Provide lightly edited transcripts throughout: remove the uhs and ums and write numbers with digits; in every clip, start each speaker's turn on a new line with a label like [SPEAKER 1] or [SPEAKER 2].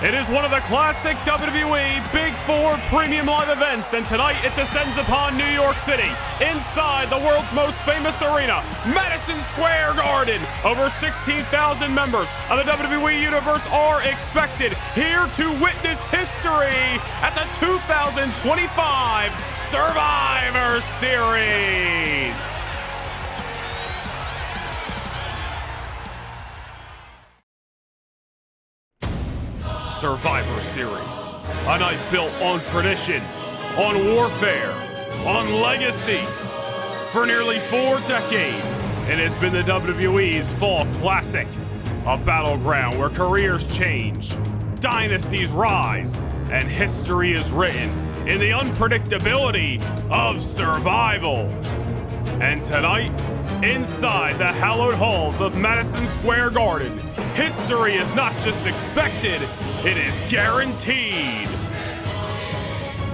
[SPEAKER 1] It is one of the classic WWE Big Four premium live events, and tonight it descends upon New York City, inside the world's most famous arena, Madison Square Garden. Over 16,000 members of the WWE Universe are expected here to witness history at the 2025 Survivor Series. Survivor Series, a night built on tradition, on warfare, on legacy. For nearly 4 decades, it has been the WWE's Fall Classic, a battleground where careers change, dynasties rise, and history is written in the unpredictability of survival. And tonight, inside the hallowed halls of Madison Square Garden, history is not just expected, it is guaranteed.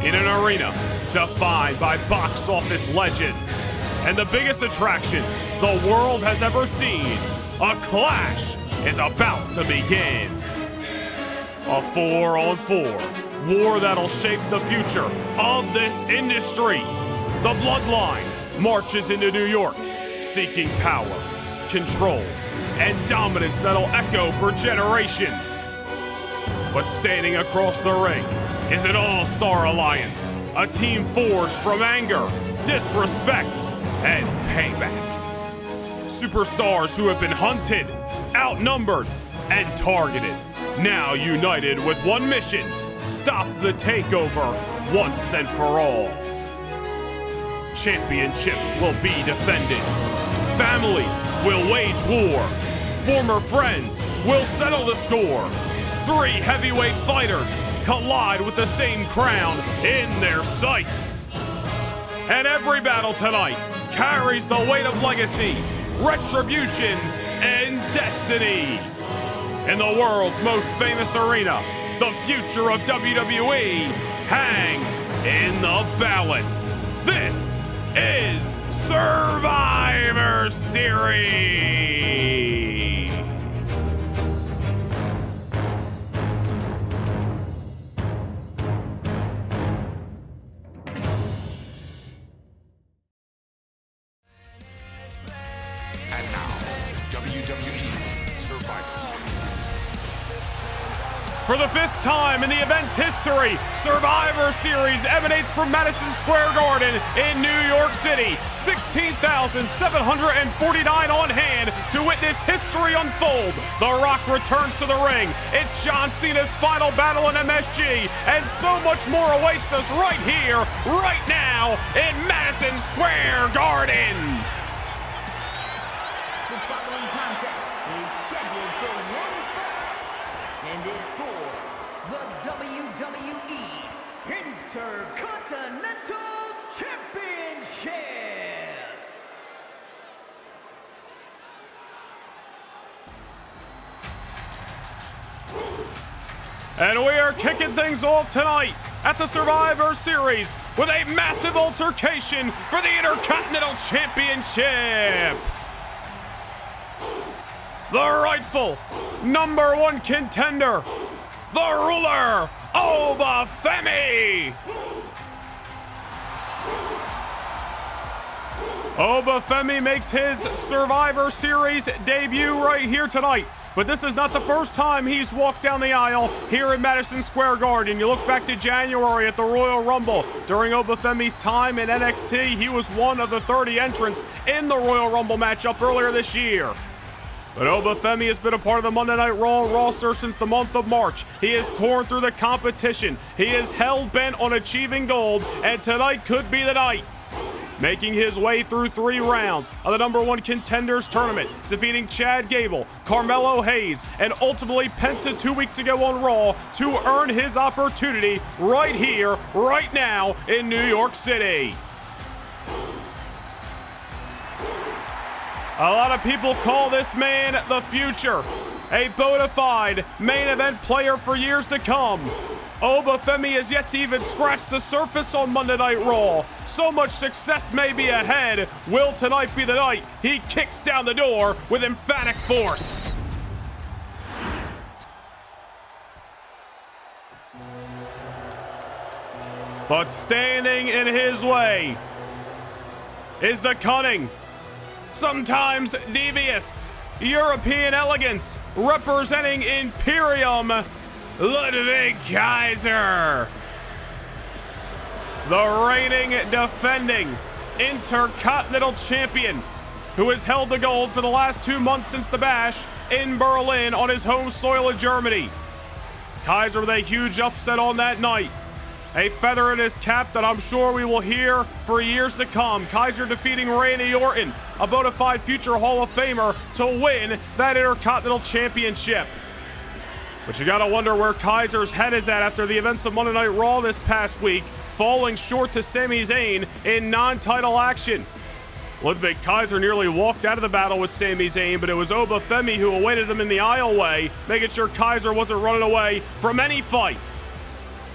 [SPEAKER 1] In an arena defined by box office legends and the biggest attractions the world has ever seen, a clash is about to begin. A 4-on-4 war that'll shape the future of this industry. The Bloodline marches into New York, seeking power, control, and dominance that'll echo for generations. But standing across the ring is an all-star alliance, a team forged from anger, disrespect, and payback. Superstars who have been hunted, outnumbered, and targeted, now united with one mission: stop the takeover once and for all. Championships will be defended. Families will wage war. Former friends will settle the score. 3 heavyweight fighters collide with the same crown in their sights. And every battle tonight carries the weight of legacy, retribution, and destiny. In the world's most famous arena, the future of WWE hangs in the balance. This is Survivor Series.
[SPEAKER 2] And now, WWE Survivor Series.
[SPEAKER 1] For the 5th time in the event's history, Survivor Series emanates from Madison Square Garden in New York City. 16,749 on hand to witness history unfold. The Rock returns to the ring. It's John Cena's final battle in MSG, and so much more awaits us right here, right now, in Madison Square Garden.
[SPEAKER 3] The following contest is scheduled for one fall, and it's for the WWE Intercontinental Championship.
[SPEAKER 1] And we are kicking things off tonight at the Survivor Series with a massive altercation for the Intercontinental Championship. The rightful #1 contender, the ruler, Femi. Femi makes his Survivor Series debut right here tonight. But this is not the first time he's walked down the aisle here in Madison Square Garden. You look back to January at the Royal Rumble. During Femi's time in NXT, he was one of the 30 entrants in the Royal Rumble matchup earlier this year. But Femi has been a part of the Monday Night Raw roster since the month of March. He has torn through the competition. He is hell-bent on achieving gold, and tonight could be the night. Making his way through 3 rounds of the #1 Contenders Tournament, defeating Chad Gable, Carmelo Hayes, and ultimately Penta 2 weeks ago on Raw to earn his opportunity right here, right now in New York City. A lot of people call this man the future, a bona fide main event player for years to come. Femi has yet to even scratch the surface on Monday Night Raw. So much success may be ahead. Will tonight be the night he kicks down the door with emphatic force? But standing in his way is the cunning, sometimes devious, European elegance representing Imperium, Ludwig Kaiser. The reigning, defending Intercontinental Champion, who has held the gold for the last 2 months since the Bash in Berlin on his home soil of Germany. Kaiser with a huge upset on that night. A feather in his cap that I'm sure we will hear for years to come. Kaiser defeating Randy Orton, a bona fide future Hall of Famer, to win that Intercontinental Championship. But you gotta wonder where Kaiser's head is at after the events of Monday Night Raw this past week, falling short to Sami Zayn in non-title action. Ludwig Kaiser nearly walked out of the battle with Sami Zayn, but it was Oba Femi who awaited him in the aisleway, making sure Kaiser wasn't running away from any fight.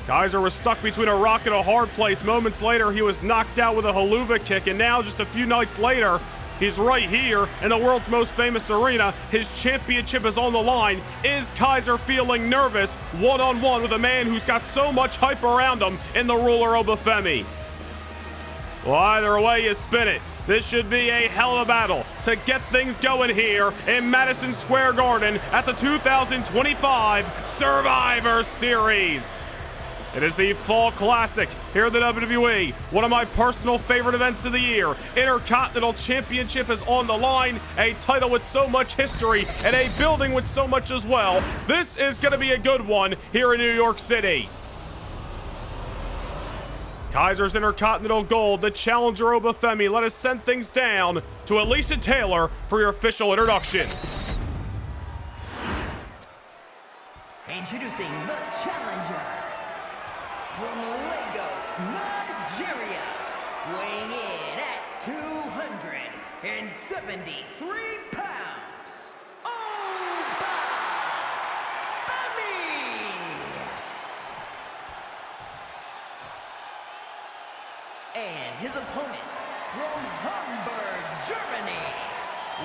[SPEAKER 1] Kaiser was stuck between a rock and a hard place. Moments later, he was knocked out with a haluva kick, and now, just a few nights later, he's right here in the world's most famous arena. His championship is on the line. Is Kaiser feeling nervous one-on-one with a man who's got so much hype around him in the ruler Oba Femi? Well, either way you spin it, this should be a hell of a battle to get things going here in Madison Square Garden at the 2025 Survivor Series. It is the Fall Classic here in the WWE, one of my personal favorite events of the year. Intercontinental Championship is on the line, a title with so much history, and a building with so much as well. This is going to be a good one here in New York City. Kaiser's Intercontinental Gold, the challenger Oba Femi. Let us send things down to Alicia Taylor for your official introductions.
[SPEAKER 3] Introducing the challenger from Lagos, Nigeria, weighing in at 273 pounds, Oba Femi. And his opponent from Hamburg, Germany,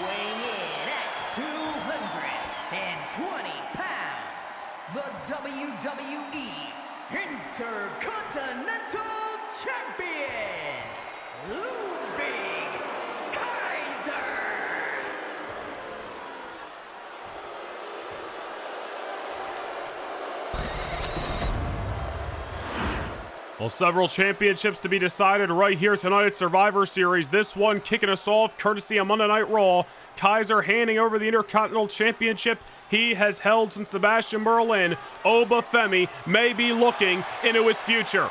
[SPEAKER 3] weighing in at 220 pounds, the WWE Intercontinental Champion, Ludwig Kaiser.
[SPEAKER 1] Well, several championships to be decided right here tonight at Survivor Series. This one kicking us off courtesy of Monday Night Raw. Kaiser handing over the Intercontinental Championship he has held since the Bash in Berlin. Oba Femi may be looking into his future.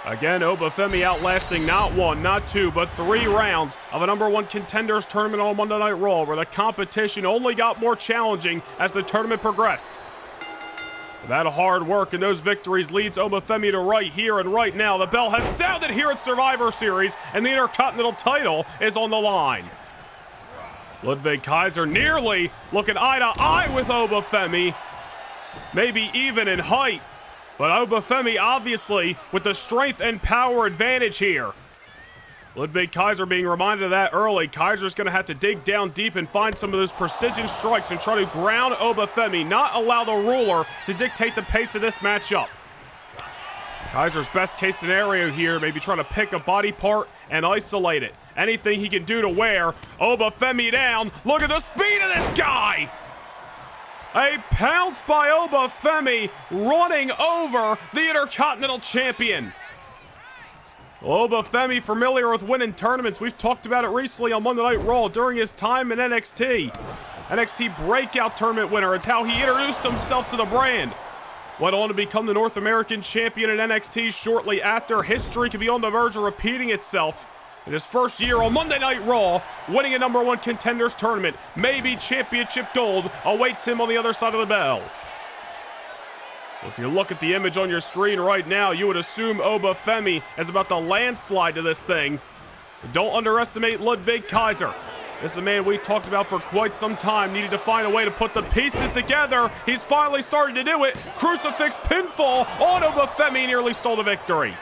[SPEAKER 1] Again, Oba Femi outlasting not one, not two, but 3 rounds of a #1 contenders tournament on Monday Night Raw, where the competition only got more challenging as the tournament progressed. That hard work and those victories leads Oba Femi to right here and right now. The bell has sounded here at Survivor Series, and the Intercontinental title is on the line. Ludwig Kaiser nearly looking eye to eye with Oba Femi, maybe even in height, but Oba Femi obviously with the strength and power advantage here. Ludwig Kaiser being reminded of that early. Kaiser's going to have to dig down deep and find some of those precision strikes and try to ground Oba Femi, not allow the ruler to dictate the pace of this matchup. Kaiser's best case scenario here, maybe trying to pick a body part and isolate it. Anything he can do to wear Oba Femi down. Look at the speed of this guy! A pounce by Oba Femi running over the Intercontinental Champion. Oba Femi, familiar with winning tournaments. We've talked about it recently on Monday Night Raw during his time in NXT. NXT Breakout Tournament winner. It's how he introduced himself to the brand. Went on to become the North American Champion in NXT shortly after. History could be on the verge of repeating itself. In his first year on Monday Night Raw, winning a #1 contenders tournament. Maybe championship gold awaits him on the other side of the bell. If you look at the image on your screen right now, you would assume Oba Femi is about to landslide to this thing. But don't underestimate Ludwig Kaiser. This is a man we talked about for quite some time, needed to find a way to put the pieces together. He's finally starting to do it. Crucifix pinfall on Oba Femi, nearly stole the victory.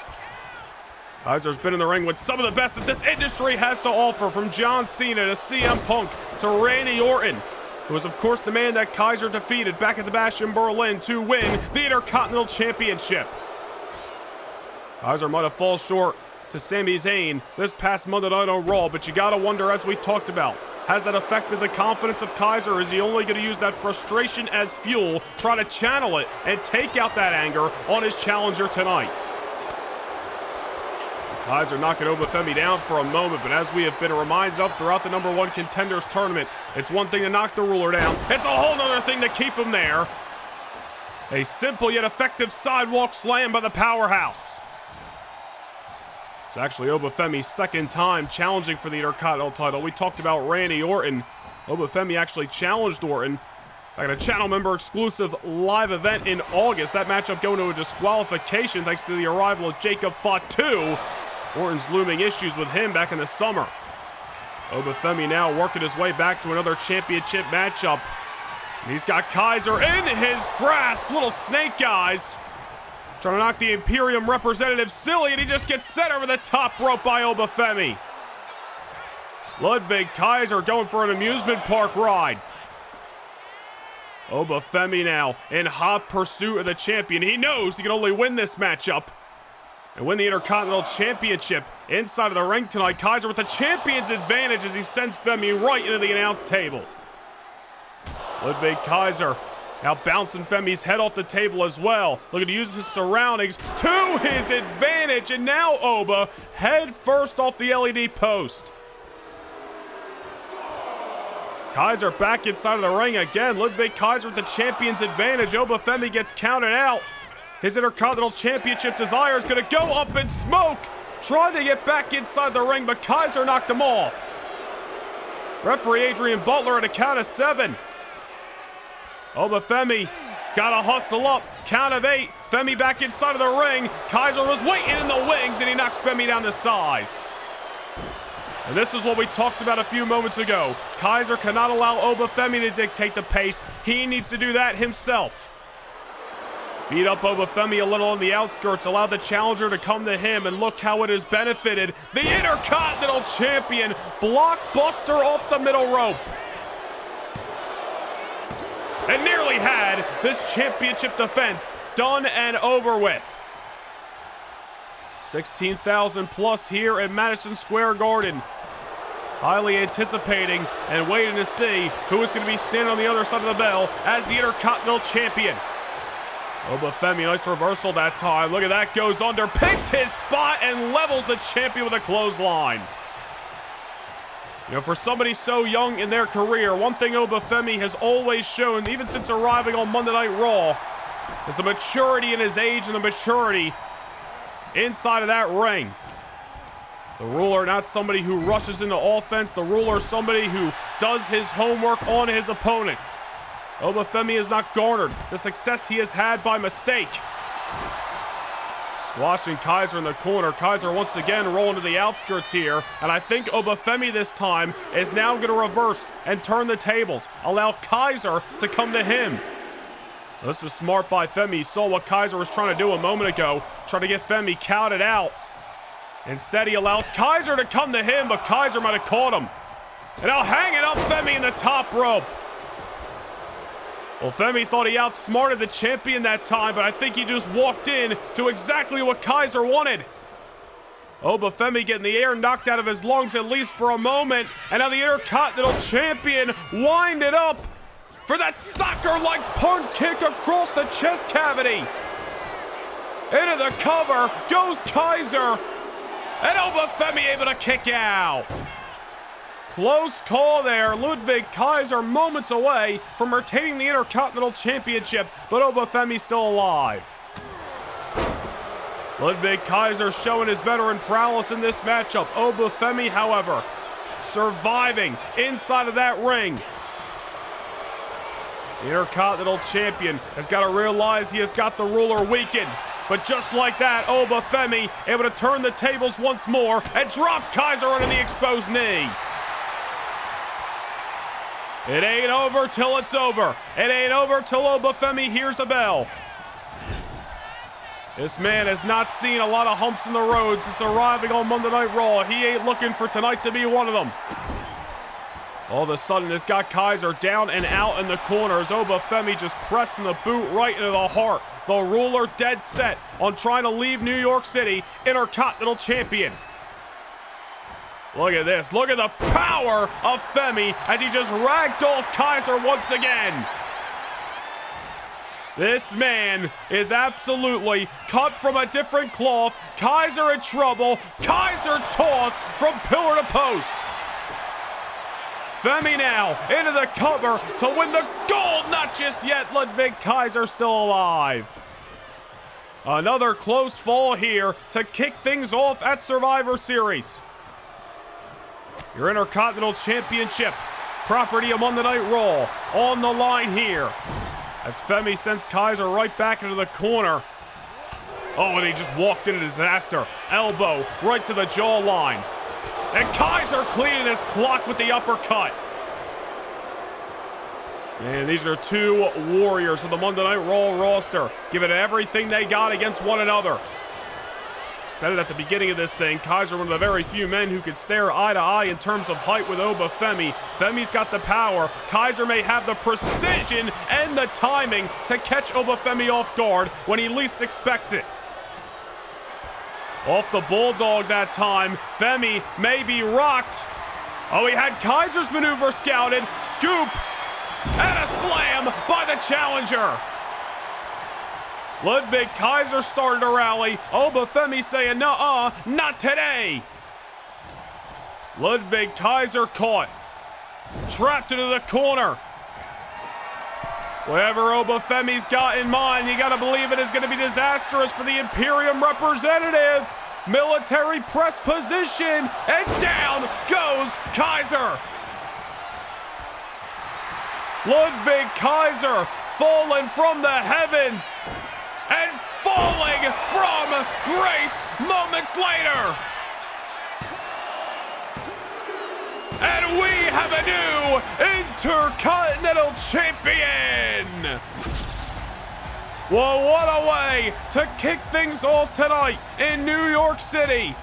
[SPEAKER 1] Kaiser's been in the ring with some of the best that this industry has to offer, from John Cena to CM Punk to Randy Orton, who was, of course, the man that Kaiser defeated back at the Bash in Berlin to win the Intercontinental Championship. Kaiser might have fallen short to Sami Zayn this past Monday Night on Raw, but you gotta wonder, as we talked about, has that affected the confidence of Kaiser? Or is he only gonna use that frustration as fuel, try to channel it, and take out that anger on his challenger tonight? Kaiser knocking Femi down for a moment, but as we have been reminded of throughout the #1 Contenders Tournament, it's one thing to knock the ruler down, it's a whole nother thing to keep him there. A simple yet effective sidewalk slam by the powerhouse. It's actually Femi's second time challenging for the Intercontinental title. We talked about Randy Orton. Femi actually challenged Orton back at a channel member exclusive live event in August. That matchup going to a disqualification thanks to the arrival of Jacob Fatu. Orton's looming issues with him back in the summer. Femi now working his way back to another championship matchup. He's got Kaiser in his grasp. Little snake eyes. Trying to knock the Imperium representative silly, and he just gets set over the top rope by Femi. Ludwig Kaiser going for an amusement park ride. Femi now in hot pursuit of the champion. He knows he can only win this matchup and win the Intercontinental Championship inside of the ring tonight. Kaiser with the champion's advantage as he sends Femi right into the announce table. Ludwig Kaiser now bouncing Femi's head off the table as well. Looking to use his surroundings to his advantage. And now Oba head first off the LED post. Kaiser back inside of the ring again. Ludwig Kaiser with the champion's advantage. Femi gets counted out. His Intercontinental Championship desire is going to go up in smoke. Trying to get back inside the ring, but Kaiser knocked him off. Referee Adrian Butler at a count of 7. Femi gotta hustle up. Count of 8. Femi back inside of the ring. Kaiser was waiting in the wings, and he knocks Femi down to size. And this is what we talked about a few moments ago. Kaiser cannot allow Femi to dictate the pace. He needs to do that himself. Beat up Femi a little on the outskirts, allowed the challenger to come to him, and look how it has benefited the Intercontinental Champion. Blockbuster off the middle rope. And nearly had this championship defense done and over with. 16,000 plus here at Madison Square Garden. Highly anticipating and waiting to see who is going to be standing on the other side of the bell as the Intercontinental Champion. Femi, nice reversal that time. Look at that, goes under, picked his spot, and levels the champion with a clothesline. You know, for somebody so young in their career, one thing Femi has always shown, even since arriving on Monday Night Raw, is the maturity in his age and the maturity inside of that ring. The ruler, not somebody who rushes into offense. The ruler, somebody who does his homework on his opponents. Femi has not garnered the success he has had by mistake. Squashing Kaiser in the corner. Kaiser once again rolling to the outskirts here. And I think Femi this time is now going to reverse and turn the tables. Allow Kaiser to come to him. This is smart by Femi. He saw what Kaiser was trying to do a moment ago. Trying to get Femi counted out. Instead, he allows Kaiser to come to him, but Kaiser might have caught him. And now hanging up Femi in the top rope. Well, Femi thought he outsmarted the champion that time, but I think he just walked in to exactly what Kaiser wanted. Femi getting the air knocked out of his lungs at least for a moment, and now the Intercontinental Champion winded up for that soccer-like punt kick across the chest cavity. Into the cover goes Kaiser, and Femi able to kick out. Close call there. Ludwig Kaiser moments away from retaining the Intercontinental Championship, but Femi still alive. Ludwig Kaiser showing his veteran prowess in this matchup. Femi, however, surviving inside of that ring. The Intercontinental Champion has got to realize he has got the ruler weakened. But just like that, Femi able to turn the tables once more and drop Kaiser onto the exposed knee. It ain't over till it's over. It ain't over till Femi hears a bell. This man has not seen a lot of humps in the road since arriving on Monday Night Raw. He ain't looking for tonight to be one of them. All of a sudden, it's got Kaiser down and out in the corners. Femi just pressing the boot right into the heart. The ruler dead set on trying to leave New York City Intercontinental Champion. Look at this. Look at the power of Femi as he just ragdolls Kaiser once again. This man is absolutely cut from a different cloth. Kaiser in trouble. Kaiser tossed from pillar to post. Femi now into the cover to win the gold. Not just yet. Ludwig Kaiser still alive. Another close fall here to kick things off at Survivor Series. Your Intercontinental Championship, property of Monday Night Raw, on the line here. As Femi sends Kaiser right back into the corner. Oh, and he just walked into disaster. Elbow right to the jawline. And Kaiser cleaning his clock with the uppercut. And these are two warriors of the Monday Night Raw roster, giving it everything they got against one another. Said it at the beginning of this thing, Kaiser one of the very few men who could stare eye to eye in terms of height with Femi. Femi's got the power. Kaiser may have the precision and the timing to catch Femi off guard when he least expects it. Off the bulldog that time. Femi may be rocked. Oh, he had Kaiser's maneuver scouted. Scoop and a slam by the challenger. Ludwig Kaiser started to rally. Femi saying, nuh-uh, not today. Ludwig Kaiser caught. Trapped into the corner. Whatever Femi's got in mind, you gotta believe it is gonna be disastrous for the Imperium representative. Military press position, and down goes Kaiser. Ludwig Kaiser falling from the heavens and falling from grace moments later. And we have a new Intercontinental Champion. Well, what a way to kick things off tonight in New York City.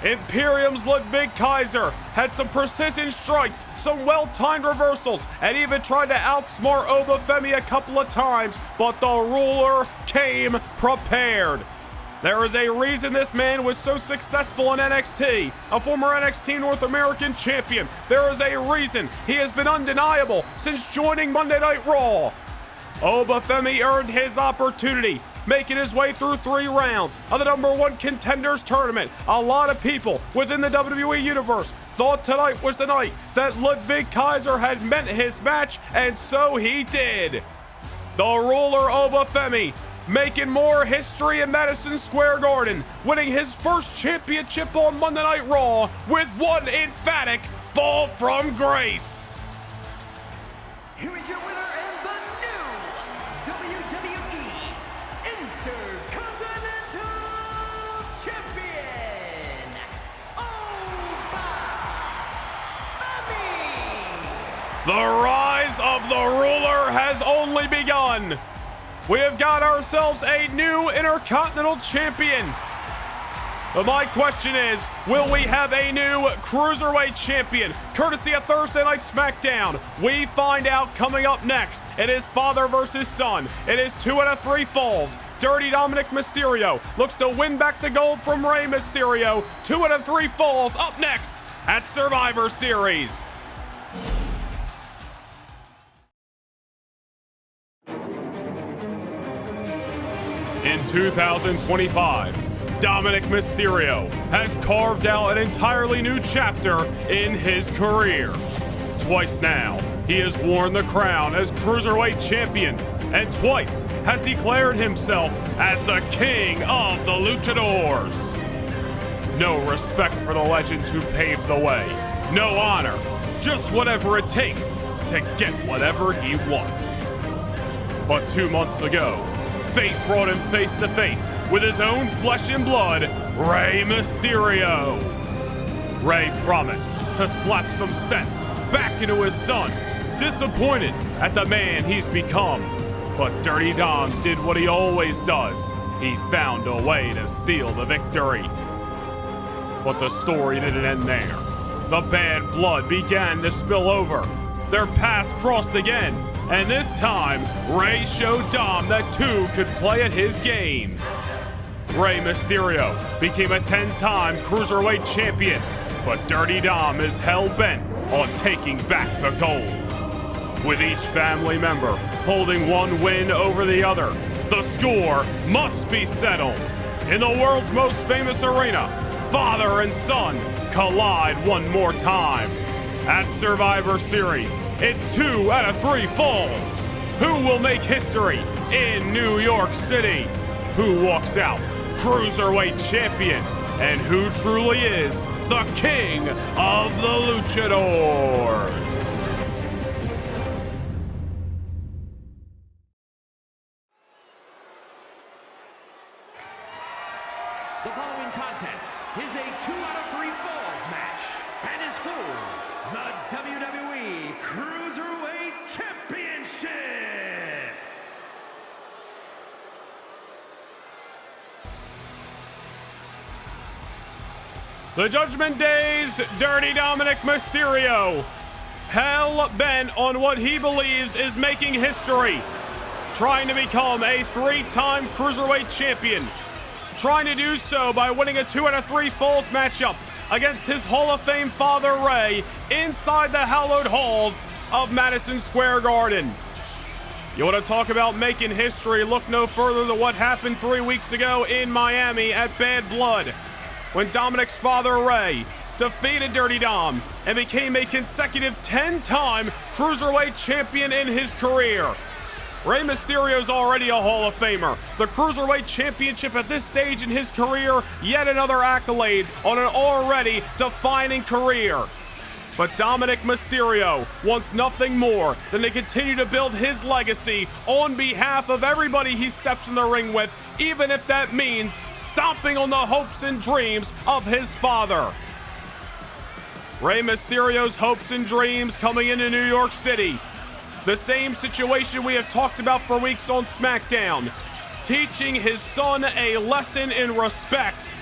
[SPEAKER 1] Imperium's Ludwig Kaiser had some precision strikes, some well-timed reversals, and even tried to outsmart Femi a couple of times, but the ruler came prepared. There is a reason this man was so successful in NXT, a former NXT North American champion. There is a reason he has been undeniable since joining Monday Night Raw. Femi earned his opportunity, making his way through 3 rounds of the #1 Contenders Tournament. A lot of people within the WWE Universe thought tonight was the night that Ludwig Kaiser had meant his match, and so he did. The ruler Femi making more history in Madison Square Garden, winning his first championship on Monday Night Raw with one emphatic fall from grace.
[SPEAKER 3] Here is your winner and the new WWE Intercontinental Champion, Femi.
[SPEAKER 1] The rise of the ruler has only begun. We have got ourselves a new Intercontinental Champion. But my question is, will we have a new Cruiserweight Champion, courtesy of Thursday Night SmackDown? We find out coming up next. It is father versus son. It is 2 out of 3 falls. Dirty Dominik Mysterio looks to win back the gold from Rey Mysterio. 2 out of 3 falls up next at Survivor Series. In 2025, Dominik Mysterio has carved out an entirely new chapter in his career. Twice now, he has worn the crown as Cruiserweight Champion, and twice has declared himself as the King of the Luchadors. No respect for the legends who paved the way. No honor, just whatever it takes to get whatever he wants. But 2 months ago, fate brought him face to face with his own flesh and blood, Rey Mysterio. Rey promised to slap some sense back into his son, disappointed at the man he's become. But Dirty Dom did what he always does. He found a way to steal the victory. But the story didn't end there. The bad blood began to spill over. Their paths crossed again, and this time, Rey showed Dom that two could play at his games. Rey Mysterio became a 10-time Cruiserweight champion, but Dirty Dom is hell-bent on taking back the gold. With each family member holding one win over the other, the score must be settled. In the world's most famous arena, father and son collide one more time. At Survivor Series, it's 2 out of 3 falls. Who will make history in New York City? Who walks out Cruiserweight champion? And who truly is the king of the luchadors?
[SPEAKER 4] The following contest is a 2 out of 3 falls match and is for the WWE Cruiserweight Championship.
[SPEAKER 1] The Judgment Day's Dirty Dominik Mysterio, hell-bent on what he believes is making history, trying to become a 3-time Cruiserweight champion, trying to do so by winning a 2 out of 3 falls matchup against his Hall of Fame father Rey inside the hallowed halls of Madison Square Garden. You want to talk about making history? Look no further than what happened 3 weeks ago in Miami at Bad Blood, when Dominik's father Rey defeated Dirty Dom and became a consecutive 10-time Cruiserweight champion in his career. Rey Mysterio's already a Hall of Famer. The Cruiserweight Championship at this stage in his career, yet another accolade on an already defining career. But Dominik Mysterio wants nothing more than to continue to build his legacy on behalf of everybody he steps in the ring with, even if that means stomping on the hopes and dreams of his father. Rey Mysterio's hopes and dreams coming into New York City. The same situation we have talked about for weeks on SmackDown. Teaching his son a lesson in respect.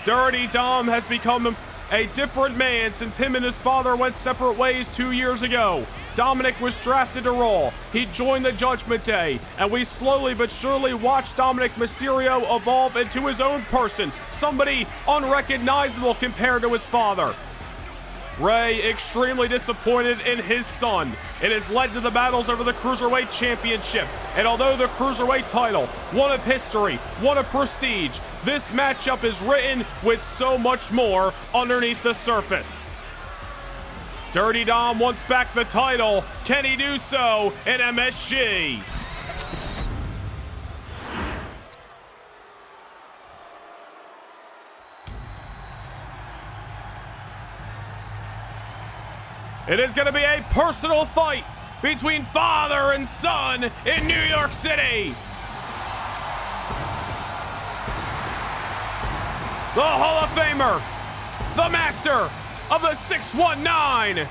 [SPEAKER 1] Dirty Dom has become a different man since him and his father went separate ways 2 years ago. Dominik was drafted to Raw. He joined the Judgment Day, and we slowly but surely watched Dominik Mysterio evolve into his own person, somebody unrecognizable compared to his father. Rey extremely disappointed in his son. It has led to the battles over the Cruiserweight Championship. And although the Cruiserweight title, one of history, one of prestige, this matchup is written with so much more underneath the surface. Dirty Dom wants back the title. Can he do so in MSG? It is going to be a personal fight between father and son in New York City. The Hall of Famer, the master of the 619,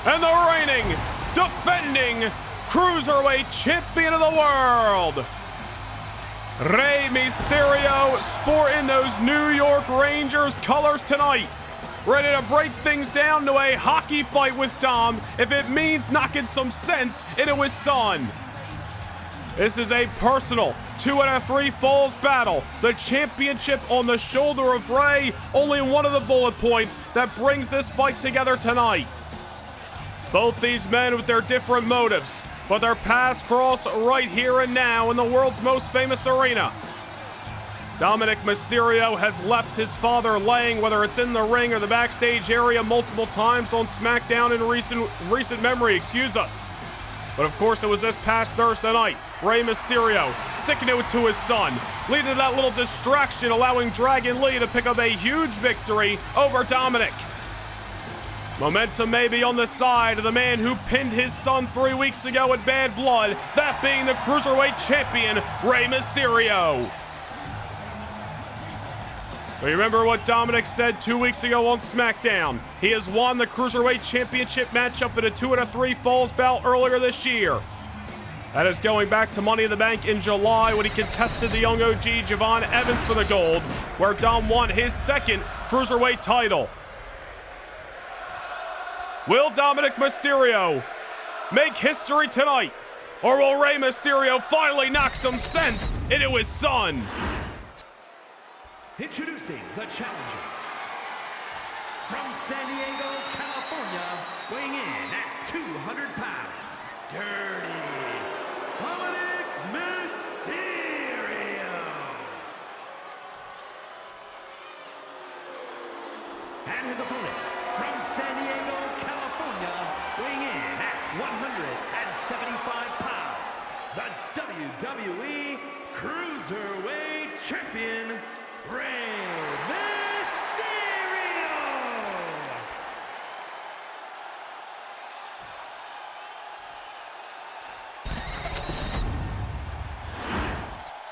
[SPEAKER 1] and the reigning, defending Cruiserweight champion of the world, Rey Mysterio, sporting those New York Rangers colors tonight. Ready to break things down to a hockey fight with Dom if it means knocking some sense into his son. This is a personal 2 out of 3 falls battle. The championship on the shoulder of Rey, only one of the bullet points that brings this fight together tonight. Both these men with their different motives, but their paths cross right here and now in the world's most famous arena. Dominik Mysterio has left his father laying, whether it's in the ring or the backstage area, multiple times on SmackDown in recent memory, excuse us. But of course it was this past Thursday night. Rey Mysterio sticking it to his son, leading to that little distraction, allowing Dragon Lee to pick up a huge victory over Dominik. Momentum may be on the side of the man who pinned his son 3 weeks ago at Bad Blood, that being the Cruiserweight champion, Rey Mysterio. Remember what Dominik said 2 weeks ago on SmackDown. He has won the Cruiserweight Championship matchup in a 2 out of 3 falls bout earlier this year. That is going back to Money in the Bank in July when he contested the young OG Javon Evans for the gold, where Dom won his second Cruiserweight title. Will Dominik Mysterio make history tonight? Or will Rey Mysterio finally knock some sense into his son?
[SPEAKER 4] Introducing the challenger. From San Diego, California, weighing in at 200 pounds, Dirty Dominik Mysterio. And his opponent, from San Diego, California, weighing in at 175 pounds, the WWE Cruiserweight Champion, Rey Mysterio!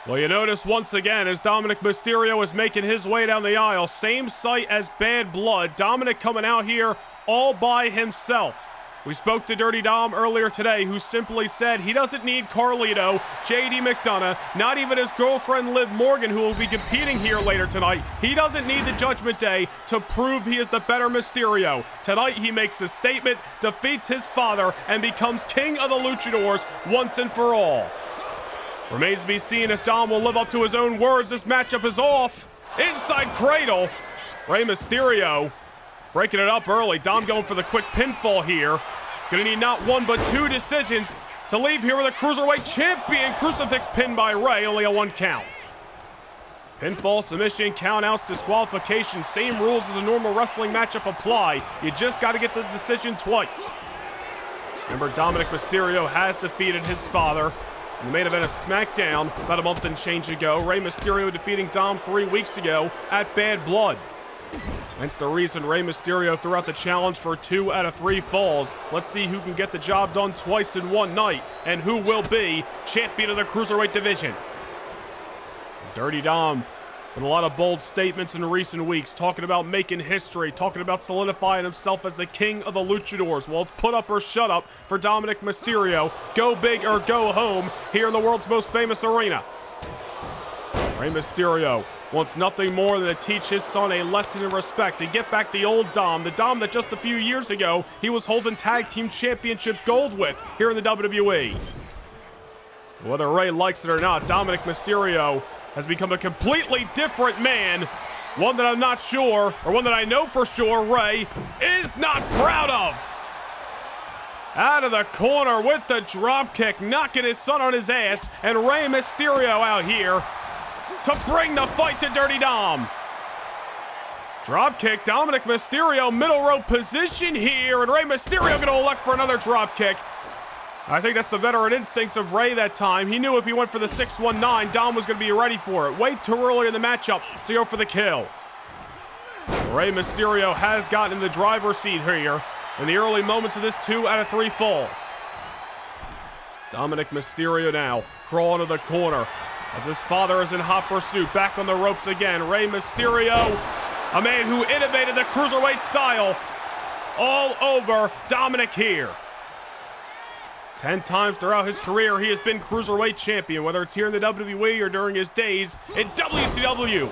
[SPEAKER 1] Well, you notice once again as Dominik Mysterio is making his way down the aisle, same sight as Bad Blood. Dominik coming out here all by himself. We spoke to Dirty Dom earlier today, who simply said he doesn't need Carlito, JD McDonough, not even his girlfriend Liv Morgan, who will be competing here later tonight. He doesn't need the Judgment Day to prove he is the better Mysterio. Tonight he makes a statement, defeats his father, and becomes king of the Luchadors once and for all. Remains to be seen if Dom will live up to his own words. This matchup is off. Inside cradle. Rey Mysterio breaking it up early. Dom going for the quick pinfall here. Gonna need not one but two decisions to leave here with a Cruiserweight champion. Crucifix pin by Rey, only a 1 count. Pinfall, submission, countouts, disqualification. Same rules as a normal wrestling matchup apply. You just gotta get the decision twice. Remember, Dominik Mysterio has defeated his father in the main event of SmackDown about a month and change ago. Rey Mysterio defeating Dom 3 weeks ago at Bad Blood. Hence the reason Rey Mysterio threw out the challenge for 2 out of 3 falls. Let's see who can get the job done twice in one night and who will be champion of the Cruiserweight division. Dirty Dom with a lot of bold statements in recent weeks, talking about making history, talking about solidifying himself as the king of the Luchadors. Well, it's put up or shut up for Dominik Mysterio. Go big or go home here in the world's most famous arena. Rey Mysterio wants nothing more than to teach his son a lesson in respect and get back the old Dom, the Dom that just a few years ago he was holding tag team championship gold with here in the WWE. Whether Rey likes it or not, Dominik Mysterio has become a completely different man. One that I'm not sure, or one that I know for sure Rey is not proud of. Out of the corner with the dropkick, knocking his son on his ass, and Rey Mysterio out here to bring the fight to Dirty Dom. Dropkick, Dominik Mysterio, middle rope position here, and Rey Mysterio gonna elect for another dropkick. I think that's the veteran instincts of Rey that time. He knew if he went for the 619, Dom was gonna be ready for it. Way too early in the matchup to go for the kill. Rey Mysterio has gotten in the driver's seat here in the early moments of this 2 out of 3 falls. Dominik Mysterio now crawling to the corner as his father is in hot pursuit. Back on the ropes again. Rey Mysterio, a man who innovated the Cruiserweight style, all over Dominik here. 10 times throughout his career, he has been Cruiserweight champion, whether it's here in the WWE or during his days in WCW.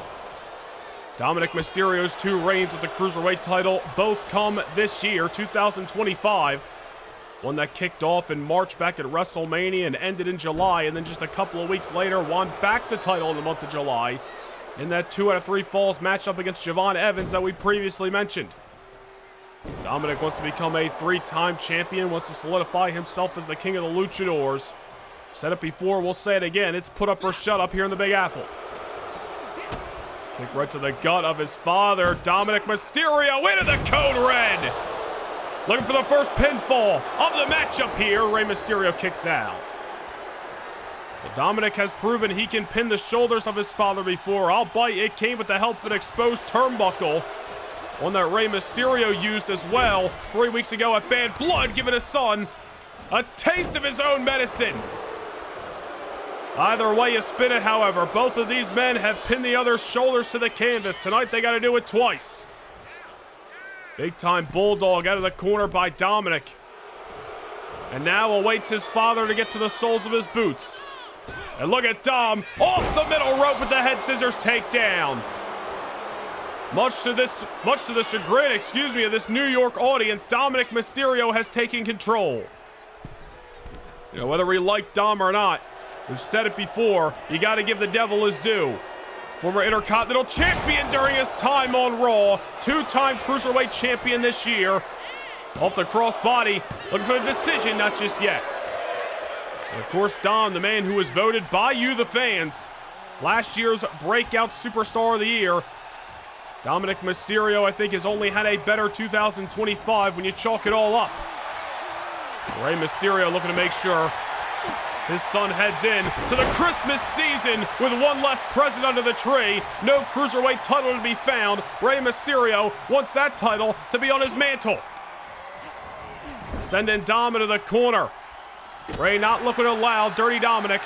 [SPEAKER 1] Dominik Mysterio's 2 reigns with the Cruiserweight title both come this year, 2025. One that kicked off in March back at WrestleMania and ended in July, and then just a couple of weeks later won back the title in the month of July in that 2 out of 3 falls matchup against Javon Evans that we previously mentioned. Dominik wants to become a 3-time champion, wants to solidify himself as the king of the Luchadors. Said it before, we'll say it again, it's put up or shut up here in the Big Apple. Kick right to the gut of his father, Dominik Mysterio into the code red. Looking for the first pinfall of the matchup here. Rey Mysterio kicks out. Well, Dominik has proven he can pin the shoulders of his father before, albeit it came with the help of an exposed turnbuckle. One that Rey Mysterio used as well 3 weeks ago at Bad Blood, giving his son a taste of his own medicine. Either way you spin it, however, both of these men have pinned the other's shoulders to the canvas. Tonight they got to do it twice. Big time bulldog out of the corner by Dominik. And now awaits his father to get to the soles of his boots. And look at Dom off the middle rope with the head scissors takedown. Much to the chagrin, of this New York audience, Dominik Mysterio has taken control. You know, whether we like Dom or not, we've said it before, you gotta give the devil his due. Former Intercontinental Champion during his time on Raw, two-time Cruiserweight Champion this year. Off the crossbody, looking for the decision, not just yet. And of course, Dom, the man who was voted by you, the fans, last year's Breakout Superstar of the Year. Dominik Mysterio, I think, has only had a better 2025 when you chalk it all up. Rey Mysterio looking to make sure his son heads in to the Christmas season with one less present under the tree. No Cruiserweight title to be found. Rey Mysterio wants that title to be on his mantle. Sending Dom into the corner. Rey not looking to allow Dirty Dominik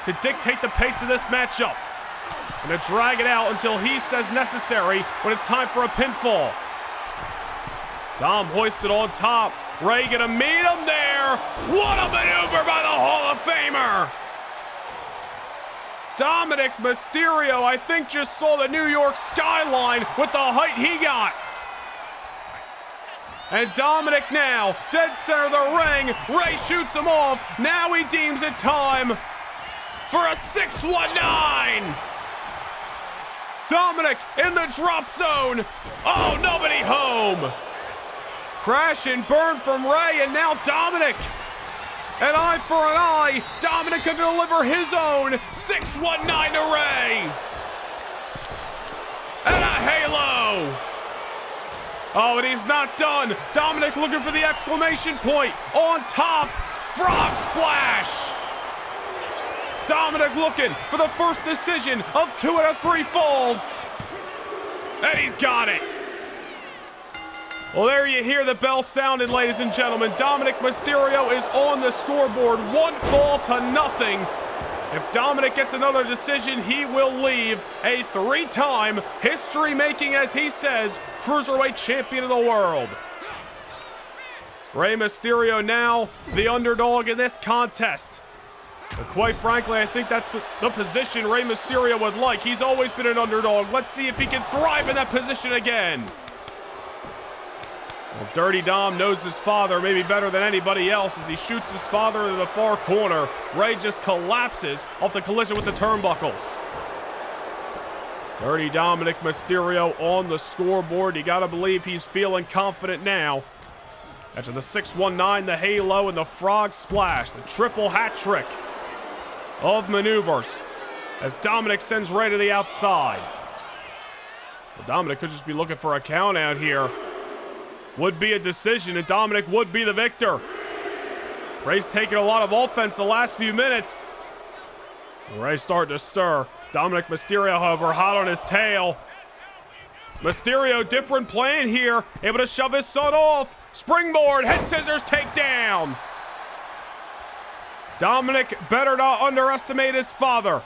[SPEAKER 1] to dictate the pace of this matchup. And to drag it out until he says necessary when it's time for a pinfall. Dom hoisted on top. Rey gonna meet him there. What a maneuver by the Hall of Famer. Dominik Mysterio, I think, just saw the New York skyline with the height he got. And Dominik now, dead center of the ring. Rey shoots him off. Now he deems it time for a 619. Dominik in the drop zone. Oh, nobody home. Crash and burn from Rey, and now Dominik. An eye for an eye. Dominik can deliver his own 619 to Rey. And a halo. Oh, and he's not done. Dominik looking for the exclamation point. On top, frog splash. Dominik looking for the first decision of 2 out of 3 falls. And he's got it. Well, there you hear the bell sounding, ladies and gentlemen. Dominik Mysterio is on the scoreboard, 1 fall to nothing. If Dominik gets another decision, he will leave a 3-time, history-making, as he says, Cruiserweight Champion of the world. Rey Mysterio now the underdog in this contest. But quite frankly, I think that's the position Rey Mysterio would like. He's always been an underdog. Let's see if he can thrive in that position again. Well, Dirty Dom knows his father maybe better than anybody else as he shoots his father into the far corner. Rey just collapses off the collision with the turnbuckles. Dirty Dominik Mysterio on the scoreboard. You gotta believe he's feeling confident now. After the 619, the halo, and the frog splash, the triple hat trick of maneuvers as Dominik sends Rey to the outside. Well, Dominik could just be looking for a count out here. Would be a decision, and Dominik would be the victor. Rey's taken a lot of offense the last few minutes. Rey's starting to stir. Dominik Mysterio, however, hot on his tail. Mysterio, different plan here. Able to shove his son off. Springboard, head scissors, takedown. Dominik better not underestimate his father.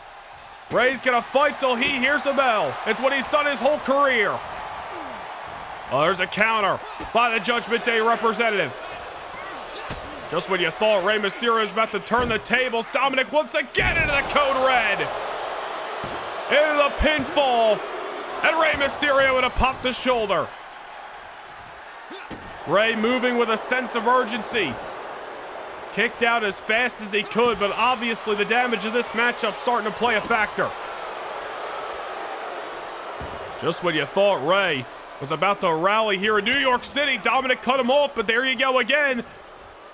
[SPEAKER 1] Rey's gonna fight till he hears a bell. It's what he's done his whole career. Oh, there's a counter by the Judgment Day representative. Just when you thought Rey Mysterio was about to turn the tables, Dominik once again into the code red. Into the pinfall. And Rey Mysterio would have popped the shoulder. Rey moving with a sense of urgency. Kicked out as fast as he could, but obviously the damage of this matchup starting to play a factor. Just when you thought Rey was about to rally here in New York City, Dominik cut him off, but there you go again.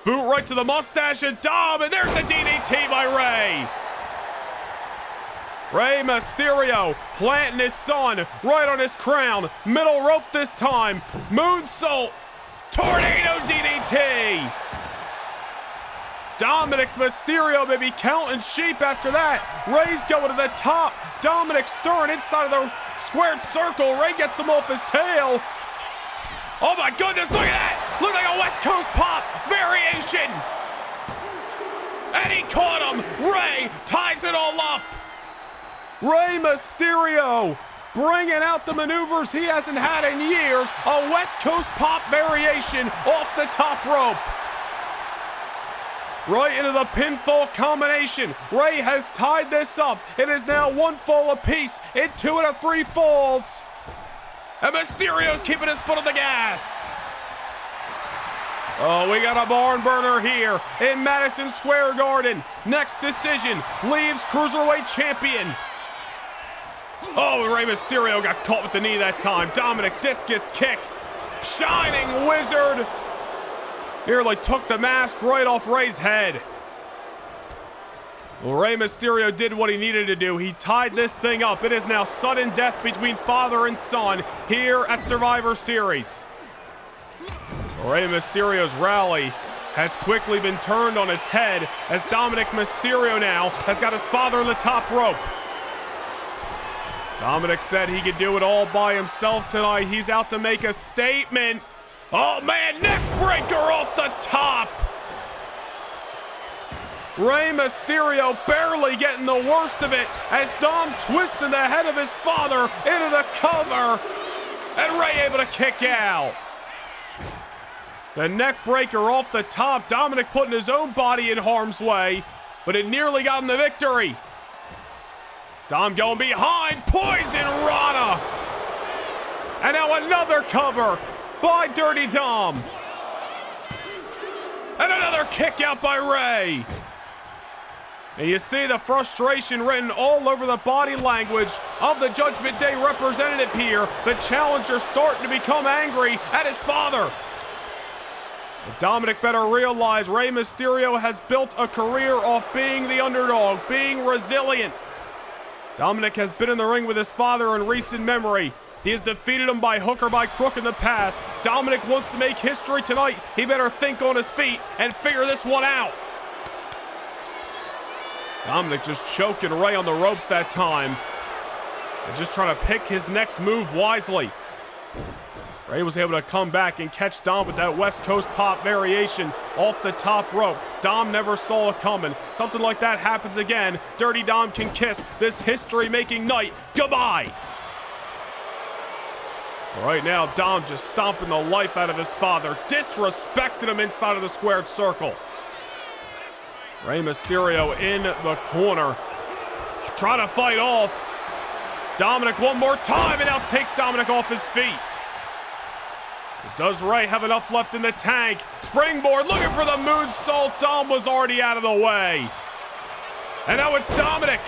[SPEAKER 1] Boot right to the mustache and Dom, and there's the DDT by Rey. Rey Mysterio planting his son right on his crown. Middle rope this time. Moonsault. Tornado DDT. Dominik Mysterio may be counting sheep after that. Rey's going to the top. Dominik stirring inside of the squared circle. Rey gets him off his tail. Oh my goodness, look at that. Look like a West Coast pop variation. And he caught him. Rey ties it all up. Rey Mysterio bringing out the maneuvers he hasn't had in years. A West Coast pop variation off the top rope. Right into the pinfall combination. Rey has tied this up. It is now 1 fall apiece in 2 out of 3 falls. And Mysterio's keeping his foot on the gas. Oh, we got a barn burner here in Madison Square Garden. Next decision leaves Cruiserweight champion. Oh, Rey Mysterio got caught with the knee that time. Dominik discus kick. Shining Wizard. Nearly took the mask right off Rey's head. Well, Rey Mysterio did what he needed to do. He tied this thing up. It is now sudden death between father and son here at Survivor Series. Rey Mysterio's rally has quickly been turned on its head as Dominik Mysterio now has got his father in the top rope. Dominik said he could do it all by himself tonight. He's out to make a statement. Oh man, neck breaker off the top. Rey Mysterio barely getting the worst of it as Dom twisted the head of his father into the cover. And Rey able to kick out. The neck breaker off the top. Dominik putting his own body in harm's way, but it nearly got him the victory. Dom going behind, Poison Rana. And now another cover by Dirty Dom. And another kick out by Rey. And you see the frustration written all over the body language of the Judgment Day representative here. The challenger starting to become angry at his father. But Dominik better realize Rey Mysterio has built a career off being the underdog, being resilient. Dominik has been in the ring with his father in recent memory. He has defeated him by hook or by crook in the past. Dominik wants to make history tonight. He better think on his feet and figure this one out. Dominik just choking Rey on the ropes that time. And just trying to pick his next move wisely. Rey was able to come back and catch Dom with that West Coast pop variation off the top rope. Dom never saw it coming. Something like that happens again. Dirty Dom can kiss this history-making night goodbye. Right now, Dom just stomping the life out of his father, disrespecting him inside of the squared circle. Rey Mysterio in the corner, trying to fight off. Dominik one more time, and now takes Dominik off his feet. Does Rey have enough left in the tank? Springboard, looking for the moonsault. Dom was already out of the way. And now it's Dominik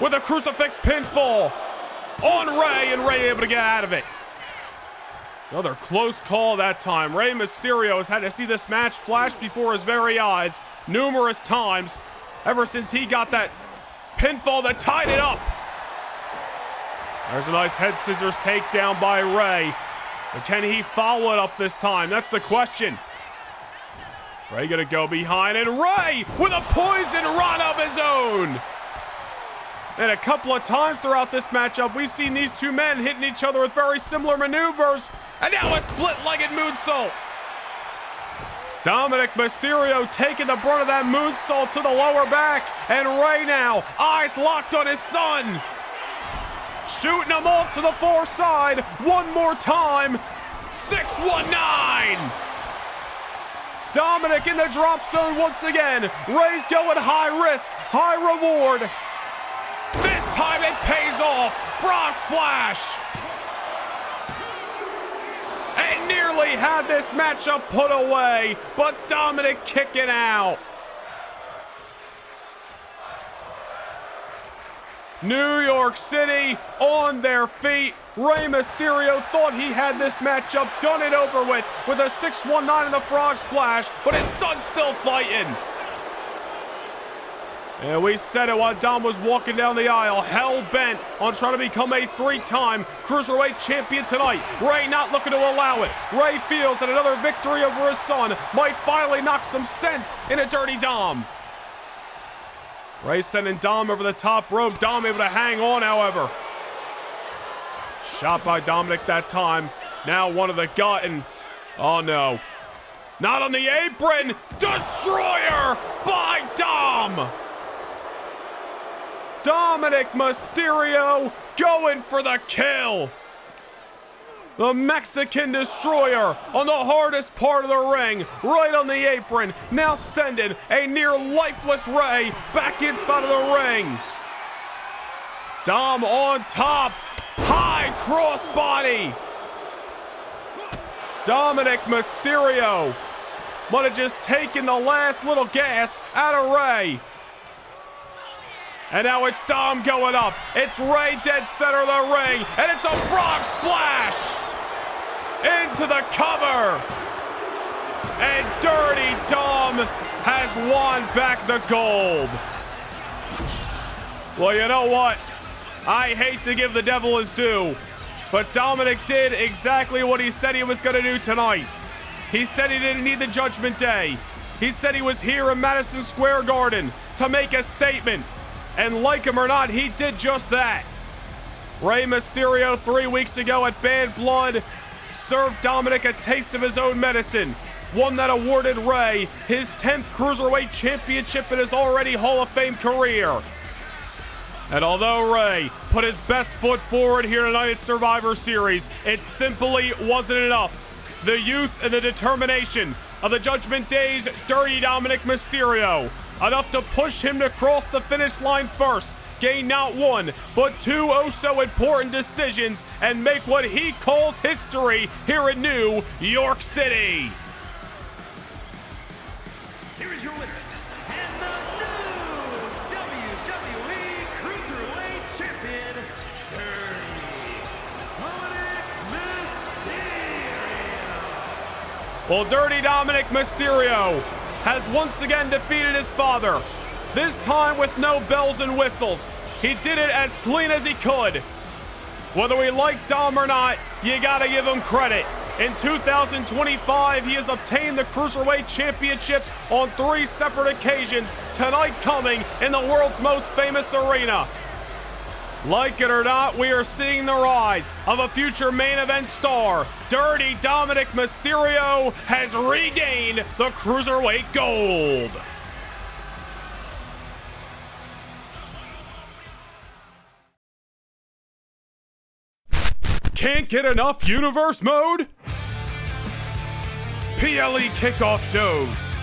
[SPEAKER 1] with a crucifix pinfall on Rey, and Rey able to get out of it. Another close call that time. Rey Mysterio has had to see this match flash before his very eyes numerous times ever since he got that pinfall that tied it up. There's a nice head scissors takedown by Rey. But can he follow it up this time? That's the question. Rey gonna go behind, and Rey with a poison run of his own. And a couple of times throughout this matchup, we've seen these two men hitting each other with very similar maneuvers. And now a split-legged moonsault. Dominik Mysterio taking the brunt of that moonsault to the lower back. And Rey now, eyes locked on his son. Shooting him off to the far side one more time. 619. Dominik in the drop zone once again. Rey's going high risk, high reward. This time it pays off. Frog splash. And nearly had this matchup put away, but Dominik kicking out. New York City on their feet. Rey Mysterio thought he had this matchup done and over with a 619 in the frog splash, but his son's still fighting. And we said it while Dom was walking down the aisle, hell-bent on trying to become a three-time Cruiserweight champion tonight. Rey not looking to allow it. Rey feels that another victory over his son might finally knock some sense into Dirty Dom. Rey sending Dom over the top rope. Dom able to hang on, however. Shot by Dominik that time. Now one of the gut, and oh no. Not on the apron. Destroyer by Dom. Dominik Mysterio going for the kill. The Mexican Destroyer on the hardest part of the ring, right on the apron, now sending a near lifeless Rey back inside of the ring. Dom on top, high crossbody. Dominik Mysterio might have just taken the last little gas out of Ray. And now it's Dom going up. It's Ray dead center of the ring, and it's a frog splash into the cover. And Dirty Dom has won back the gold. Well, you know what? I hate to give the devil his due, but Dominik did exactly what he said he was going to do tonight. He said he didn't need the Judgment Day. He said he was here in Madison Square Garden to make a statement. And like him or not, he did just that. Rey Mysterio 3 weeks ago at Bad Blood served Dominik a taste of his own medicine. One that awarded Rey his 10th Cruiserweight Championship in his already Hall of Fame career. And although Rey put his best foot forward here tonight at Survivor Series, it simply wasn't enough. The youth and the determination of the Judgment Day's Dirty Dominik Mysterio, enough to push him to cross the finish line first, gain not one, but two oh-so important decisions, and make what he calls history here in New York City.
[SPEAKER 4] Here is your winner, and the new WWE Cruiserweight Champion, Dirty Dominik Mysterio.
[SPEAKER 1] Well, Dirty Dominik Mysterio has once again defeated his father, this time with no bells and whistles. He did it as clean as he could. Whether we like Dom or not, you gotta give him credit. In 2025, he has obtained the Cruiserweight Championship on 3 separate occasions, tonight coming in the world's most famous arena. Like it or not, we are seeing the rise of a future main event star. Dirty Dominik Mysterio has regained the Cruiserweight gold. Can't get enough universe mode? PLE kickoff shows,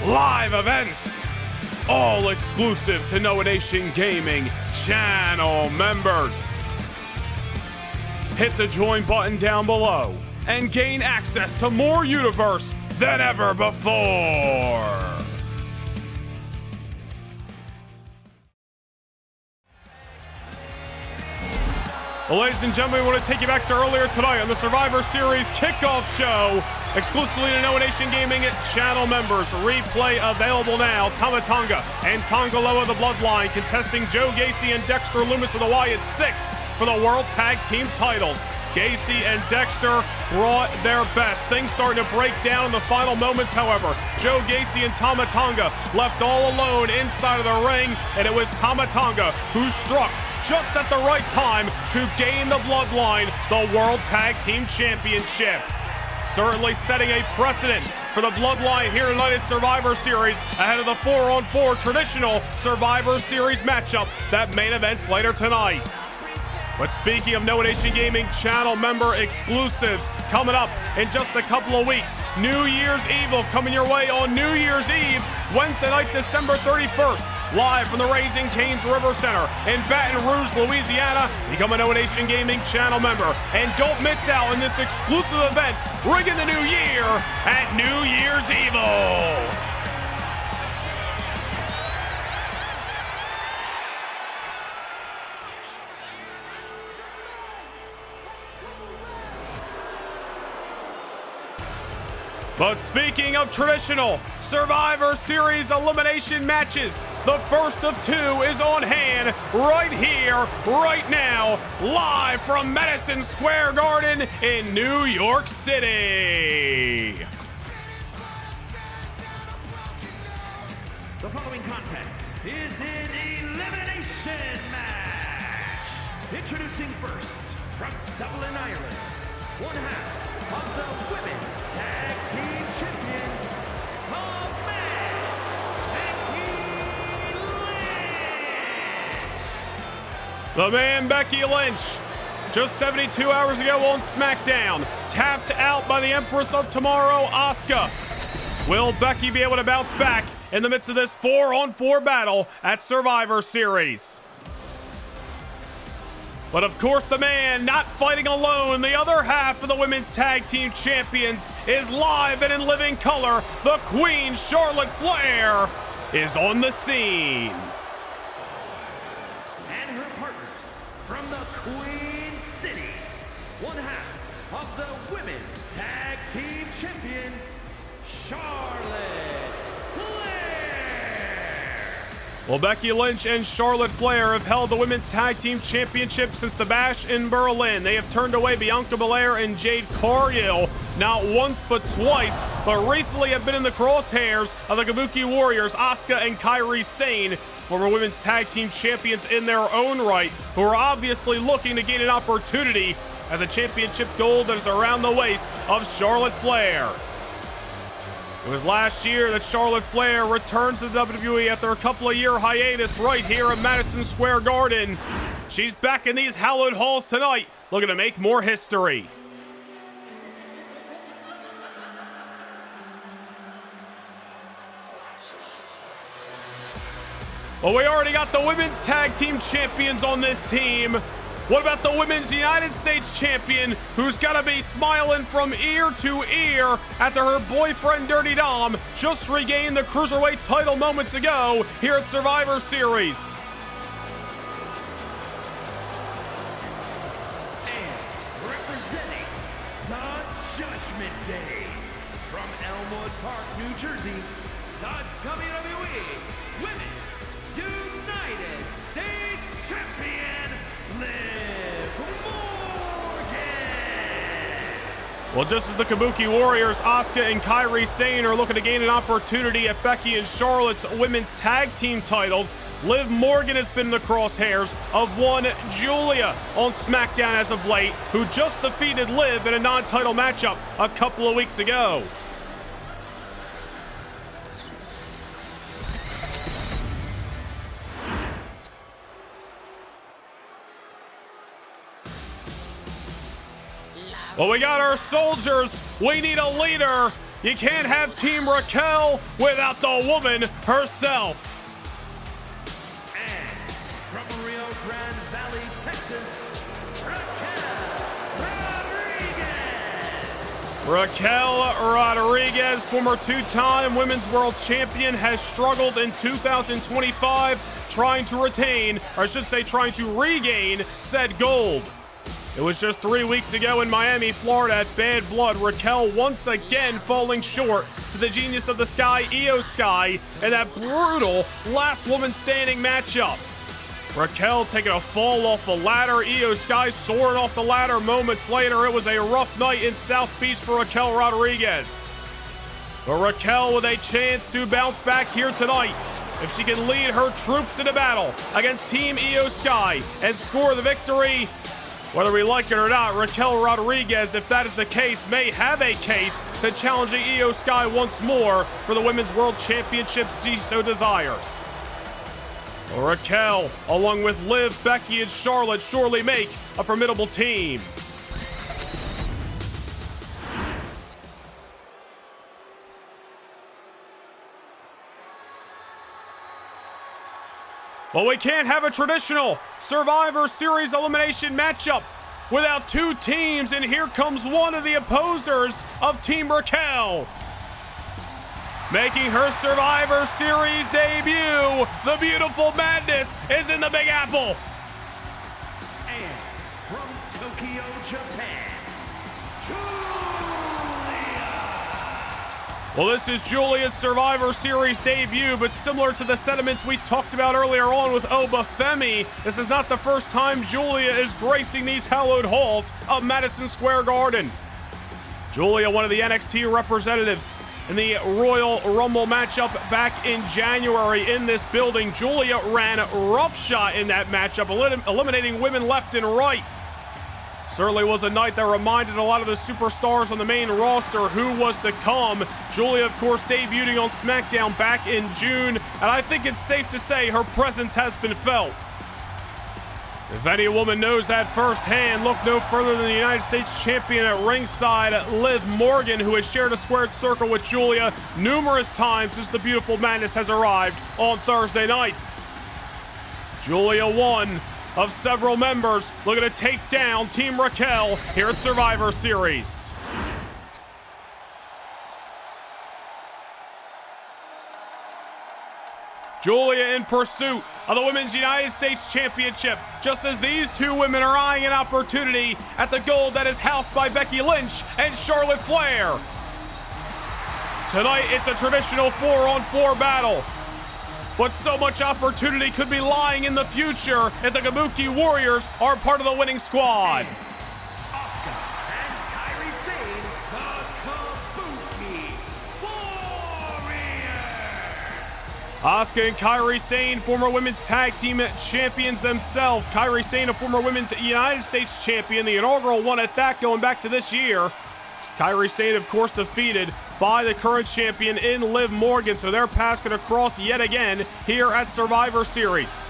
[SPEAKER 1] live events, all exclusive to No Nation Gaming channel members. Hit the join button down below and gain access to more universe than ever before. Well, ladies and gentlemen, we want to take you back to earlier tonight on the Survivor Series kickoff show, exclusively to No Nation Gaming channel members. Replay available now. Tama Tonga and Tongaloa the Bloodline contesting Joe Gacy and Dexter Lumis of the Wyatt 6 for the World Tag Team titles. Gacy and Dexter brought their best. Things starting to break down in the final moments, however. Joe Gacy and Tama Tonga left all alone inside of the ring, and it was Tama Tonga who struck just at the right time to gain the Bloodline the World Tag Team Championship. Certainly setting a precedent for the Bloodline here tonight at Survivor Series ahead of the 4-on-4 traditional Survivor Series matchup that main events later tonight. But speaking of No Nation Gaming channel member exclusives, coming up in just a couple of weeks, New Year's Evil coming your way on New Year's Eve, Wednesday night, December 31st, live from the Raising Cane's River Center in Baton Rouge, Louisiana. Become a No Nation Gaming channel member, and don't miss out on this exclusive event, ringing the new year at New Year's Evil. But speaking of traditional Survivor Series elimination matches, the first of 2 is on hand right here, right now, live from Madison Square Garden in New York City.
[SPEAKER 4] The following contest is an elimination match. Introducing first, from Dublin, Ireland, one half of the Women's Tag Team Champions,
[SPEAKER 1] the man Becky Lynch, just 72 hours ago on SmackDown, tapped out by the Empress of Tomorrow, Asuka. Will Becky be able to bounce back in the midst of this 4-on-4 battle at Survivor Series? But of course, the man not fighting alone, the other half of the women's tag team champions, is live and in living color. The Queen, Charlotte Flair, is on the scene.
[SPEAKER 4] And her partners from the Queen City, one half of the women's tag team champions, Charlotte Flair.
[SPEAKER 1] Well, Becky Lynch and Charlotte Flair have held the women's tag team championship since the Bash in Berlin. They have turned away Bianca Belair and Jade Cargill not once but twice, but recently have been in the crosshairs of the Kabuki Warriors, Asuka and Kairi Sane, former women's tag team champions in their own right, who are obviously looking to gain an opportunity at the championship gold that is around the waist of Charlotte Flair. It was last year that Charlotte Flair returned to the WWE after a couple of year hiatus right here at Madison Square Garden. She's back in these hallowed halls tonight, looking to make more history. Well, we already got the women's tag team champions on this team. What about the Women's United States Champion, who's got to be smiling from ear to ear after her boyfriend Dirty Dom just regained the Cruiserweight title moments ago here at Survivor Series?
[SPEAKER 4] And representing the Judgment Day from Elmwood Park, New Jersey, the WWE Women's United States Champion, Liv Morgan.
[SPEAKER 1] Well, just as the Kabuki Warriors, Asuka and Kairi Sane are looking to gain an opportunity at Becky and Charlotte's women's tag team titles, Liv Morgan has been in the crosshairs of one Giulia on SmackDown as of late, who just defeated Liv in a non-title matchup a couple of weeks ago. Well, we got our soldiers. We need a leader. You can't have Team Raquel without the woman herself.
[SPEAKER 4] And from Rio Grande Valley, Texas,
[SPEAKER 1] Raquel Rodriguez, former two-time Women's World Champion, has struggled in 2025 trying to retain, or I should say trying to regain, said gold. It was just 3 weeks ago in Miami, Florida at Bad Blood, Raquel once again falling short to the Genius of the Sky, Io Sky, in that brutal last woman standing matchup. Raquel taking a fall off the ladder, Io Sky soaring off the ladder moments later. It was a rough night in South Beach for Raquel Rodriguez. But Raquel with a chance to bounce back here tonight if she can lead her troops into battle against Team Io Sky and score the victory. Whether we like it or not, Raquel Rodriguez, if that is the case, may have a case to challenging Io Sky once more for the Women's World Championship she so desires. Raquel, along with Liv, Becky, and Charlotte, surely make a formidable team. Well, we can't have a traditional Survivor Series elimination matchup without two teams, and here comes one of the opposers of Team Raquel. Making her Survivor Series debut, the Beautiful Madness is in the Big Apple.
[SPEAKER 4] And from Tokyo, Japan, Giulia.
[SPEAKER 1] Well, this is Giulia's Survivor Series debut, but similar to the sentiments we talked about earlier on with Oba Femi, this is not the first time Giulia is gracing these hallowed halls of Madison Square Garden. Giulia, one of the NXT representatives in the Royal Rumble matchup back in January in this building. Giulia ran roughshod in that matchup, eliminating women left and right. Certainly was a night that reminded a lot of the superstars on the main roster who was to come. Giulia, of course, debuting on SmackDown back in June, and I think it's safe to say her presence has been felt. If any woman knows that firsthand, look no further than the United States Champion at ringside, Liv Morgan, who has shared a squared circle with Giulia numerous times since the Beautiful Madness has arrived on Thursday nights. Giulia, one of several members looking to take down Team Raquel here at Survivor Series. Giulia in pursuit of the Women's United States Championship, just as these two women are eyeing an opportunity at the gold that is housed by Becky Lynch and Charlotte Flair. Tonight, it's a traditional 4-on-4 battle, but so much opportunity could be lying in the future if the Kabuki Warriors are part of the winning squad.
[SPEAKER 4] Asuka and Kairi Sane, the Kabuki Warriors.
[SPEAKER 1] Asuka and Kairi Sane, former women's tag team champions themselves. Kairi Sane, a former women's United States champion, the inaugural one at that, going back to this year. Kairi Sane, of course, defeated by the current champion in Liv Morgan, so their paths could cross yet again here at Survivor Series.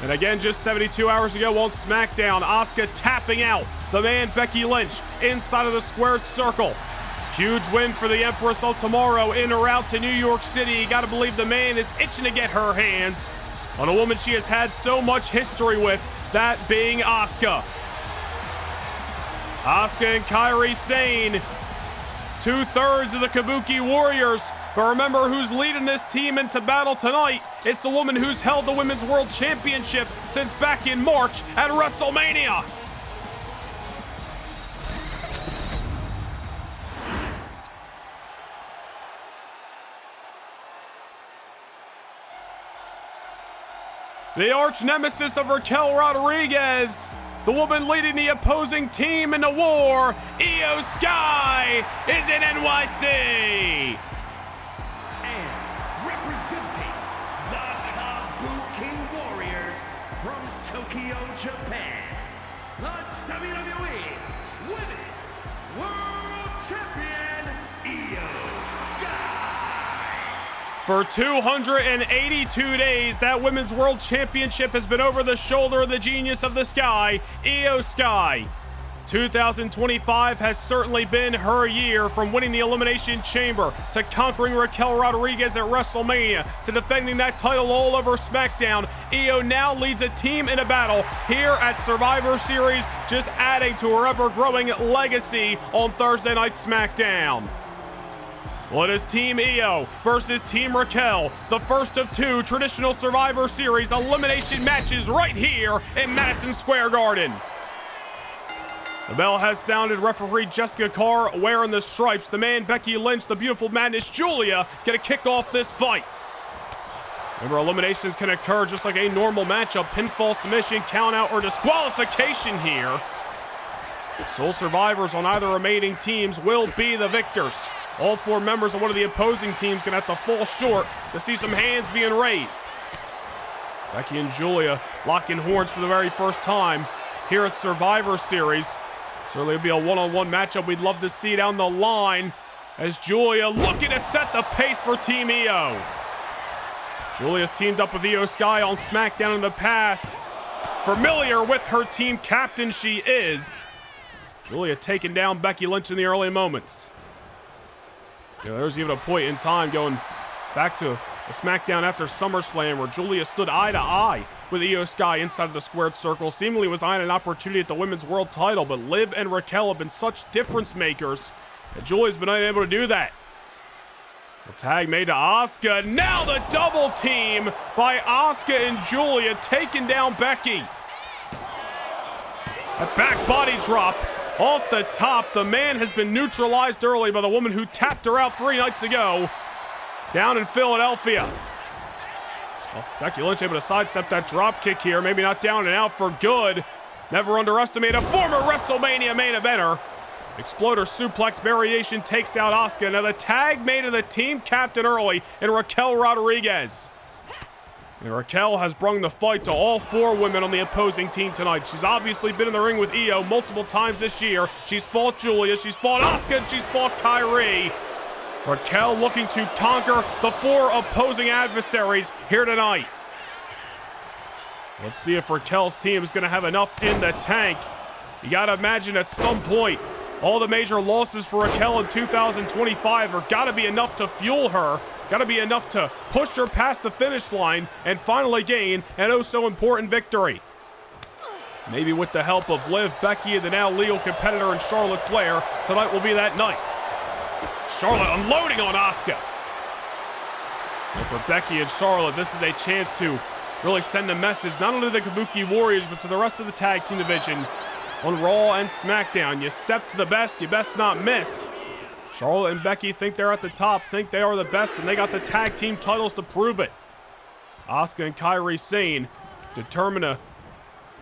[SPEAKER 1] And again, just 72 hours ago on SmackDown, Asuka tapping out the man Becky Lynch inside of the squared circle. Huge win for the Empress of Tomorrow in her route to New York City. You gotta believe the man is itching to get her hands on a woman she has had so much history with, that being Asuka. Asuka and Kairi Sane, 2/3 of the Kabuki Warriors. But remember who's leading this team into battle tonight. It's the woman who's held the Women's World Championship since back in March at WrestleMania. The arch nemesis of Raquel Rodriguez, the woman leading the opposing team in the war, Io Sky, is in NYC.
[SPEAKER 4] And representing the Kabuki Warriors from Tokyo, Japan, the WWE Women's World Champion, Io Sky.
[SPEAKER 1] For 282 days, that Women's World Championship has been over the shoulder of the genius of the Sky, Io Sky. 2025 has certainly been her year, from winning the Elimination Chamber to conquering Raquel Rodriguez at WrestleMania to defending that title all over SmackDown. Io now leads a team in a battle here at Survivor Series, just adding to her ever-growing legacy on Thursday Night SmackDown. Well, it is Team Io versus Team Raquel, the first of two traditional Survivor Series elimination matches right here in Madison Square Garden. The bell has sounded. Referee Jessica Carr wearing the stripes. The man Becky Lynch, the beautiful madness Giulia, gonna kick off this fight. Remember, eliminations can occur just like a normal matchup. Pinfall, submission, countout, or disqualification here. Sole survivors on either remaining teams will be the victors. All four members of one of the opposing teams gonna have to fall short to see some hands being raised. Becky and Giulia locking horns for the very first time here at Survivor Series. Certainly it'll be a one-on-one matchup we'd love to see down the line, as Giulia looking to set the pace for Team Io. Giulia's teamed up with Io Sky on SmackDown in the past. Familiar with her team captain she is. Giulia taking down Becky Lynch in the early moments. There's even a point in time going back to a SmackDown after SummerSlam where Giulia stood eye to eye with Io Sky inside of the squared circle. Seemingly was eyeing an opportunity at the women's world title, but Liv and Raquel have been such difference makers that Giulia's been unable to do that. The tag made to Asuka. Now the double team by Asuka and Giulia taking down Becky. A back body drop off the top. The man has been neutralized early by the woman who tapped her out 3 nights ago down in Philadelphia. Well, Becky Lynch able to sidestep that drop kick here. Maybe not down and out for good. Never underestimate a former WrestleMania main eventer. Exploder suplex variation takes out Asuka. Now the tag made to the team captain early in Raquel Rodriguez. And Raquel has brung the fight to all four women on the opposing team tonight. She's obviously been in the ring with Io multiple times this year. She's fought Giulia, she's fought Asuka, and she's fought Kairi. Raquel looking to conquer the four opposing adversaries here tonight. Let's see if Raquel's team is going to have enough in the tank. You got to imagine at some point, all the major losses for Raquel in 2025 are got to be enough to fuel her. Got to be enough to push her past the finish line and finally gain an oh so important victory. Maybe with the help of Liv, Becky, and the now legal competitor in Charlotte Flair, tonight will be that night. Charlotte unloading on Asuka. And for Becky and Charlotte, this is a chance to really send a message, not only to the Kabuki Warriors, but to the rest of the tag team division on Raw and SmackDown. You step to the best, you best not miss. Charlotte and Becky think they're at the top, think they are the best, and they got the tag team titles to prove it. Asuka and Kairi Sane determined to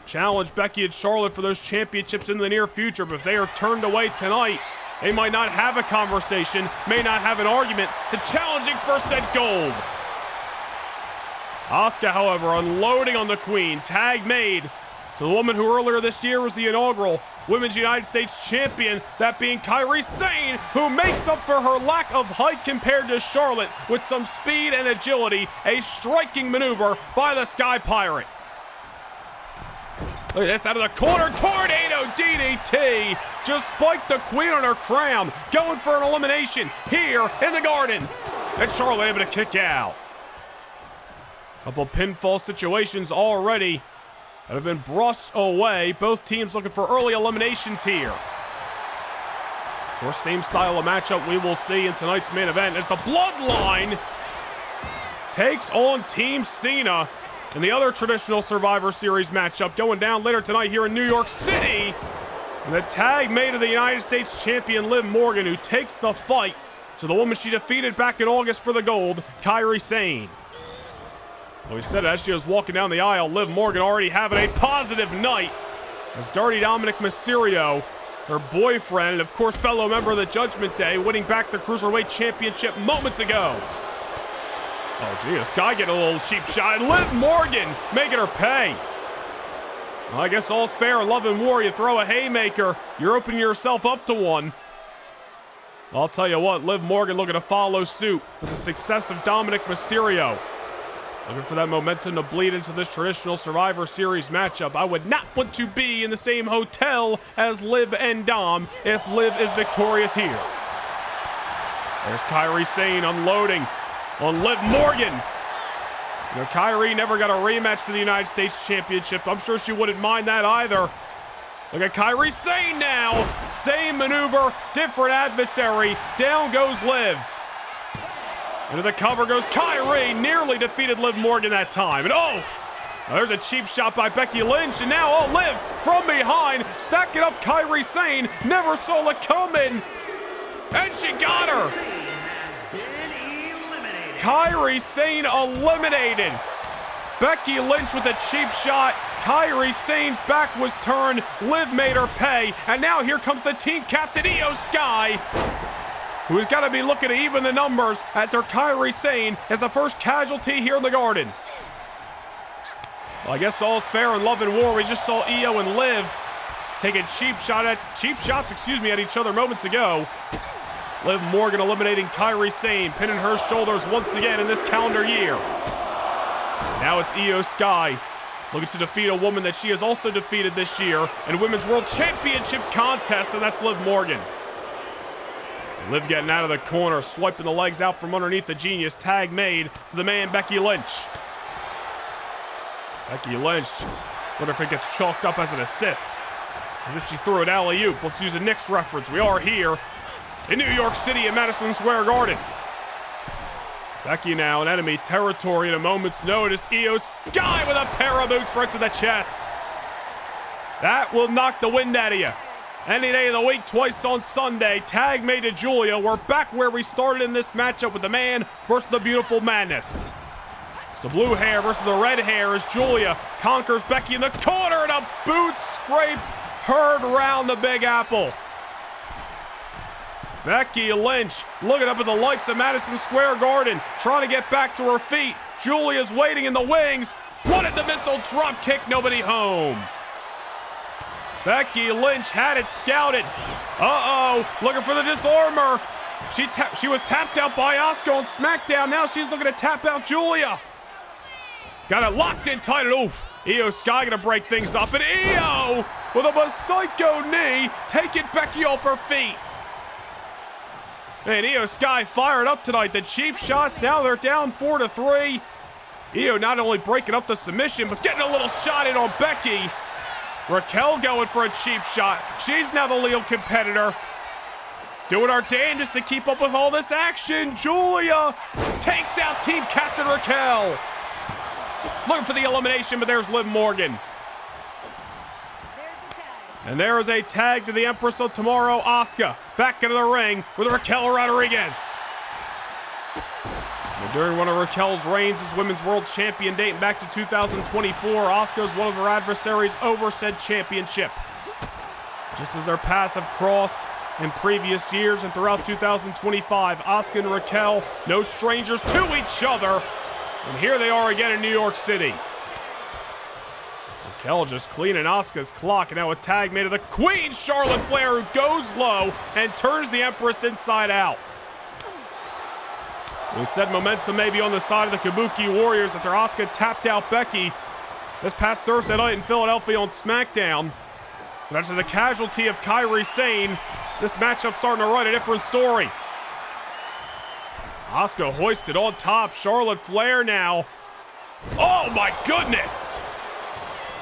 [SPEAKER 1] challenge Becky and Charlotte for those championships in the near future, but if they are turned away tonight, they might not have a conversation, may not have an argument to challenging for said gold. Asuka, however, unloading on the Queen. Tag made to the woman who earlier this year was the inaugural Women's United States Champion, that being Kairi Sane, who makes up for her lack of height compared to Charlotte with some speed and agility. A striking maneuver by the Sky Pirate. Look at this, out of the corner, tornado DDT. Just spiked the Queen on her crown, going for an elimination here in the Garden. And Charlotte able to kick out. Couple pinfall situations already that have been brushed away. Both teams looking for early eliminations here. Of course, same style of matchup we will see in tonight's main event as the Bloodline takes on Team Cena in the other traditional Survivor Series matchup going down later tonight here in New York City. And the tag made of the United States champion Liv Morgan, who takes the fight to the woman she defeated back in August for the gold, Kairi Sane. Well, we said it as she was walking down the aisle, Liv Morgan already having a positive night as Dirty Dominik Mysterio, her boyfriend, and of course fellow member of the Judgment Day, winning back the Cruiserweight Championship moments ago. Oh, gee, Sky getting a little cheap shot, and Liv Morgan making her pay. Well, I guess all's fair in love and war. You throw a haymaker, you're opening yourself up to one. I'll tell you what, Liv Morgan looking to follow suit with the success of Dominik Mysterio. Looking for that momentum to bleed into this traditional Survivor Series matchup. I would not want to be in the same hotel as Liv and Dom if Liv is victorious here. There's Kairi Sane unloading on Liv Morgan. You know, Kairi never got a rematch for the United States Championship. I'm sure she wouldn't mind that either. Look at Kairi Sane now. Same maneuver, different adversary. Down goes Liv. Into the cover goes Kairi. Nearly defeated Liv Morgan that time. And oh, there's a cheap shot by Becky Lynch. And now, oh, Liv from behind, stacking up Kairi Sane. Never saw it coming. And she got her. Kairi Sane eliminated. Becky Lynch with a cheap shot. Kairi Sane's back was turned. Liv made her pay. And now here comes the team captain, Io Sky, who's got to be looking to even the numbers after Kairi Sane is the first casualty here in the Garden. Well, I guess all's fair in love and war. We just saw Io and Liv taking cheap shots at each other moments ago. Liv Morgan eliminating Kairi Sane, pinning her shoulders once again in this calendar year. Now it's Io Sky looking to defeat a woman that she has also defeated this year in Women's World Championship contest, and that's Liv Morgan. Liv getting out of the corner, swiping the legs out from underneath the Genius. Tag made to the man, Becky Lynch. Becky Lynch, wonder if it gets chalked up as an assist. As if she threw an alley-oop. Let's use a Knicks reference. We are here in New York City at Madison Square Garden. Becky now in enemy territory at a moment's notice. Io Sky with a pair of boots right to the chest. That will knock the wind out of you. Any day of the week, twice on Sunday. Tag made to Giulia. We're back where we started in this matchup with the man versus the beautiful madness. It's the blue hair versus the red hair as Giulia conquers Becky in the corner, and a boot scrape heard round the Big Apple. Becky Lynch looking up at the lights of Madison Square Garden, trying to get back to her feet. Giulia's waiting in the wings. Wanted the missile drop kick, nobody home. Becky Lynch had it scouted. Uh-oh, looking for the disarmer. She was tapped out by Asuka on SmackDown. Now she's looking to tap out Giulia. Got it locked in tight. Oof. Io Sky gonna break things up. And Io with a psycho knee taking Becky off her feet. Man, Io Sky fired up tonight. The cheap shots, now they're down 4-3. Io not only breaking up the submission, but getting a little shot in on Becky. Raquel going for a cheap shot. She's now the legal competitor. Doing our damnedest to keep up with all this action. Giulia takes out team captain Raquel. Looking for the elimination, but there's Liv Morgan. And there is a tag to the Empress of Tomorrow, Asuka. Back into the ring with Raquel Rodriguez. And during one of Raquel's reigns as Women's World Champion dating back to 2024, Asuka is one of her adversaries over said championship. Just as their paths have crossed in previous years and throughout 2025, Asuka and Raquel, no strangers to each other. And here they are again in New York City. Raquel just cleaning Asuka's clock, and now a tag made of the Queen, Charlotte Flair, who goes low and turns the Empress inside out. We said momentum may be on the side of the Kabuki Warriors after Asuka tapped out Becky this past Thursday night in Philadelphia on SmackDown. But after the casualty of Kairi Sane, this matchup starting to write a different story. Asuka hoisted on top, Charlotte Flair now. Oh my goodness!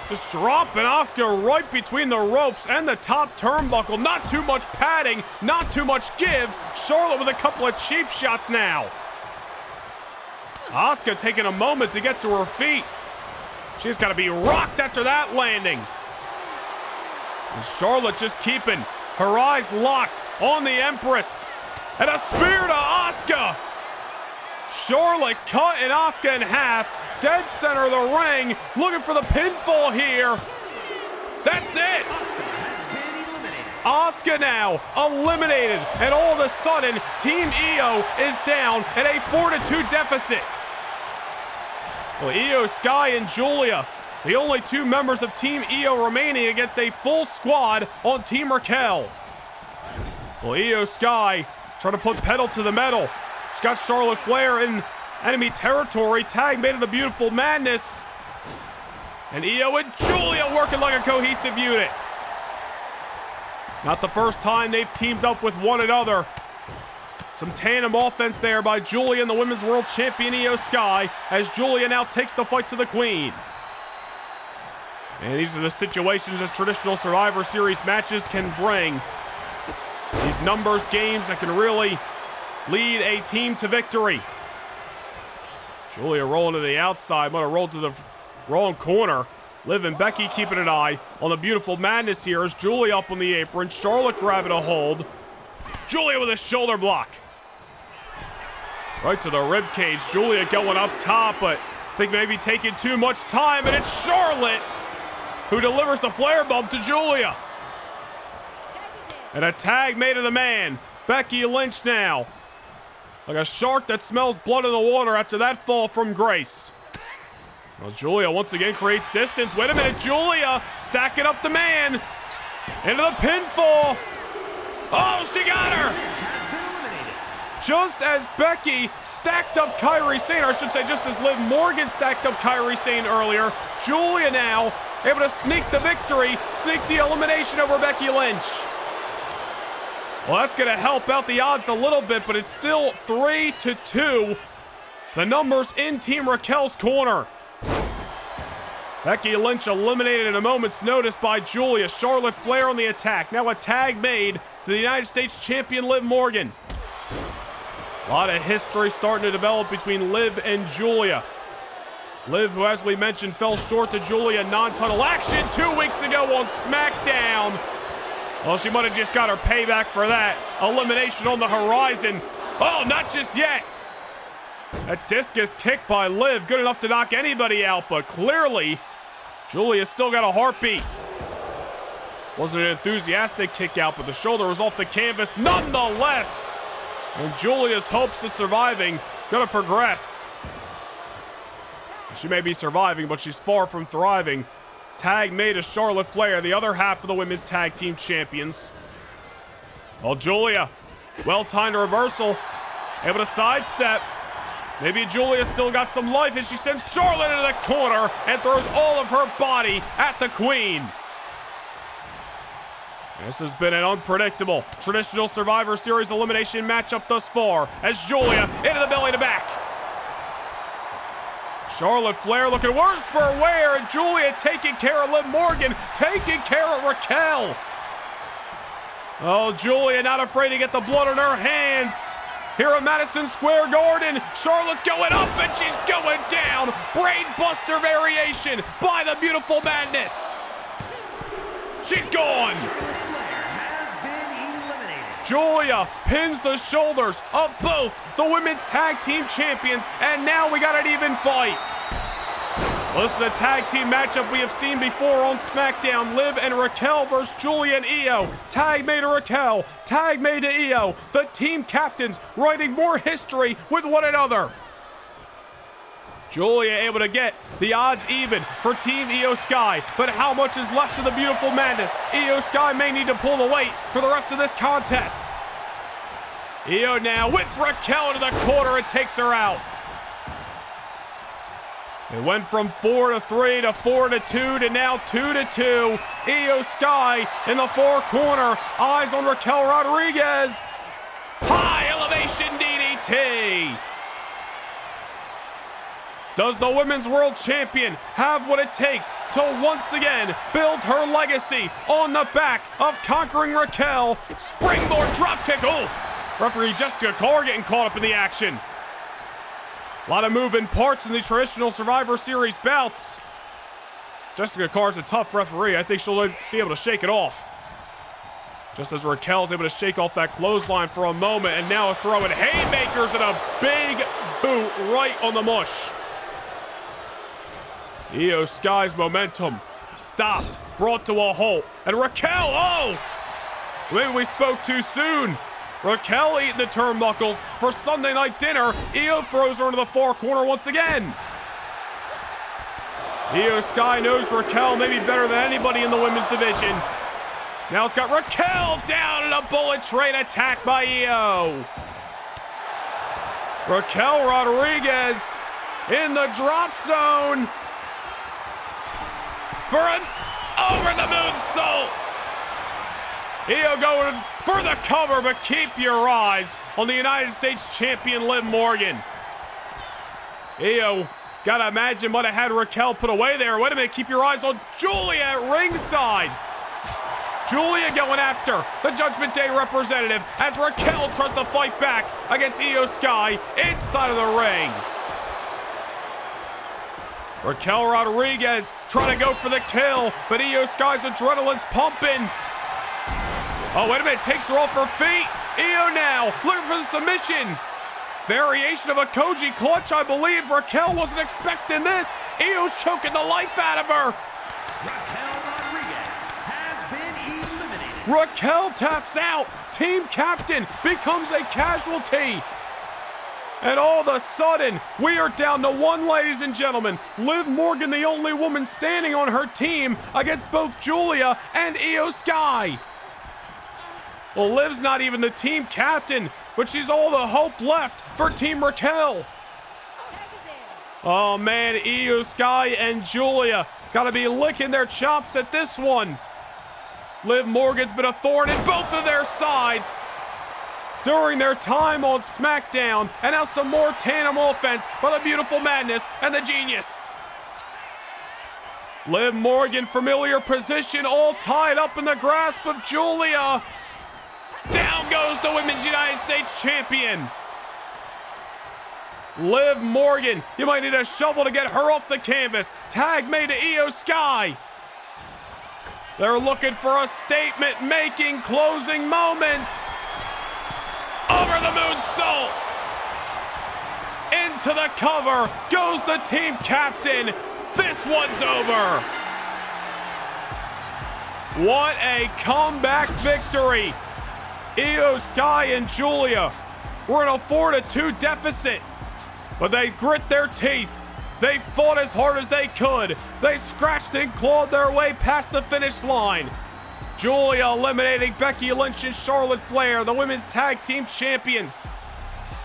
[SPEAKER 1] Just dropping Asuka right between the ropes and the top turnbuckle. Not too much padding, not too much give. Charlotte with a couple of cheap shots now. Asuka taking a moment to get to her feet. She's got to be rocked after that landing. And Charlotte just keeping her eyes locked on the Empress. And a spear to Asuka. Charlotte cutting Asuka in half. Dead center of the ring, looking for the pinfall here. That's it. Asuka now eliminated, and all of a sudden, Team Io is down at a 4-2 deficit. Well, Io Sky and Giulia, the only two members of Team Io remaining against a full squad on Team Raquel. Well, Io Sky trying to put pedal to the metal. She's got Charlotte Flair in enemy territory. Tag made of the Beautiful Madness. And Io and Giulia working like a cohesive unit. Not the first time they've teamed up with one another. Some tandem offense there by Giulia and the Women's World Champion Io Sky, as Giulia now takes the fight to the Queen. And these are the situations that traditional Survivor Series matches can bring. These numbers games that can really lead a team to victory. Giulia rolling to the outside, might have rolled to the wrong corner. Liv and Becky keeping an eye on the Beautiful Madness here as Giulia up on the apron. Charlotte grabbing a hold. Giulia with a shoulder block. Right to the rib cage. Giulia going up top, but I think maybe taking too much time, and it's Charlotte who delivers the flare bump to Giulia. And a tag made of the man. Becky Lynch now. Like a shark that smells blood in the water after that fall from Grace. Well, Giulia once again creates distance. Wait a minute, Giulia stacking up the man. Into the pinfall. Oh, she got her. Just as Becky stacked up Kairi Sane, or I should say just as Liv Morgan stacked up Kairi Sane earlier, Giulia now able to sneak the victory, sneak the elimination over Becky Lynch. Well, that's going to help out the odds a little bit, but it's still 3-2. The numbers in Team Raquel's corner. Becky Lynch eliminated in a moment's notice by Giulia. Charlotte Flair on the attack. Now a tag made to the United States champion Liv Morgan. A lot of history starting to develop between Liv and Giulia. Liv, who as we mentioned, fell short to Giulia non-title action 2 weeks ago on SmackDown. Well, she might have just got her payback for that. Elimination on the horizon. Oh, not just yet. That discus kick by Liv, good enough to knock anybody out, but clearly, Giulia's still got a heartbeat. Wasn't an enthusiastic kick out, but the shoulder was off the canvas nonetheless. And Giulia's hopes of surviving gonna progress. She may be surviving, but she's far from thriving. Tag made to Charlotte Flair, the other half of the women's tag team champions. Well, Giulia, well-timed reversal, able to sidestep. Maybe Giulia still got some life as she sends Charlotte into the corner and throws all of her body at the Queen. This has been an unpredictable traditional Survivor Series elimination matchup thus far as Giulia into the belly to back. Charlotte Flair looking worse for wear, and Giulia taking care of Liv Morgan, taking care of Raquel. Oh, Giulia not afraid to get the blood on her hands. Here at Madison Square Garden, Charlotte's going up and she's going down. Brain buster variation by the beautiful Madness. She's gone. Giulia pins the shoulders of both the women's tag team champions, and now we got an even fight. Well, this is a tag team matchup we have seen before on SmackDown. Liv and Raquel versus Giulia and Io. Tag made to Raquel, tag made to Io. The team captains writing more history with one another. Giulia able to get the odds even for Team Io Sky, but how much is left of the beautiful Madness? Io Sky may need to pull the weight for the rest of this contest. Io now with Raquel into the corner and takes her out. It went from 4-3 to 4-2 to now 2-2. Io Sky in the far corner. Eyes on Raquel Rodriguez. High elevation DDT. Does the Women's World Champion have what it takes to once again build her legacy on the back of conquering Raquel? Springboard dropkick. Oof. Referee Jessica Carr getting caught up in the action. A lot of moving parts in these traditional Survivor Series bouts. Jessica Carr's a tough referee. I think she'll be able to shake it off. Just as Raquel's able to shake off that clothesline for a moment, and now is throwing haymakers and a big boot right on the mush. Io Sky's momentum stopped, brought to a halt, and Raquel, oh! Maybe we spoke too soon. Raquel eating the turnbuckles for Sunday night dinner. Io throws her into the far corner once again. Io Sky knows Raquel may be better than anybody in the women's division. Now it's got Raquel down in a bullet train attack by Io. Raquel Rodriguez in the drop zone for an over-the-moon moonsault. Io going for the cover, but keep your eyes on the United States champion Liv Morgan. Io, gotta imagine what I had Raquel put away there. Wait a minute, keep your eyes on Giulia at ringside. Giulia going after the Judgment Day representative as Raquel tries to fight back against Io Sky inside of the ring. Raquel Rodriguez trying to go for the kill, but Io Sky's adrenaline's pumping. Oh, wait a minute, takes her off her feet. Io now, looking for the submission. Variation of a Koji clutch, I believe. Raquel wasn't expecting this. Io's choking the life out of her.
[SPEAKER 4] Raquel Rodriguez has been eliminated.
[SPEAKER 1] Raquel taps out. Team captain becomes a casualty. And all of a sudden, we are down to one, ladies and gentlemen. Liv Morgan, the only woman standing on her team against both Giulia and Io Sky. Well, Liv's not even the team captain, but she's all the hope left for Team Raquel. Oh man, Io Sky and Giulia gotta be licking their chops at this one. Liv Morgan's been a thorn in both of their sides during their time on SmackDown, and now some more tandem offense by the beautiful Madness and the Genius. Liv Morgan, familiar position, all tied up in the grasp of Giulia. Down goes the Women's United States Champion. Liv Morgan, you might need a shovel to get her off the canvas. Tag made to Io Sky. They're looking for a statement-making closing moments. Over the moonsault. Into the cover goes the team captain. This one's over. What a comeback victory. Io Sky and Giulia were in a 4-2 deficit, but they grit their teeth. They fought as hard as they could. They scratched and clawed their way past the finish line. Giulia eliminating Becky Lynch and Charlotte Flair, the women's tag team champions.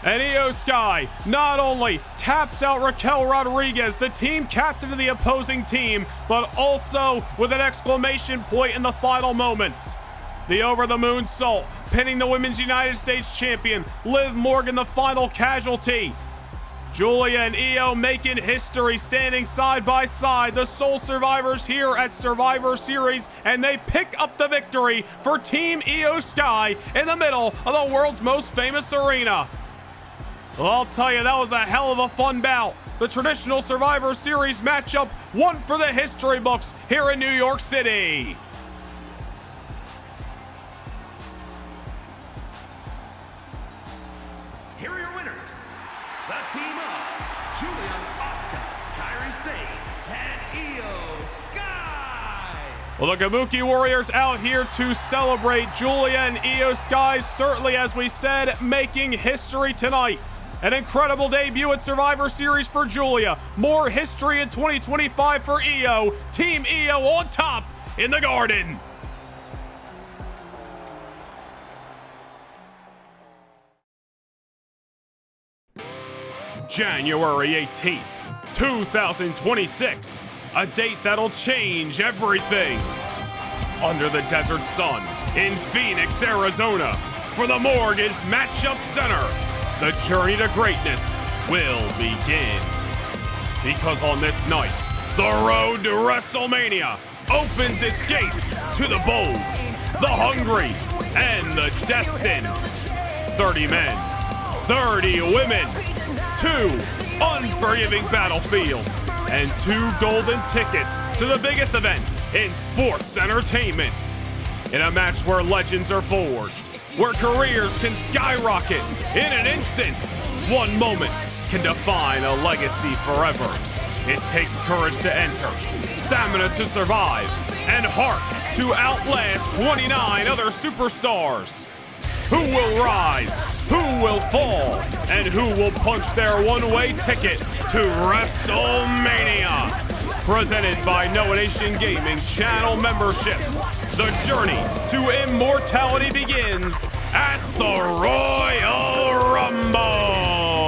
[SPEAKER 1] And Io Sky not only taps out Raquel Rodriguez, the team captain of the opposing team, but also with an exclamation point in the final moments. The over-the-moon salt, pinning the Women's United States Champion, Liv Morgan, the final casualty. Giulia and Io making history, standing side by side, the sole survivors here at Survivor Series, and they pick up the victory for Team Io Sky in the middle of the world's most famous arena. Well, I'll tell you, that was a hell of a fun bout. The traditional Survivor Series matchup, one for the history books here in New York City.
[SPEAKER 4] Here are your winners. The team of Giulia, Asuka, Kairi, Sane, and Io Sky.
[SPEAKER 1] Well, the Kabuki Warriors out here to celebrate. Giulia and Io Sky, certainly, as we said, making history tonight. An incredible debut at Survivor Series for Giulia. More history in 2025 for Io. Team Io on top in the Garden. January 18th, 2026. A date that'll change everything. Under the desert sun in Phoenix, Arizona, for the Morgan's Matchup Center. The journey to greatness will begin. Because on this night, the road to WrestleMania opens its gates to the bold, the hungry, and the destined. 30 men, 30 women, 2 unforgiving battlefields, and 2 golden tickets to the biggest event in sports entertainment. In a match where legends are forged, where careers can skyrocket in an instant. One moment can define a legacy forever. It takes courage to enter, stamina to survive, and heart to outlast 29 other superstars. Who will rise? Who will fall? And who will punch their one-way ticket to WrestleMania? Presented by Noah Nation Gaming channel memberships. The journey to immortality begins at the Royal Rumble.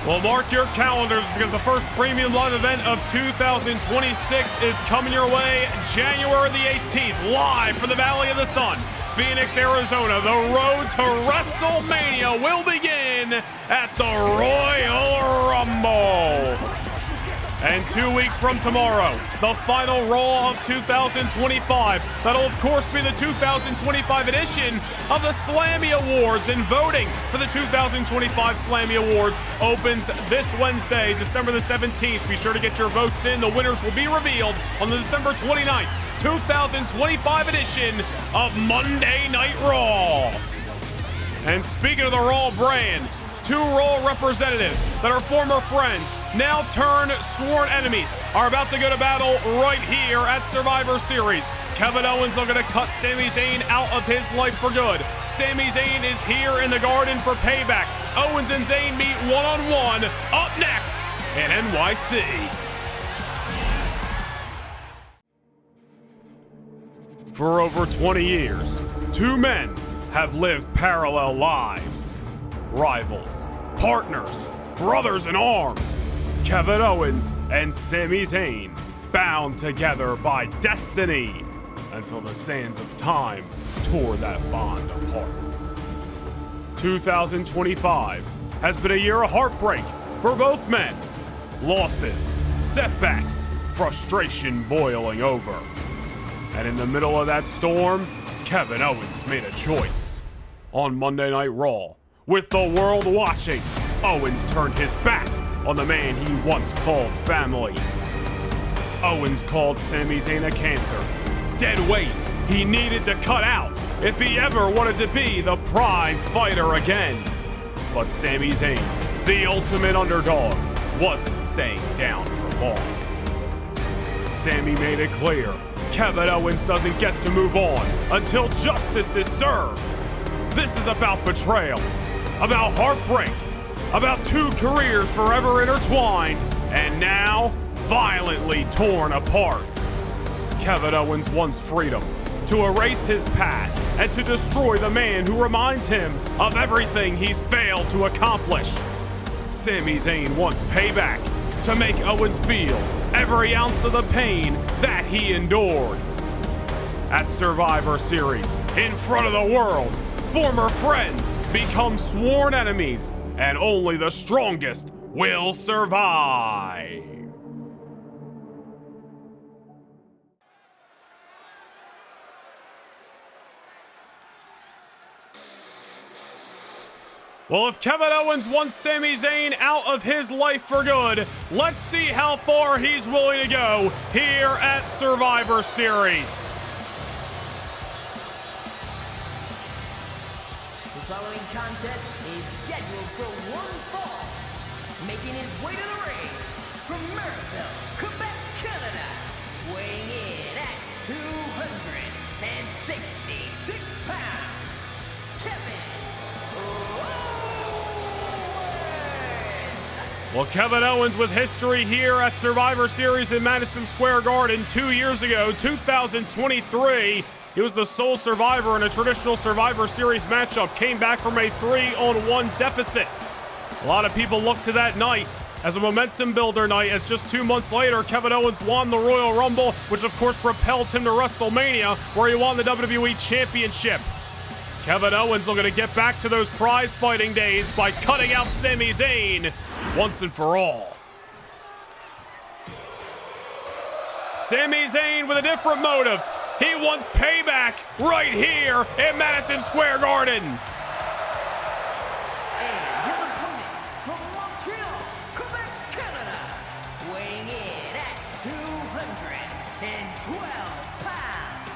[SPEAKER 1] Well, mark your calendars because the first premium live event of 2026 is coming your way January the 18th, live from the Valley of the Sun, Phoenix, Arizona. The road to WrestleMania will begin at the Royal Rumble. And 2 weeks from tomorrow, the final Raw of 2025. That'll, of course, be the 2025 edition of the Slammy Awards. And voting for the 2025 Slammy Awards opens this Wednesday, December the 17th. Be sure to get your votes in. The winners will be revealed on the December 29th, 2025 edition of Monday Night Raw. And speaking of the Raw brand, 2 Raw representatives that are former friends, now turned sworn enemies, are about to go to battle right here at Survivor Series. Kevin Owens looking to cut Sami Zayn out of his life for good. Sami Zayn is here in the Garden for payback. Owens and Zayn meet one-on-one up next in NYC. For over 20 years, 2 men have lived parallel lives. Rivals, partners, brothers in arms, Kevin Owens and Sami Zayn, bound together by destiny until the sands of time tore that bond apart. 2025 has been a year of heartbreak for both men. Losses, setbacks, frustration boiling over. And in the middle of that storm, Kevin Owens made a choice. On Monday Night Raw, with the world watching, Owens turned his back on the man he once called family. Owens called Sami Zayn a cancer, dead weight he needed to cut out if he ever wanted to be the prize fighter again. But Sami Zayn, the ultimate underdog, wasn't staying down for long. Sami made it clear Kevin Owens doesn't get to move on until justice is served. This is about betrayal, about heartbreak, about 2 careers forever intertwined, and now violently torn apart. Kevin Owens wants freedom, to erase his past, and to destroy the man who reminds him of everything he's failed to accomplish. Sami Zayn wants payback, to make Owens feel every ounce of the pain that he endured. At Survivor Series, in front of the world, former friends become sworn enemies, and only the strongest will survive. Well, if Kevin Owens wants Sami Zayn out of his life for good, let's see how far he's willing to go here at Survivor Series.
[SPEAKER 3] The following contest is scheduled for one fall. Making his way to the ring from Marysville, Quebec, Canada, weighing in at 266 pounds, Kevin Owens.
[SPEAKER 1] Well, Kevin Owens with history here at Survivor Series in Madison Square Garden 2 years ago, 2023. He was the sole survivor in a traditional Survivor Series matchup, came back from a 3-on-1 deficit. A lot of people look to that night as a momentum builder night, as just 2 months later, Kevin Owens won the Royal Rumble, which of course propelled him to WrestleMania, where he won the WWE Championship. Kevin Owens looking to get back to those prize fighting days by cutting out Sami Zayn once and for all. Sami Zayn with a different motive. He wants payback right here in Madison Square Garden.
[SPEAKER 3] And his opponent from Montreal, Quebec, Canada, weighing in at 212 pounds,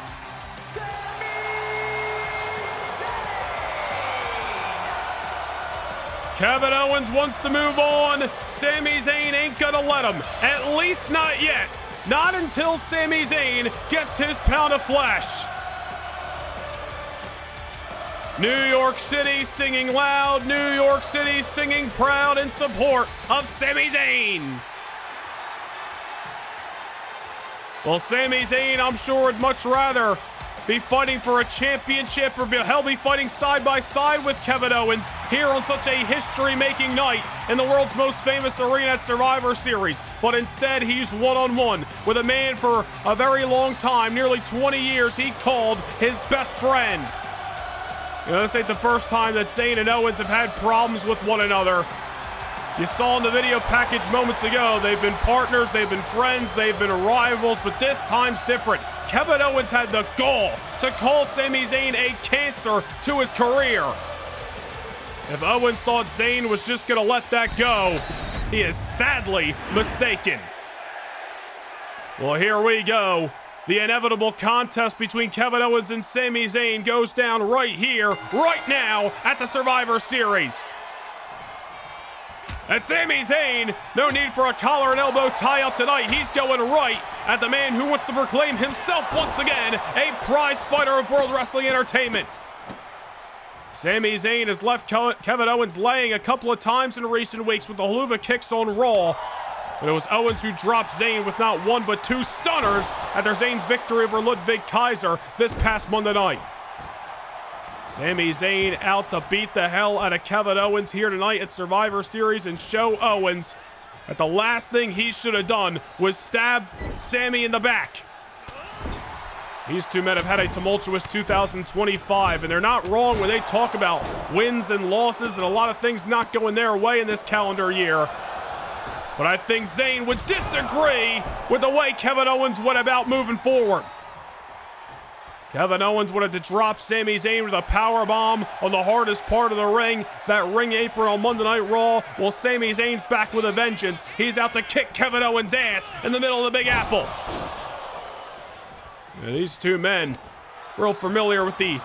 [SPEAKER 3] Sami Zayn.
[SPEAKER 1] Kevin Owens wants to move on. Sami Zayn ain't gonna let him. At least not yet. Not until Sami Zayn gets his pound of flesh. New York City singing loud, New York City singing proud in support of Sami Zayn. Well, Sami Zayn, I'm sure, would much rather be fighting for a championship, or he'll be fighting side by side with Kevin Owens here on such a history-making night in the world's most famous arena at Survivor Series. But instead, he's one-on-one with a man for a very long time, nearly 20 years, he called his best friend. You know, this ain't the first time that Zayn and Owens have had problems with one another. You saw in the video package moments ago, they've been partners, they've been friends, they've been rivals, but this time's different. Kevin Owens had the gall to call Sami Zayn a cancer to his career. If Owens thought Zayn was just gonna let that go, he is sadly mistaken. Well, here we go. The inevitable contest between Kevin Owens and Sami Zayn goes down right here, right now, at the Survivor Series. And Sami Zayn, no need for a collar and elbow tie-up tonight. He's going right at the man who wants to proclaim himself once again a prize fighter of World Wrestling Entertainment. Sami Zayn has left Kevin Owens laying a couple of times in recent weeks with the haluva kicks on Raw. But it was Owens who dropped Zayn with not one but two stunners after Zayn's victory over Ludwig Kaiser this past Monday night. Sami Zayn out to beat the hell out of Kevin Owens here tonight at Survivor Series and show Owens that the last thing he should have done was stab Sami in the back. These two men have had a tumultuous 2025, and they're not wrong when they talk about wins and losses and a lot of things not going their way in this calendar year. But I think Zayn would disagree with the way Kevin Owens went about moving forward. Kevin Owens wanted to drop Sami Zayn with a powerbomb on the hardest part of the ring, that ring apron on Monday Night Raw. Well, Sami Zayn's back with a vengeance. He's out to kick Kevin Owens' ass in the middle of the Big Apple. Yeah, these two men, real familiar with the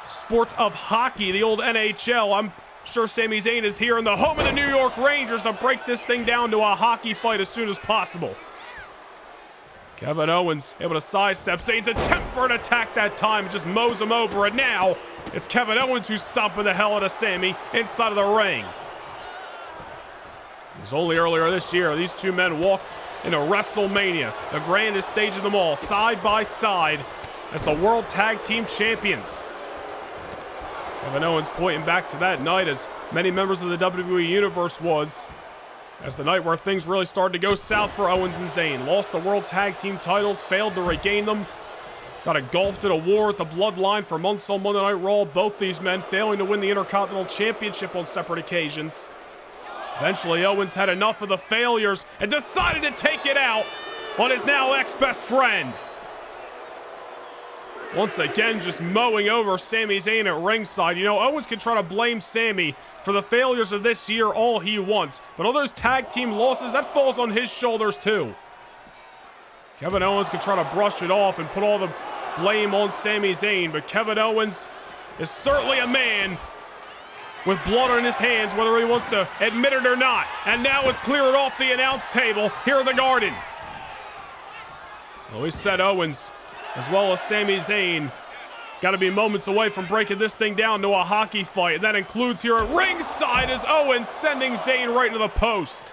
[SPEAKER 1] sport of hockey, the old NHL. I'm sure Sami Zayn is here in the home of the New York Rangers to break this thing down to a hockey fight as soon as possible. Kevin Owens able to sidestep Zayn's attempt for an attack that time, just mows him over, and now it's Kevin Owens who's stomping the hell out of Sami inside of the ring. It was only earlier this year these two men walked into WrestleMania, the grandest stage of them all, side by side as the World Tag Team Champions. Kevin Owens pointing back to that night, as many members of the WWE Universe was. As the night where things really started to go south for Owens and Zayn. Lost the World Tag Team titles, failed to regain them. Got engulfed in a war with the Bloodline for months on Monday Night Raw. Both these men failing to win the Intercontinental Championship on separate occasions. Eventually, Owens had enough of the failures and decided to take it out on his now ex-best friend. Once again, just mowing over Sami Zayn at ringside. You know, Owens can try to blame Sami for the failures of this year all he wants, but all those tag team losses, that falls on his shoulders too. Kevin Owens can try to brush it off and put all the blame on Sami Zayn, but Kevin Owens is certainly a man with blood on his hands, whether he wants to admit it or not. And now is cleared off the announce table here in the Garden. Well, we said Owens, as well as Sami Zayn, got to be moments away from breaking this thing down to a hockey fight. And that includes here at ringside as Owens sending Zayn right into the post.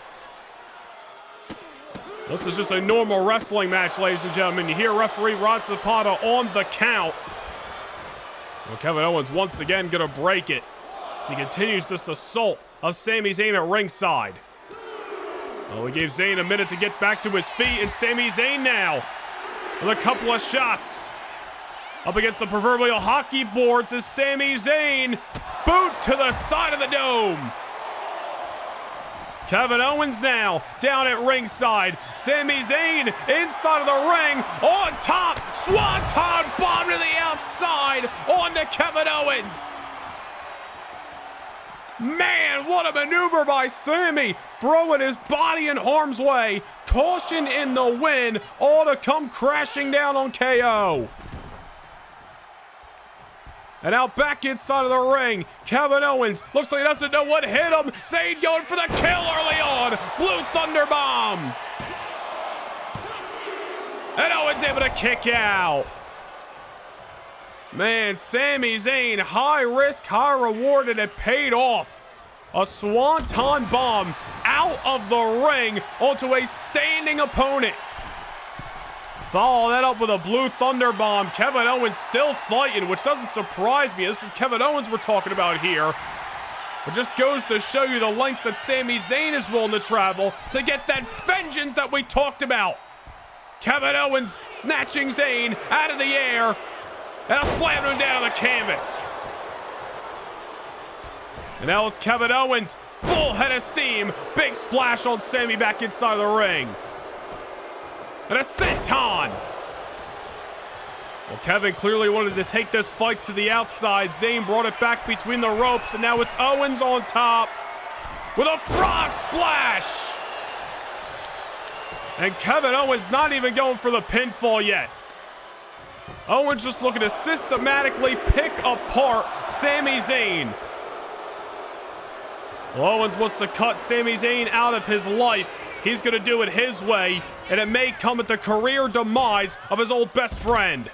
[SPEAKER 1] This is just a normal wrestling match, ladies and gentlemen. You hear referee Rod Zapata on the count. Well, Kevin Owens once again going to break it as he continues this assault of Sami Zayn at ringside. Well, we gave Zayn a minute to get back to his feet, and Sami Zayn now with a couple of shots up against the proverbial hockey boards as Sami Zayn boot to the side of the dome. Kevin Owens now down at ringside. Sami Zayn inside of the ring, on top, swanton bomb to the outside, on to Kevin Owens. Man, what a maneuver by Sami, throwing his body in harm's way. Caution in the wind, all to come crashing down on KO. And out back inside of the ring, Kevin Owens looks like he doesn't know what hit him. Zayn going for the kill early on. Blue Thunder Bomb. And Owens able to kick out. Man, Sami Zayn, high risk, high reward, and it paid off. A swanton bomb out of the ring onto a standing opponent. Follow that up with a Blue Thunder Bomb. Kevin Owens still fighting, which doesn't surprise me. This is Kevin Owens we're talking about here. It just goes to show you the lengths that Sami Zayn is willing to travel to get that vengeance that we talked about. Kevin Owens snatching Zayn out of the air and slamming him down on the canvas. And now it's Kevin Owens, full head of steam. Big splash on Sami back inside the ring. And a senton. Well, Kevin clearly wanted to take this fight to the outside. Zayn brought it back between the ropes, and now it's Owens on top with a frog splash. And Kevin Owens not even going for the pinfall yet. Owens just looking to systematically pick apart Sami Zayn. Well, Owens wants to cut Sami Zayn out of his life. He's going to do it his way, and it may come at the career demise of his old best friend.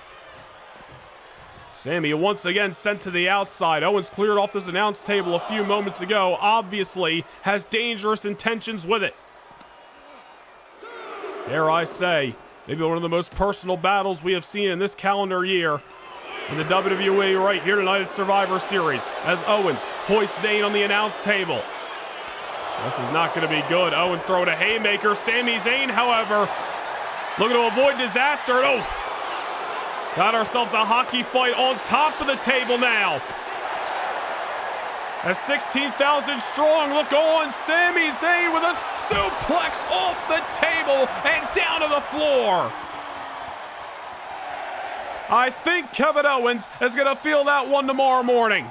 [SPEAKER 1] Sami once again sent to the outside. Owens cleared off this announce table a few moments ago. Obviously has dangerous intentions with it. Dare I say, maybe one of the most personal battles we have seen in this calendar year in the WWE right here tonight at Survivor Series, as Owens hoists Zayn on the announce table. This is not going to be good. Owens throwing a haymaker. Sami Zayn, however, looking to avoid disaster. And got ourselves a hockey fight on top of the table now. As 16,000 strong, look on. Sami Zayn with a suplex off the table and down to the floor. I think Kevin Owens is going to feel that one tomorrow morning.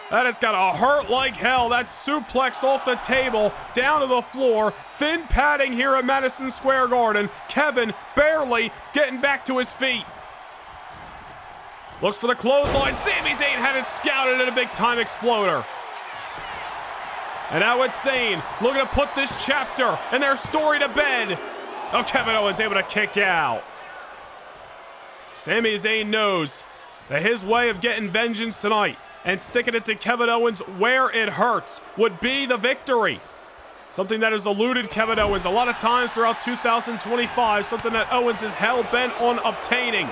[SPEAKER 1] That has got to hurt like hell. That suplex off the table, down to the floor. Thin padding here at Madison Square Garden. Kevin barely getting back to his feet. Looks for the clothesline. Sami Zayn had it scouted at a big-time exploder. And now it's Zayn looking to put this chapter and their story to bed. Oh, Kevin Owens able to kick out. Sami Zayn knows that his way of getting vengeance tonight and sticking it to Kevin Owens where it hurts would be the victory. Something that has eluded Kevin Owens a lot of times throughout 2025, something that Owens is hell-bent on obtaining.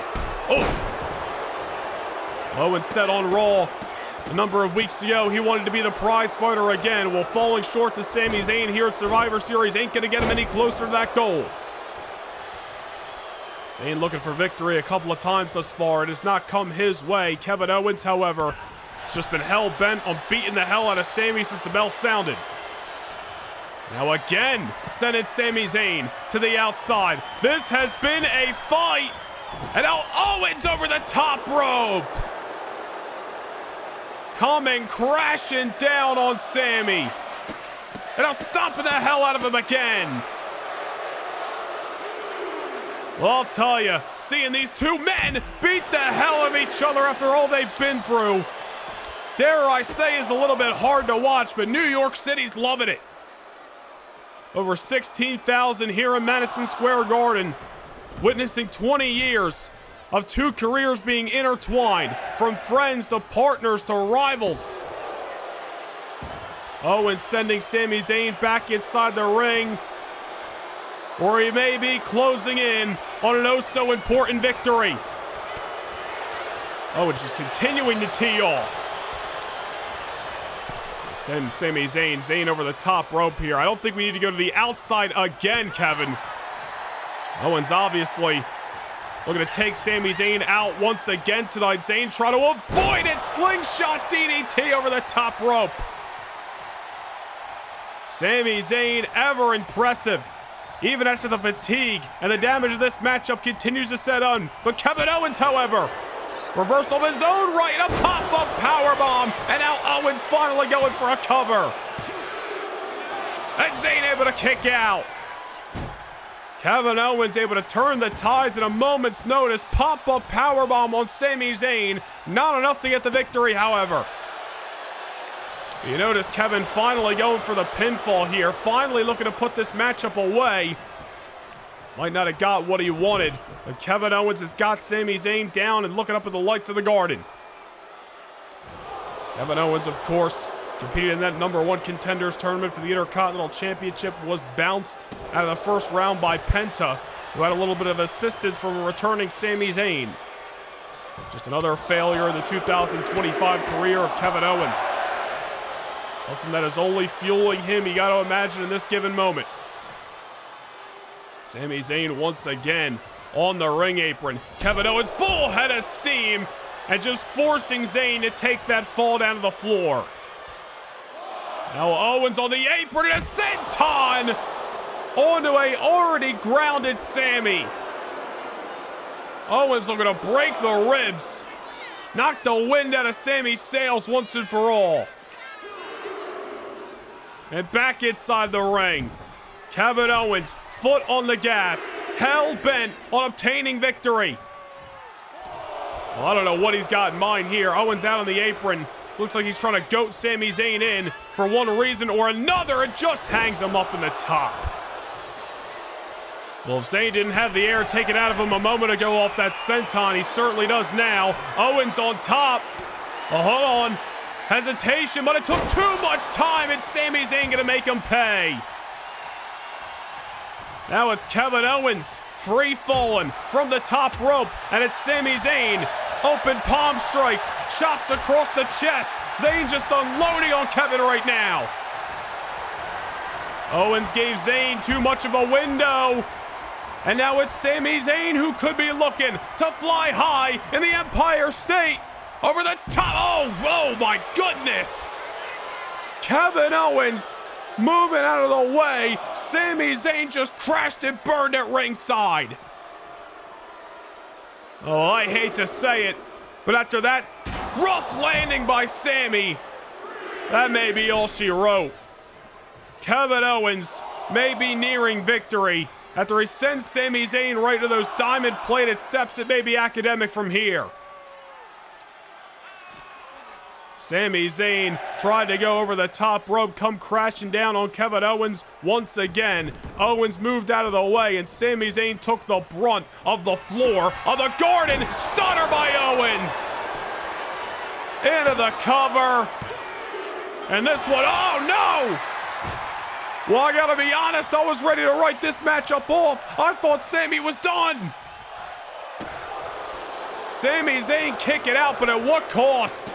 [SPEAKER 1] Oof. Owens said on Raw A number of weeks ago, he wanted to be the prize fighter again. Well, falling short to Sami Zayn here at Survivor Series ain't gonna get him any closer to that goal. Zayn looking for victory a couple of times thus far. It has not come his way. Kevin Owens, however, has just been hell-bent on beating the hell out of Sami since the bell sounded. Now again, sending Sami Zayn to the outside. This has been a fight. And now Owens over the top rope. Coming crashing down on Sami. And now stomping the hell out of him again. Well, I'll tell you, seeing these two men beat the hell out of each other after all they've been through, dare I say, is a little bit hard to watch, but New York City's loving it. Over 16,000 here in Madison Square Garden, witnessing 20 years of two careers being intertwined, from friends to partners to rivals. Owens sending Sami Zayn back inside the ring, where he may be closing in on an oh-so-important victory. Owens just continuing to tee off. Send Sami Zayn over the top rope here. I don't think we need to go to the outside again, Kevin. Owens obviously looking to take Sami Zayn out once again tonight. Zayn trying to avoid it. Slingshot DDT over the top rope. Sami Zayn ever impressive. Even after the fatigue and the damage of this matchup continues to set on. But Kevin Owens, however, reversal of his own right, a pop-up powerbomb, and now Owens finally going for a cover. And Zayn able to kick out. Kevin Owens able to turn the tides in a moment's notice. Pop-up powerbomb on Sami Zayn. Not enough to get the victory, however. You notice Kevin finally going for the pinfall here. Finally looking to put this matchup away. Might not have got what he wanted, but Kevin Owens has got Sami Zayn down and looking up at the lights of the Garden. Kevin Owens, of course, competing in that #1 contenders tournament for the Intercontinental Championship, was bounced out of the first round by Penta, who had a little bit of assistance from a returning Sami Zayn. Just another failure in the 2025 career of Kevin Owens. Something that is only fueling him, you got to imagine, in this given moment. Sami Zayn once again on the ring apron. Kevin Owens full head of steam and just forcing Zayn to take that fall down to the floor. Now Owens on the apron and a senton onto a already grounded Sami. Owens looking to break the ribs. Knock the wind out of Sami's sails once and for all. And back inside the ring. Kevin Owens, foot on the gas, hell-bent on obtaining victory. Well, I don't know what he's got in mind here. Owens out on the apron. Looks like he's trying to goat Sami Zayn in for one reason or another. It just hangs him up in the top. Well, if Zayn didn't have the air taken out of him a moment ago off that senton, he certainly does now. Owens on top. Oh, hold on. Hesitation, but it took too much time, and Sami Zayn gonna make him pay. Now it's Kevin Owens, free falling from the top rope, and it's Sami Zayn. Open palm strikes, chops across the chest. Zayn just unloading on Kevin right now. Owens gave Zayn too much of a window. And now it's Sami Zayn who could be looking to fly high in the Empire State. Over the top. Oh my goodness. Kevin Owens moving out of the way. Sami Zayn just crashed and burned at ringside. Oh, I hate to say it, but after that rough landing by Sami, that may be all she wrote. Kevin Owens may be nearing victory. After he sends Sami Zayn right to those diamond-plated steps, it may be academic from here. Sami Zayn tried to go over the top rope, come crashing down on Kevin Owens once again. Owens moved out of the way, and Sami Zayn took the brunt of the floor of the Garden. Stunner by Owens! Into the cover. And this one, oh no! Well, I gotta be honest, I was ready to write this matchup off. I thought Sami was done. Sami Zayn kick it out, but at what cost?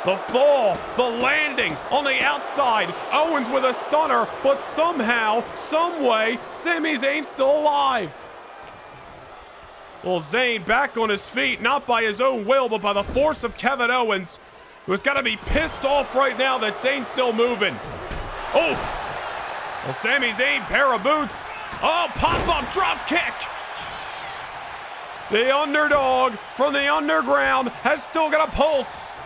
[SPEAKER 1] The fall, the landing on the outside. Owens with a stunner, but somehow, someway, Sami Zayn's still alive. Well, Zayn back on his feet, not by his own will, but by the force of Kevin Owens, who's got to be pissed off right now that Zayn's still moving. Oof. Well, Sami Zayn, pair of boots. Oh, pop-up drop kick. The underdog from the underground has still got a pulse.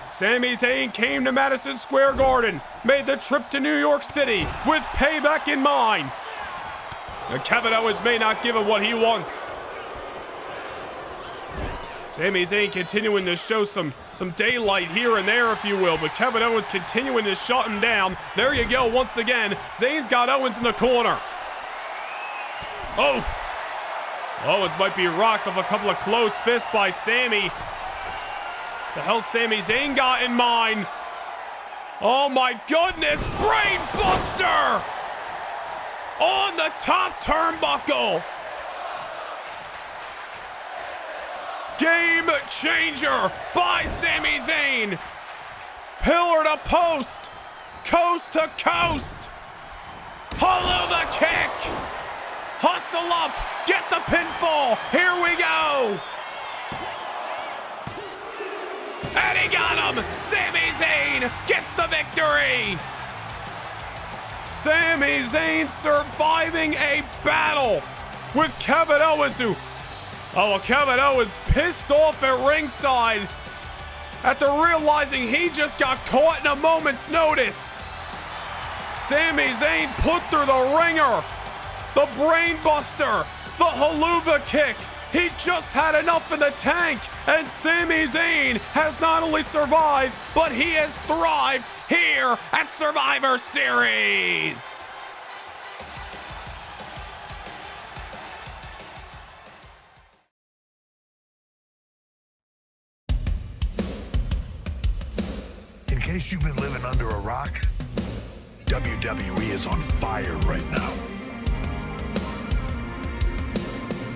[SPEAKER 1] Sami Zayn came to Madison Square Garden, made the trip to New York City with payback in mind. And Kevin Owens may not give him what he wants. Sami Zayn continuing to show some daylight here and there, if you will, but Kevin Owens continuing to shut him down. There you go once again. Zayn's got Owens in the corner. Oof. Owens might be rocked off a couple of close fists by Sami. The hell Sami Zayn got in mind? Oh my goodness, brain buster! On the top turnbuckle. Game changer by Sami Zayn. Pillar to post, coast to coast. Haluva kick. Hustle up, get the pinfall. Here we go. And he got him! Sami Zayn gets the victory! Sami Zayn surviving a battle with Kevin Owens, Kevin Owens pissed off at ringside after realizing he just got caught in a moment's notice. Sami Zayn put through the ringer, the brain buster, the haluva kick. He just had enough in the tank, and Sami Zayn has not only survived, but he has thrived here at Survivor Series.
[SPEAKER 5] In case you've been living under a rock, WWE is on fire right now.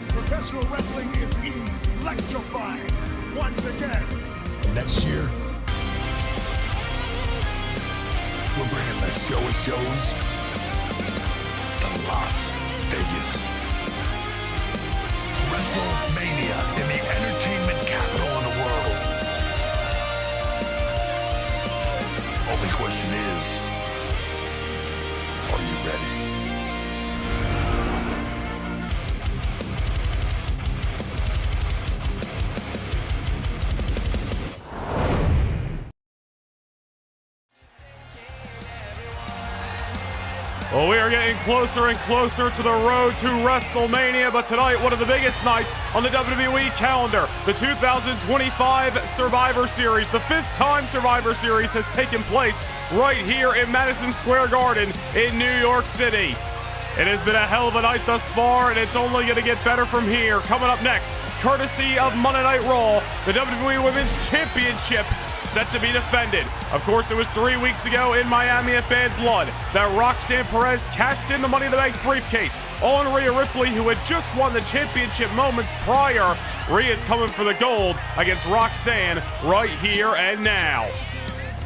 [SPEAKER 6] Professional wrestling is electrifying once again.
[SPEAKER 5] And next year, we're bringing the show of shows to Las Vegas. WrestleMania in the entertainment capital of the world. Only question is, are you ready?
[SPEAKER 1] Well, we are getting closer and closer to the road to WrestleMania, but tonight, one of the biggest nights on the WWE calendar, the 2025 Survivor Series. The 5th time Survivor Series has taken place right here in Madison Square Garden in New York City. It has been a hell of a night thus far, and it's only going to get better from here. Coming up next, courtesy of Monday Night Raw, the WWE Women's Championship set to be defended. Of course, it was 3 weeks ago in Miami at Bad Blood that Roxanne Perez cashed in the Money in the Bank briefcase on Rhea Ripley, who had just won the championship moments prior. Rhea's coming for the gold against Roxanne right here and now.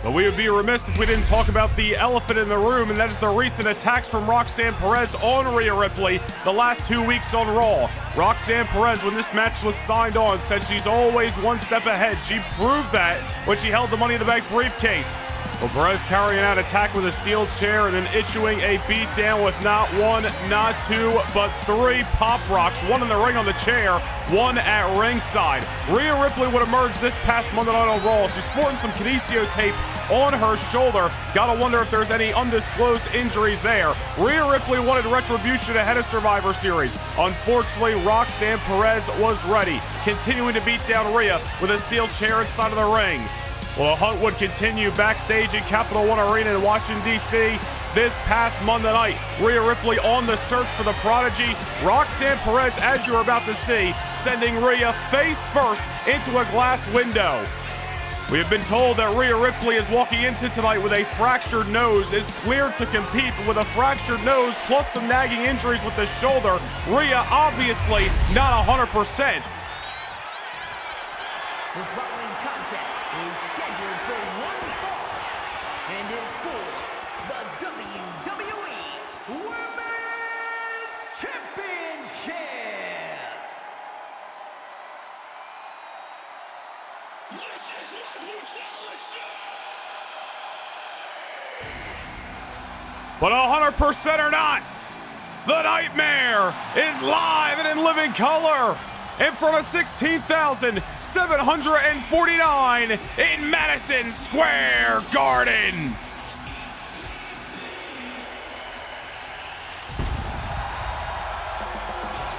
[SPEAKER 1] But we would be remiss if we didn't talk about the elephant in the room, and that is the recent attacks from Roxanne Perez on Rhea Ripley the last 2 weeks on Raw. Roxanne Perez, when this match was signed on, said she's always one step ahead. She proved that when she held the Money in the Bank briefcase. Well, Perez carrying out attack with a steel chair and then issuing a beatdown with not one, not two, but 3 pop rocks. 1 in the ring on the chair, 1 at ringside. Rhea Ripley would emerge this past Monday Night on Raw. She's sporting some kinesio tape on her shoulder. Gotta wonder if there's any undisclosed injuries there. Rhea Ripley wanted retribution ahead of Survivor Series. Unfortunately, Roxanne Perez was ready, continuing to beat down Rhea with a steel chair inside of the ring. Well, the hunt would continue backstage in Capital One Arena in Washington, D.C. this past Monday night. Rhea Ripley on the search for the prodigy. Roxanne Perez, as you're about to see, sending Rhea face first into a glass window. We have been told that Rhea Ripley is walking into tonight with a fractured nose, is cleared to compete, but with a fractured nose plus some nagging injuries with the shoulder, Rhea obviously not 100%.
[SPEAKER 3] The following contest is scheduled for one fall and is for the WWE Women's Championship. This is what you challenge.
[SPEAKER 1] But 100% or not, the Nightmare is live and in living color in front of 16,749 in Madison Square Garden.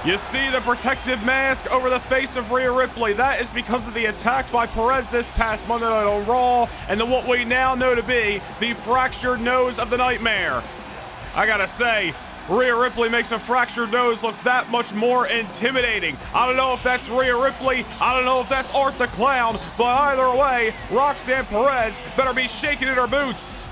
[SPEAKER 1] You see the protective mask over the face of Rhea Ripley. That is because of the attack by Perez this past Monday Night on Raw, and then what we now know to be the fractured nose of the Nightmare. I gotta say, Rhea Ripley makes a fractured nose look that much more intimidating. I don't know if that's Rhea Ripley, I don't know if that's Art the Clown, but either way, Roxanne Perez better be shaking in her boots.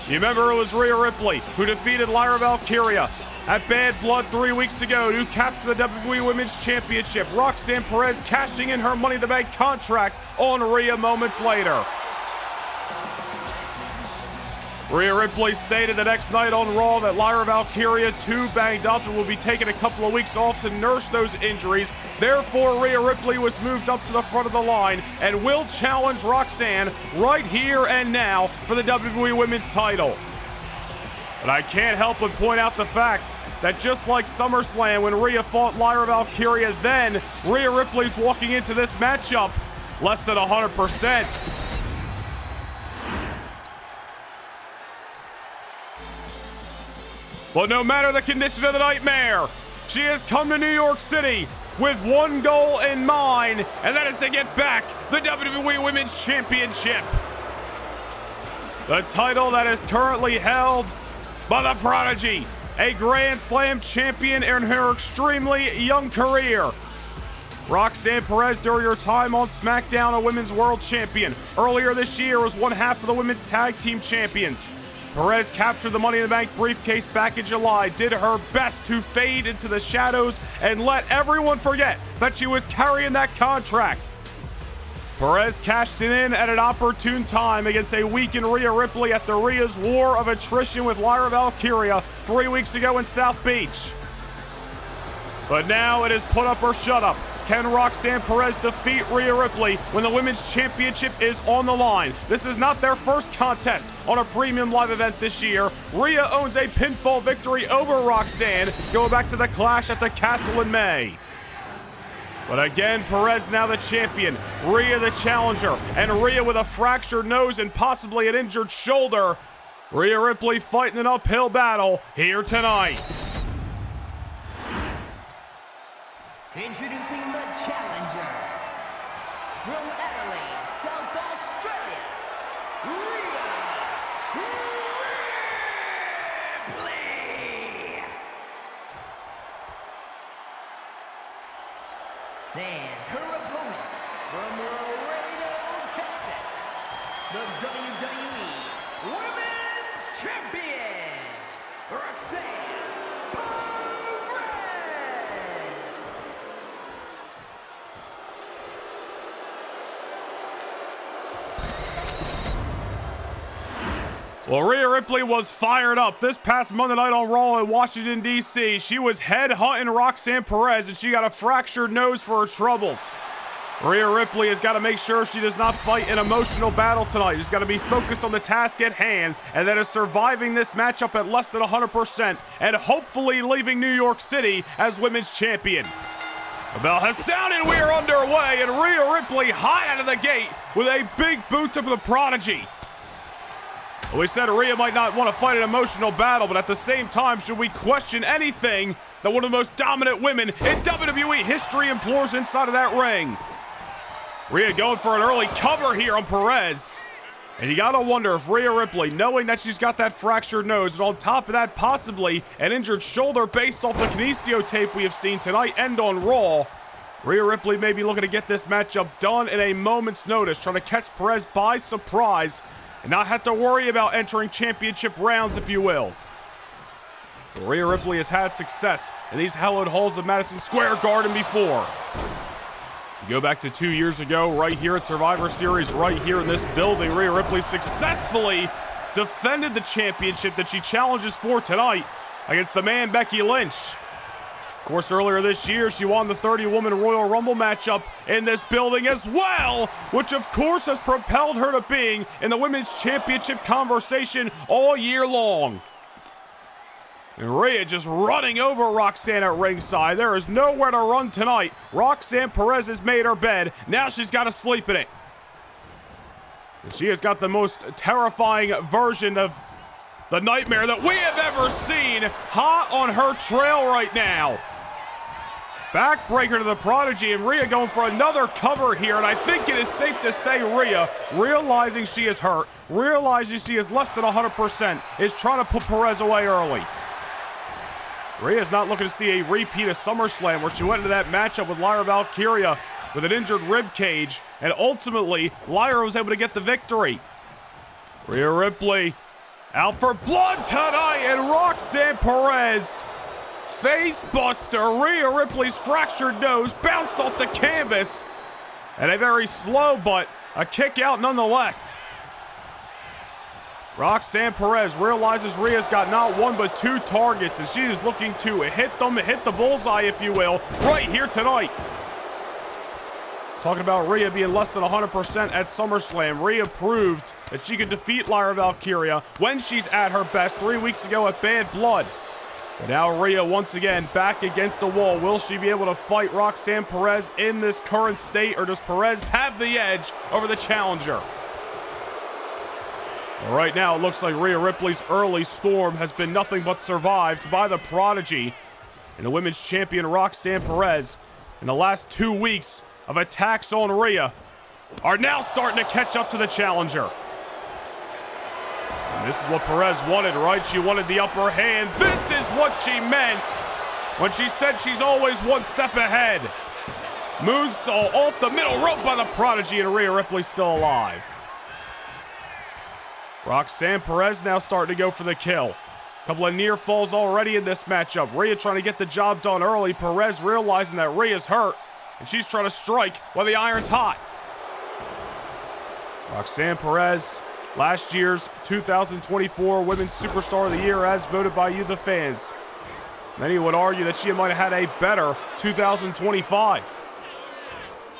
[SPEAKER 1] You remember it was Rhea Ripley who defeated Lyra Valkyria at Bad Blood 3 weeks ago to capture the WWE Women's Championship. Roxanne Perez cashing in her Money in the Bank contract on Rhea moments later. Rhea Ripley stated the next night on Raw that Lyra Valkyria, too banged up and will be taking a couple of weeks off to nurse those injuries. Therefore, Rhea Ripley was moved up to the front of the line and will challenge Roxanne right here and now for the WWE Women's title. But I can't help but point out the fact that just like SummerSlam when Rhea fought Lyra Valkyria, then Rhea Ripley's walking into this matchup less than 100%. But no matter the condition of the Nightmare, she has come to New York City with one goal in mind, and that is to get back the WWE Women's Championship. The title that is currently held by the Prodigy, a Grand Slam champion in her extremely young career. Roxanne Perez, during her time on SmackDown, a Women's World Champion. Earlier this year was one half of the Women's Tag Team Champions. Perez captured the Money in the Bank briefcase back in July, did her best to fade into the shadows and let everyone forget that she was carrying that contract. Perez cashed it in at an opportune time against a weakened Rhea Ripley at the Rhea's war of attrition with Lyra Valkyria 3 weeks ago in South Beach. But now it is put up or shut up. Can Roxanne Perez defeat Rhea Ripley when the Women's Championship is on the line? This is not their first contest on a premium live event this year. Rhea owns a pinfall victory over Roxanne, going back to the Clash at the Castle in May. But again, Perez now the champion, Rhea the challenger, and Rhea with a fractured nose and possibly an injured shoulder. Rhea Ripley fighting an uphill battle here tonight.
[SPEAKER 3] Introducing the challenger from Adelaide, South Australia, Rhea Ripley. And her opponent from Laredo, Texas, the WWE Women's Champion, Roxanne Perez.
[SPEAKER 1] Well, Rhea Ripley was fired up this past Monday Night on Raw in Washington, D.C. She was head-hunting Roxanne Perez, and she got a fractured nose for her troubles. Rhea Ripley has got to make sure she does not fight an emotional battle tonight. She's got to be focused on the task at hand, and that is surviving this matchup at less than 100% and hopefully leaving New York City as Women's Champion. The bell has sounded, we are underway, and Rhea Ripley hot out of the gate with a big boot to the Prodigy. We said Rhea might not want to fight an emotional battle, but at the same time, should we question anything that one of the most dominant women in WWE history implores inside of that ring? Rhea going for an early cover here on Perez. And you gotta wonder if Rhea Ripley, knowing that she's got that fractured nose, and on top of that, possibly an injured shoulder based off the Kinesio tape we have seen tonight and on Raw, Rhea Ripley may be looking to get this matchup done in a moment's notice, trying to catch Perez by surprise and not have to worry about entering championship rounds, if you will. Rhea Ripley has had success in these hallowed halls of Madison Square Garden before. You go back to 2 years ago, right here at Survivor Series, right here in this building, Rhea Ripley successfully defended the championship that she challenges for tonight against the man Becky Lynch. Of course, earlier this year, she won the 30-woman Royal Rumble matchup in this building as well, which of course has propelled her to being in the Women's Championship conversation all year long. And Rhea just running over Roxanne at ringside. There is nowhere to run tonight. Roxanne Perez has made her bed. Now she's got to sleep in it. And she has got the most terrifying version of the nightmare that we have ever seen hot on her trail right now. Backbreaker to the Prodigy, and Rhea going for another cover here, and I think it is safe to say Rhea, realizing she is hurt, realizing she is less than 100%, is trying to put Perez away early. Rhea's not looking to see a repeat of SummerSlam where she went into that matchup with Lyra Valkyria with an injured rib cage, and ultimately, Lyra was able to get the victory. Rhea Ripley out for blood tonight, and Roxanne Perez, face buster. Rhea Ripley's fractured nose bounced off the canvas, and a very slow but a kick out nonetheless. Roxanne Perez realizes Rhea's got not one but two targets, and she is looking to hit the bullseye, if you will, right here tonight. Talking about Rhea being less than 100% at SummerSlam, Rhea proved that she could defeat Lyra Valkyria when she's at her best 3 weeks ago at Bad Blood. But now Rhea once again back against the wall. Will she be able to fight Roxanne Perez in this current state, or does Perez have the edge over the challenger? Well, right now it looks like Rhea Ripley's early storm has been nothing but survived by the Prodigy and the women's champion Roxanne Perez. In the last 2 weeks of attacks on Rhea are now starting to catch up to the challenger. And this is what Perez wanted, right? She wanted the upper hand. This is what she meant when she said she's always one step ahead. Moonsault off the middle rope by the Prodigy, and Rhea Ripley still alive. Roxanne Perez now starting to go for the kill. Couple of near falls already in this matchup. Rhea trying to get the job done early. Perez realizing that Rhea's hurt, and she's trying to strike while the iron's hot. Roxanne Perez, last year's 2024 Women's Superstar of the Year as voted by you, the fans. Many would argue that she might have had a better 2025.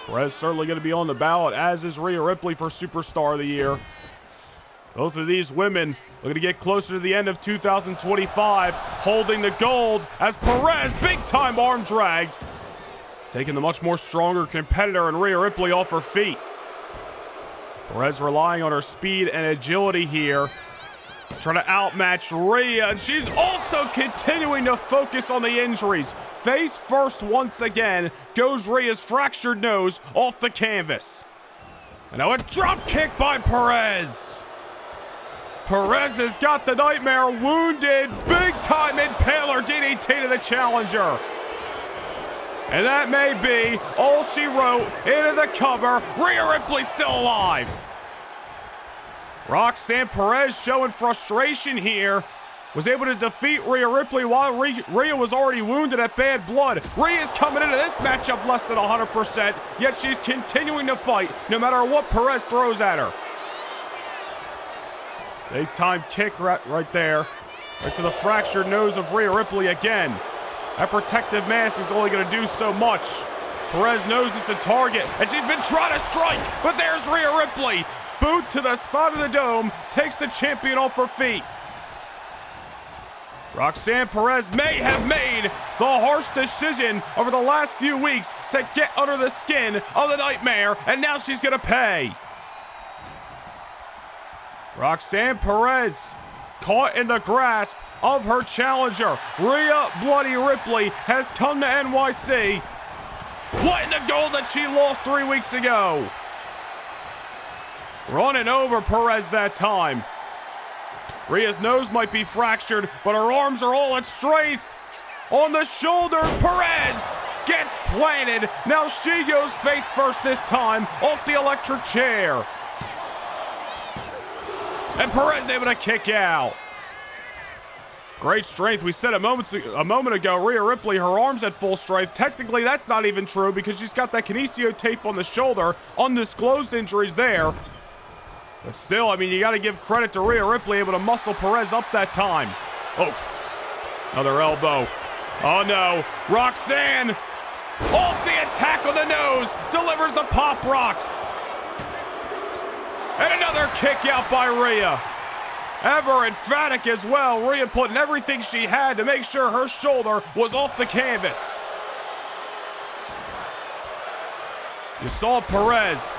[SPEAKER 1] Perez certainly going to be on the ballot, as is Rhea Ripley for Superstar of the Year. Both of these women looking to get closer to the end of 2025, holding the gold as Perez, big-time arm dragged, taking the much more stronger competitor and Rhea Ripley off her feet. Perez relying on her speed and agility here, trying to outmatch Rhea, and she's also continuing to focus on the injuries. Face first once again goes Rhea's fractured nose off the canvas. And now a drop kick by Perez. Perez has got the nightmare wounded. Big time impaler DDT to the challenger. And that may be all she wrote into the cover. Rhea Ripley still alive. Roxanne Perez showing frustration here. Was able to defeat Rhea Ripley while Rhea was already wounded at Bad Blood. Rhea's coming into this matchup less than 100%, yet she's continuing to fight no matter what Perez throws at her. Big time kick right there. Right to the fractured nose of Rhea Ripley again. That protective mask is only going to do so much. Perez knows it's a target, and she's been trying to strike, but there's Rhea Ripley. Boot to the side of the dome, takes the champion off her feet. Roxanne Perez may have made the harsh decision over the last few weeks to get under the skin of the nightmare, and now she's going to pay. Roxanne Perez caught in the grasp of her challenger. Rhea Bloody Ripley has come to NYC, wanting the gold that she lost 3 weeks ago. Running over Perez that time. Rhea's nose might be fractured, but her arms are all at strength. On the shoulders, Perez gets planted. Now she goes face first this time off the electric chair. And Perez able to kick out. Great strength. We said a moment ago, Rhea Ripley, her arm's at full strength. Technically, that's not even true because she's got that kinesio tape on the shoulder. Undisclosed injuries there. But still, I mean, you got to give credit to Rhea Ripley, able to muscle Perez up that time. Oof. Another elbow. Oh, no. Roxanne, off the attack on the nose, delivers the Pop Rocks. And another kick out by Rhea. Ever emphatic as well. Rhea putting everything she had to make sure her shoulder was off the canvas. You saw Perez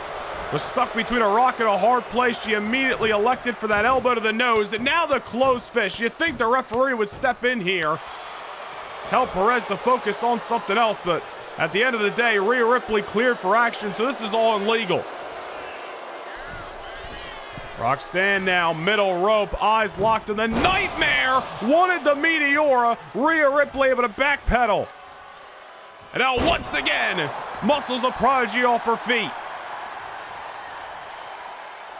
[SPEAKER 1] was stuck between a rock and a hard place. She immediately elected for that elbow to the nose, and now the closed fist. You'd think the referee would step in here, tell Perez to focus on something else, but at the end of the day, Rhea Ripley cleared for action, so this is all illegal. Roxanne now, middle rope, eyes locked, and the Nightmare wanted the Meteora. Rhea Ripley able to backpedal. And now once again, muscles of Prodigy off her feet.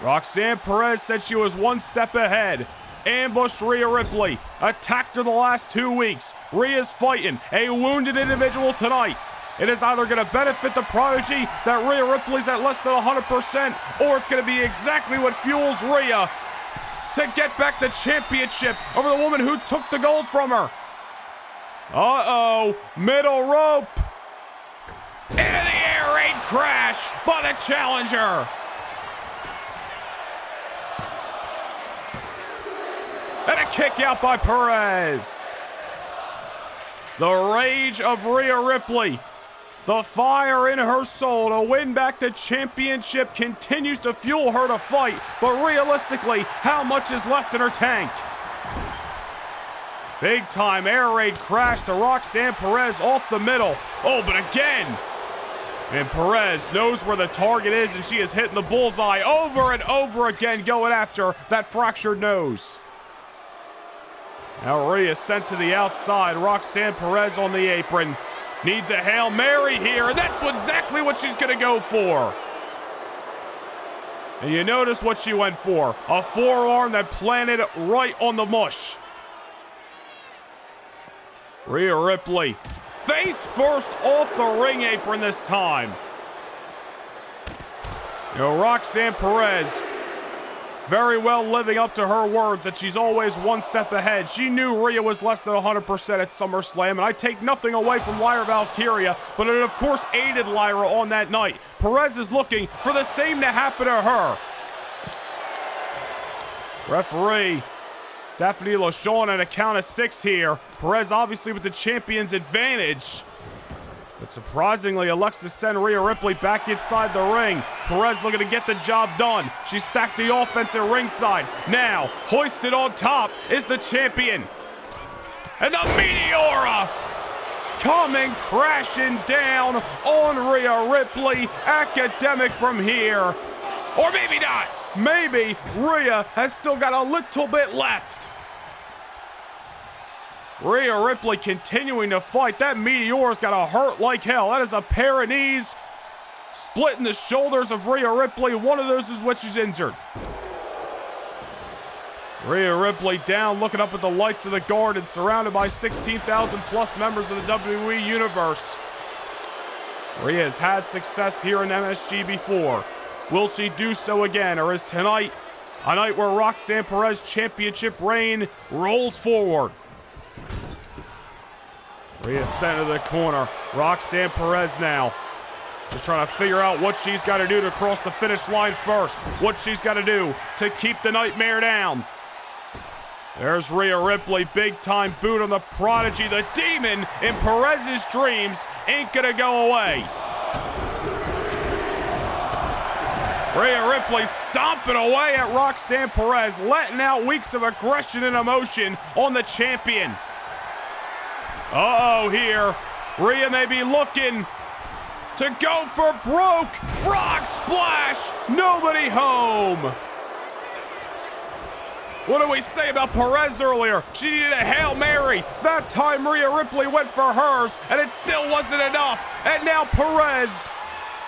[SPEAKER 1] Roxanne Perez said she was one step ahead. Ambushed Rhea Ripley, attacked her the last 2 weeks. Rhea's fighting a wounded individual tonight. It is either going to benefit the Prodigy that Rhea Ripley's at less than 100%, or it's going to be exactly what fuels Rhea to get back the championship over the woman who took the gold from her. Uh-oh, middle rope. Into the air raid crash by the challenger. And a kick out by Perez. The rage of Rhea Ripley, the fire in her soul to win back the championship continues to fuel her to fight. But realistically, how much is left in her tank? Big time air raid crash to Roxanne Perez off the middle. Oh, but again. And Perez knows where the target is, and she is hitting the bullseye over and over again, going after that fractured nose. Now Rhea sent to the outside. Roxanne Perez on the apron. Needs a Hail Mary here, and that's exactly what she's going to go for. And you notice what she went for. A forearm that planted right on the mush. Rhea Ripley, face first off the ring apron this time. You know, Roxanne Perez, very well living up to her words that she's always one step ahead. She knew Rhea was less than 100% at SummerSlam, and I take nothing away from Lyra Valkyria, but it of course aided Lyra on that night. Perez is looking for the same to happen to her. Referee Daphne LaShawn at a count of 6 here. Perez obviously with the champion's advantage, but surprisingly elects to send Rhea Ripley back inside the ring. Perez looking to get the job done. She stacked the offense at ringside. Now, hoisted on top is the champion. And the Meteora coming crashing down on Rhea Ripley. Academic from here. Or maybe not. Maybe Rhea has still got a little bit left. Rhea Ripley continuing to fight. That Meteor's got to hurt like hell. That is a pair of knees splitting the shoulders of Rhea Ripley. One of those is what she's injured. Rhea Ripley down, looking up at the lights of the Garden, surrounded by 16,000 plus members of the WWE Universe. Rhea has had success here in MSG before. Will she do so again, or is tonight a night where Roxanne Perez championship reign rolls forward? Rhea sent to the corner. Roxanne Perez now just trying to figure out what she's got to do to cross the finish line first. What she's got to do to keep the Nightmare down. There's Rhea Ripley, big time boot on the Prodigy. The demon in Perez's dreams ain't gonna go away. Rhea Ripley stomping away at Roxanne Perez, letting out weeks of aggression and emotion on the champion. Uh-oh here. Rhea may be looking to go for broke. Frog splash. Nobody home. What did we say about Perez earlier? She needed a Hail Mary. That time Rhea Ripley went for hers, and it still wasn't enough. And now Perez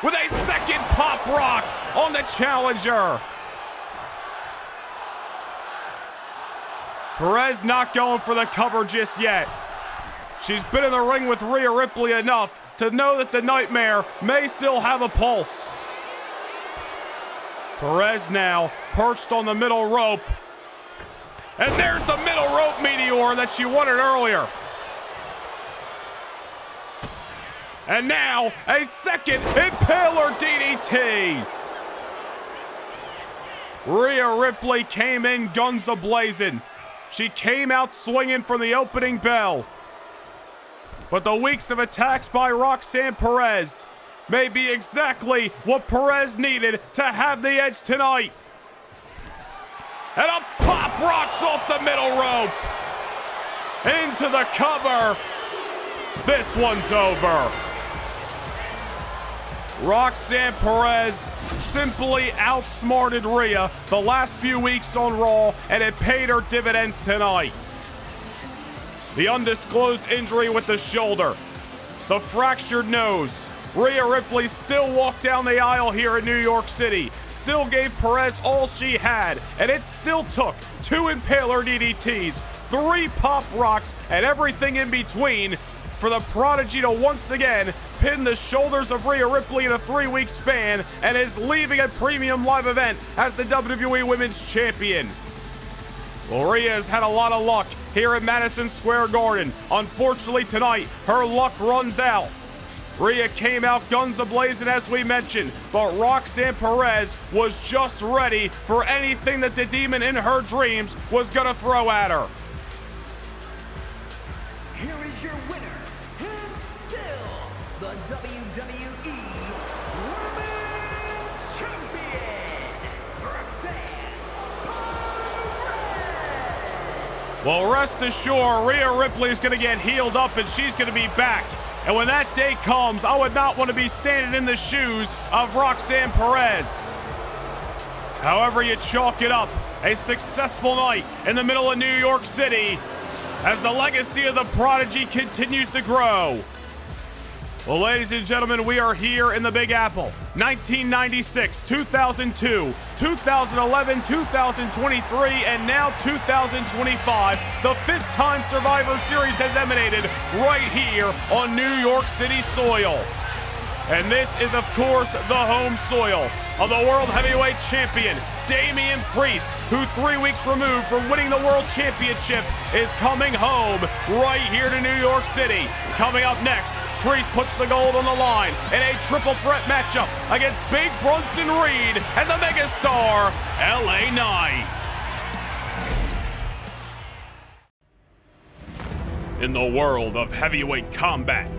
[SPEAKER 1] with a second Pop Rocks on the challenger. Perez not going for the cover just yet. She's been in the ring with Rhea Ripley enough to know that the Nightmare may still have a pulse. Perez now perched on the middle rope. And there's the middle rope meteor that she wanted earlier. And now a second Impaler DDT. Rhea Ripley came in guns a-blazing. She came out swinging from the opening bell. But the weeks of attacks by Roxanne Perez may be exactly what Perez needed to have the edge tonight. And a pop rocks off the middle rope. Into the cover. This one's over. Roxanne Perez simply outsmarted Rhea the last few weeks on Raw, and it paid her dividends tonight. The undisclosed injury with the shoulder, the fractured nose. Rhea Ripley still walked down the aisle here in New York City, still gave Perez all she had, and it still took 2 Impaler DDTs, 3 pop rocks, and everything in between for the Prodigy to once again pin the shoulders of Rhea Ripley in a 3-week span and is leaving a premium live event as the WWE Women's Champion. Well, Rhea has had a lot of luck here at Madison Square Garden. Unfortunately tonight, her luck runs out. Rhea came out guns a-blazing as we mentioned, but Roxanne Perez was just ready for anything that the demon in her dreams was gonna throw at her.
[SPEAKER 3] Here is your winner, and still the WWE Women's Champion, Roxanne Perez.
[SPEAKER 1] Well, rest assured, Rhea Ripley is going to get healed up and she's going to be back. And when that day comes, I would not want to be standing in the shoes of Roxanne Perez. However you chalk it up, a successful night in the middle of New York City as the legacy of the Prodigy continues to grow. Well, ladies and gentlemen, we are here in the Big Apple. 1996, 2002, 2011, 2023, and now 2025. The 5th time Survivor Series has emanated right here on New York City soil. And this is, of course, the home soil of the World Heavyweight Champion, Damian Priest, who 3 weeks removed from winning the World Championship is coming home right here to New York City. Coming up next, Priest puts the gold on the line in a triple threat matchup against Big Bronson Reed and the megastar, LA Knight. In the world of heavyweight combat,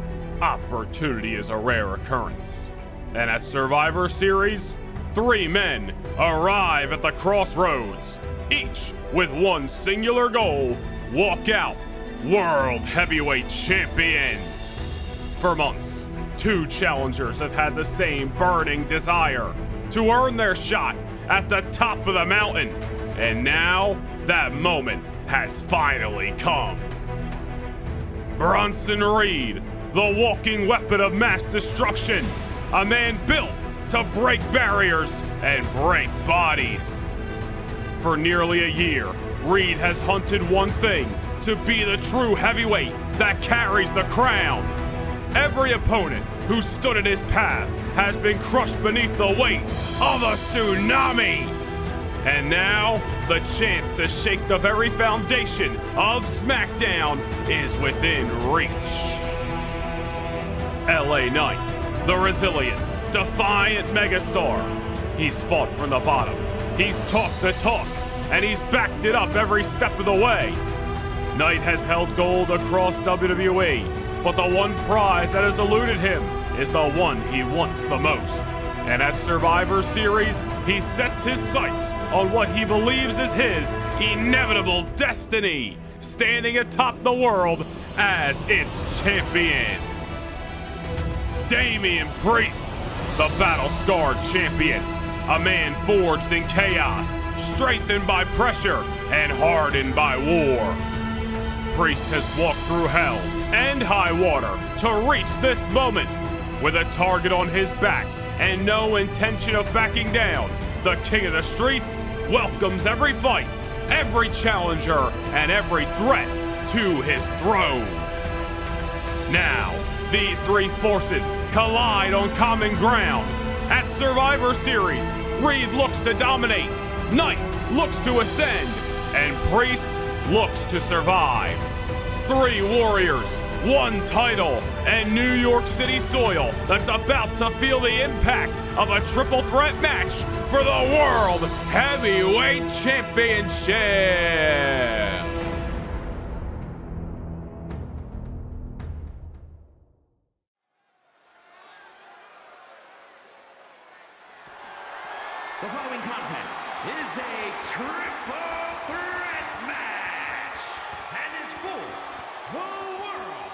[SPEAKER 1] opportunity is a rare occurrence. And at Survivor Series, 3 men arrive at the crossroads, each with one singular goal: walk out World Heavyweight Champion. For months, 2 challengers have had the same burning desire to earn their shot at the top of the mountain. And now, that moment has finally come. Bronson Reed, the walking weapon of mass destruction, a man built to break barriers and break bodies. For nearly a year, Reed has hunted one thing: to be the true heavyweight that carries the crown. Every opponent who stood in his path has been crushed beneath the weight of a tsunami. And now, the chance to shake the very foundation of SmackDown is within reach. LA Knight, the resilient, defiant megastar. He's fought from the bottom, he's talked the talk, and he's backed it up every step of the way. Knight has held gold across WWE, but the one prize that has eluded him is the one he wants the most. And at Survivor Series, he sets his sights on what he believes is his inevitable destiny, standing atop the world as its champion. Damian Priest, the battle-scarred champion, a man forged in chaos, strengthened by pressure, and hardened by war. Priest has walked through hell and high water to reach this moment. With a target on his back and no intention of backing down, the king of the streets welcomes every fight every challenger, and every threat to his throne. Now, these three forces collide on common ground. At Survivor Series, Reed looks to dominate, Knight looks to ascend, and Priest looks to survive. Three warriors, one title, and New York City soil that's about to feel the impact of a triple threat match for the World Heavyweight Championship.
[SPEAKER 4] The following contest is a triple threat match and is for the World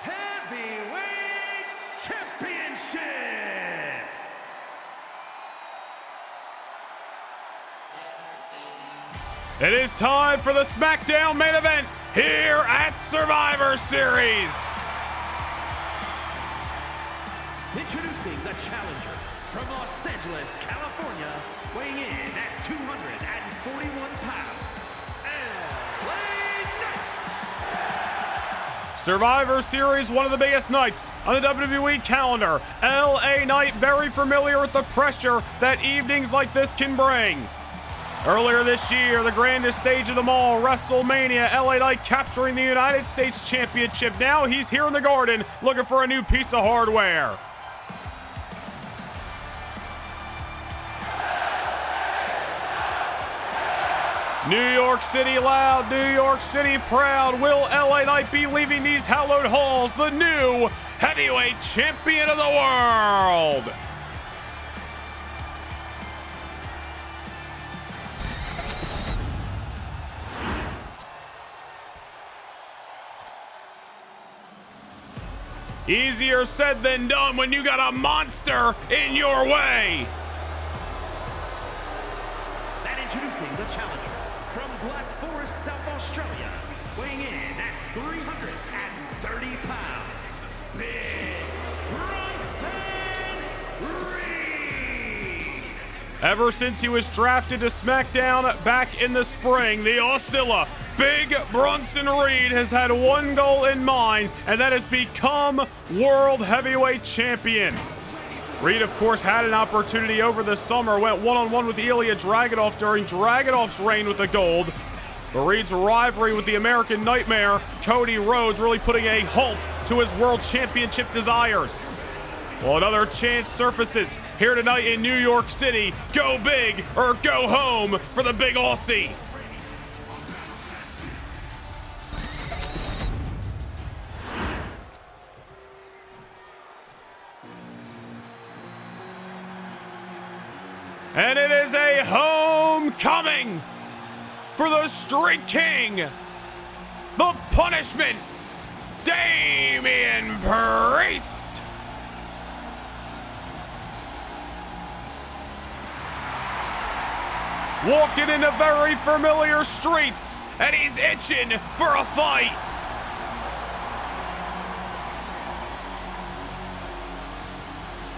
[SPEAKER 4] Heavyweight Championship.
[SPEAKER 1] It is time for the SmackDown main event here at Survivor Series.
[SPEAKER 4] Introducing the challenger from Los Angeles, California, weighing in at 241 pounds, LA Knight.
[SPEAKER 1] Survivor Series, one of the biggest nights on the WWE calendar. LA Knight very familiar with the pressure that evenings like this can bring. Earlier this year, the grandest stage of them all, WrestleMania, LA Knight capturing the United States Championship. Now he's here in the Garden looking for a new piece of hardware. New York City loud, New York City proud. Will LA Knight be leaving these hallowed halls the new heavyweight champion of the world? Easier said than done when you got a monster in your way.
[SPEAKER 4] And introducing the challenger from Black Forest, South Australia, weighing in at 330 pounds, Big Bronson Reed.
[SPEAKER 1] Ever since he was drafted to SmackDown back in the spring, the Oscilla Big Bronson Reed has had one goal in mind, and that is become World Heavyweight Champion. Reed, of course, had an opportunity over the summer, went one-on-one with Ilya Dragunov during Dragunov's reign with the gold. But Reed's rivalry with the American Nightmare, Cody Rhodes, really putting a halt to his World Championship desires. Well, another chance surfaces here tonight in New York City. Go big or go home for the Big Aussie. And it is a homecoming for the Street King, the Punishment, Damian Priest. Walking into very familiar streets, and he's itching for a fight.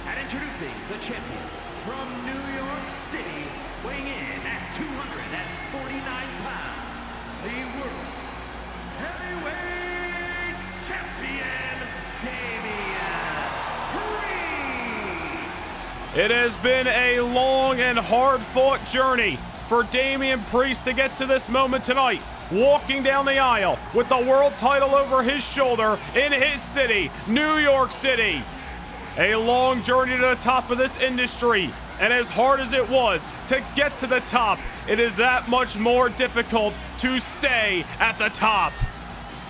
[SPEAKER 4] And introducing the champion from New York City, weighing in at 249 pounds, the World Heavyweight Champion, Damian Priest.
[SPEAKER 1] It has been a long and hard-fought journey for Damian Priest to get to this moment tonight, walking down the aisle with the world title over his shoulder in his city, New York City. A long journey to the top of this industry, and as hard as it was to get to the top, it is that much more difficult to stay at the top.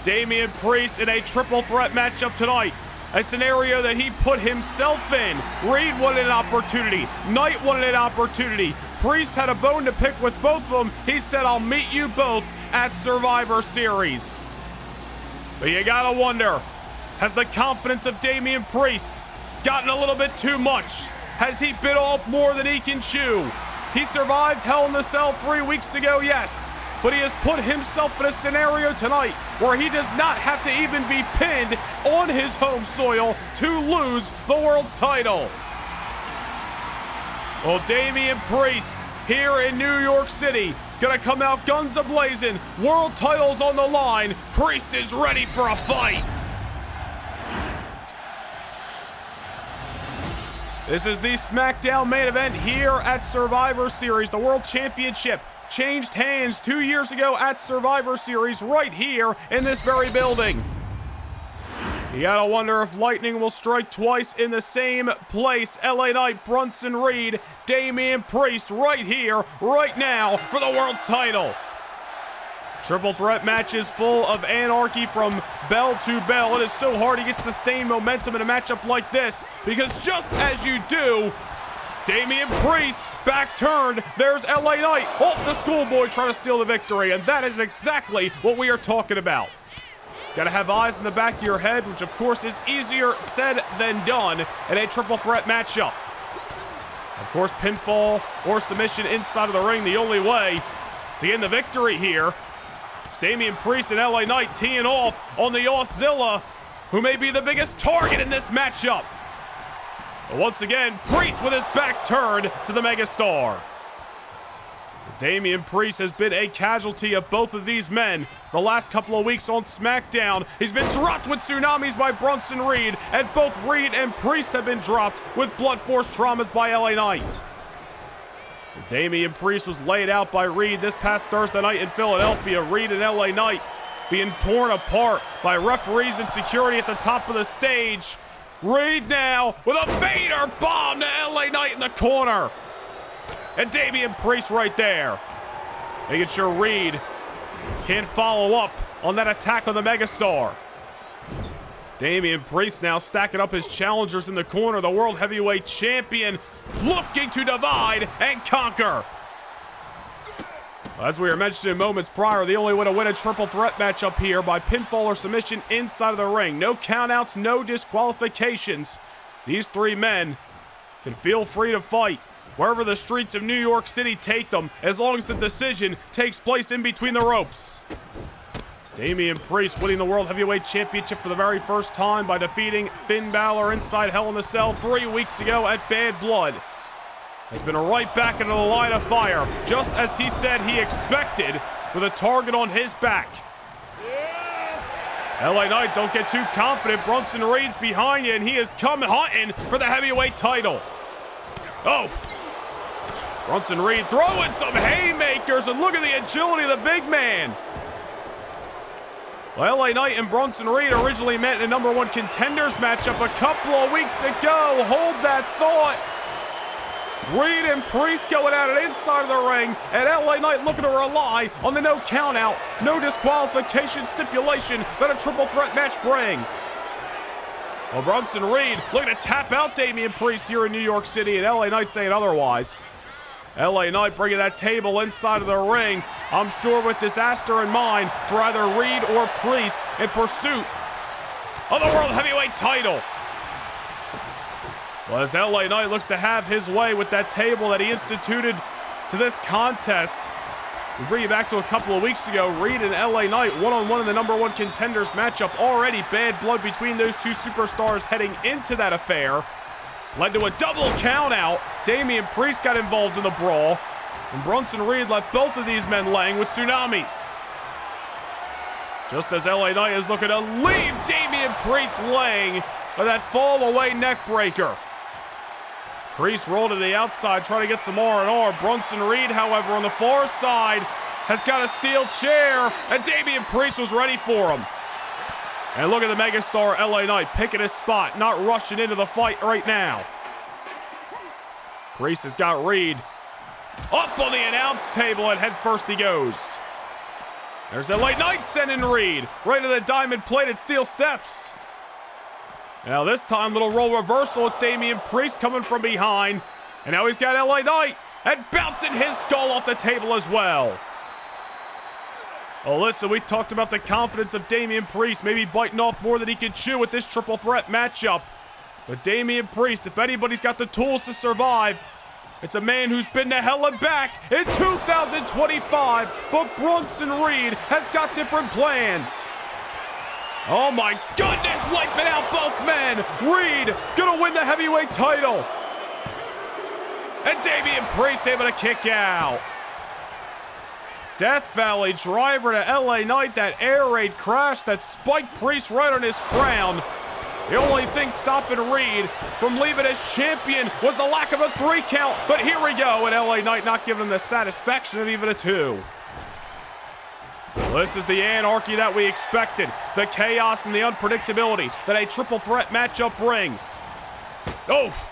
[SPEAKER 1] Damian Priest in a triple threat matchup tonight, a scenario that he put himself in. Reed wanted an opportunity, Knight wanted an opportunity, Priest had a bone to pick with both of them. He said, I'll meet you both at Survivor Series. But you gotta wonder, has the confidence of Damian Priest gotten a little bit too much? Has he bit off more than he can chew? He survived Hell in the Cell 3 weeks ago, yes, but he has put himself in a scenario tonight where he does not have to even be pinned on his home soil to lose the world's title. Well, Damian Priest here in New York City, gonna come out guns a-blazing. World titles on the line. Priest is ready for a fight. This is the SmackDown main event here at Survivor Series. The World Championship changed hands 2 years ago at Survivor Series right here in this very building. You gotta wonder if lightning will strike twice in the same place. LA Knight, Bronson Reed, Damian Priest right here, right now for the world's title. Triple threat matches full of anarchy from bell to bell. It is so hard to get sustained momentum in a matchup like this because just as you do, Damian Priest back turned. There's LA Knight off the schoolboy trying to steal the victory, and that is exactly what we are talking about. Gotta have eyes in the back of your head, which of course is easier said than done in a triple threat matchup. Of course, pinfall or submission inside of the ring, the only way to get the victory here. It's Damian Priest and LA Knight teeing off on the Auszilla, who may be the biggest target in this matchup. But once again, Priest with his back turned to the megastar. Damian Priest has been a casualty of both of these men the last couple of weeks on SmackDown. He's been dropped with tsunamis by Bronson Reed, and both Reed and Priest have been dropped with blunt force traumas by LA Knight. Damian Priest was laid out by Reed this past Thursday night in Philadelphia. Reed and LA Knight being torn apart by referees and security at the top of the stage. Reed now with a Vader bomb to LA Knight in the corner. And Damian Priest right there, making sure Reed can't follow up on that attack on the megastar. Damian Priest now stacking up his challengers in the corner. The World Heavyweight Champion looking to divide and conquer. As we were mentioning moments prior, the only way to win a triple threat matchup here by pinfall or submission inside of the ring. No countouts, no disqualifications. These three men can feel free to fight wherever the streets of New York City take them, as long as the decision takes place in between the ropes. Damian Priest winning the World Heavyweight Championship for the very first time by defeating Finn Balor inside Hell in a Cell 3 weeks ago at Bad Blood. Has been right back into the line of fire, just as he said he expected, with a target on his back. LA Knight, don't get too confident. Bronson Reed's behind you, and he is coming hunting for the heavyweight title. Oh! Bronson Reed throwing some haymakers, and look at the agility of the big man. Well, LA Knight and Bronson Reed originally met in a #1 contenders matchup a couple of weeks ago. Hold that thought. Reed and Priest going at it inside of the ring, and LA Knight looking to rely on the no countout, no disqualification stipulation that a triple threat match brings. Well, Bronson Reed looking to tap out Damian Priest here in New York City, and LA Knight saying otherwise. LA Knight bringing that table inside of the ring, I'm sure with disaster in mind for either Reed or Priest in pursuit of the World Heavyweight title. Well, as LA Knight looks to have his way with that table that he instituted to this contest. We bring you back to a couple of weeks ago. Reed and LA Knight one-on-one in the #1 contenders matchup. Already bad blood between those two superstars heading into that affair. Led to a double count out. Damian Priest got involved in the brawl, and Bronson Reed left both of these men laying with tsunamis. Just as LA Knight is looking to leave Damian Priest laying with that fall away neck breaker. Priest rolled to the outside, trying to get some R&R. Bronson Reed, however, on the far side, has got a steel chair, and Damian Priest was ready for him. And look at the megastar LA Knight picking his spot, not rushing into the fight right now. Priest has got Reed up on the announce table, and head first he goes. There's LA Knight sending Reed right to the diamond-plated steel steps. Now this time, little role reversal. It's Damian Priest coming from behind, and now he's got LA Knight and bouncing his skull off the table as well. Oh, listen, we talked about the confidence of Damian Priest, maybe biting off more than he can chew with this triple threat matchup. But Damian Priest, if anybody's got the tools to survive, it's a man who's been to hell and back in 2025. But Bronson Reed has got different plans. Oh my goodness, wiping out both men. Reed gonna win the heavyweight title. And Damian Priest able to kick out. Death Valley driver to LA Knight, that air raid crash that spiked Priest right on his crown. The only thing stopping Reed from leaving as champion was the lack of a 3 count, but here we go, and LA Knight not giving him the satisfaction of even a 2. Well, this is the anarchy that we expected, the chaos and the unpredictability that a triple threat matchup brings. Oof!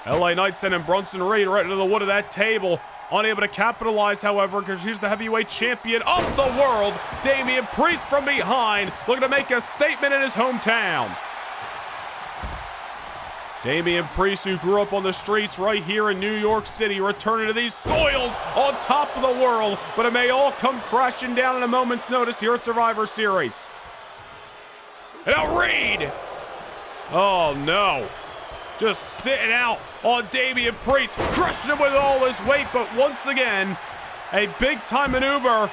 [SPEAKER 1] LA Knight sending Bronson Reed right into the wood of that table. Unable to capitalize, however, because here's the heavyweight champion of the world, Damian Priest from behind, looking to make a statement in his hometown. Damian Priest, who grew up on the streets right here in New York City, returning to these soils on top of the world, but it may all come crashing down in a moment's notice here at Survivor Series. And now Reed! Oh no. Just sitting out on Damian Priest, crushing him with all his weight, but once again, a big-time maneuver.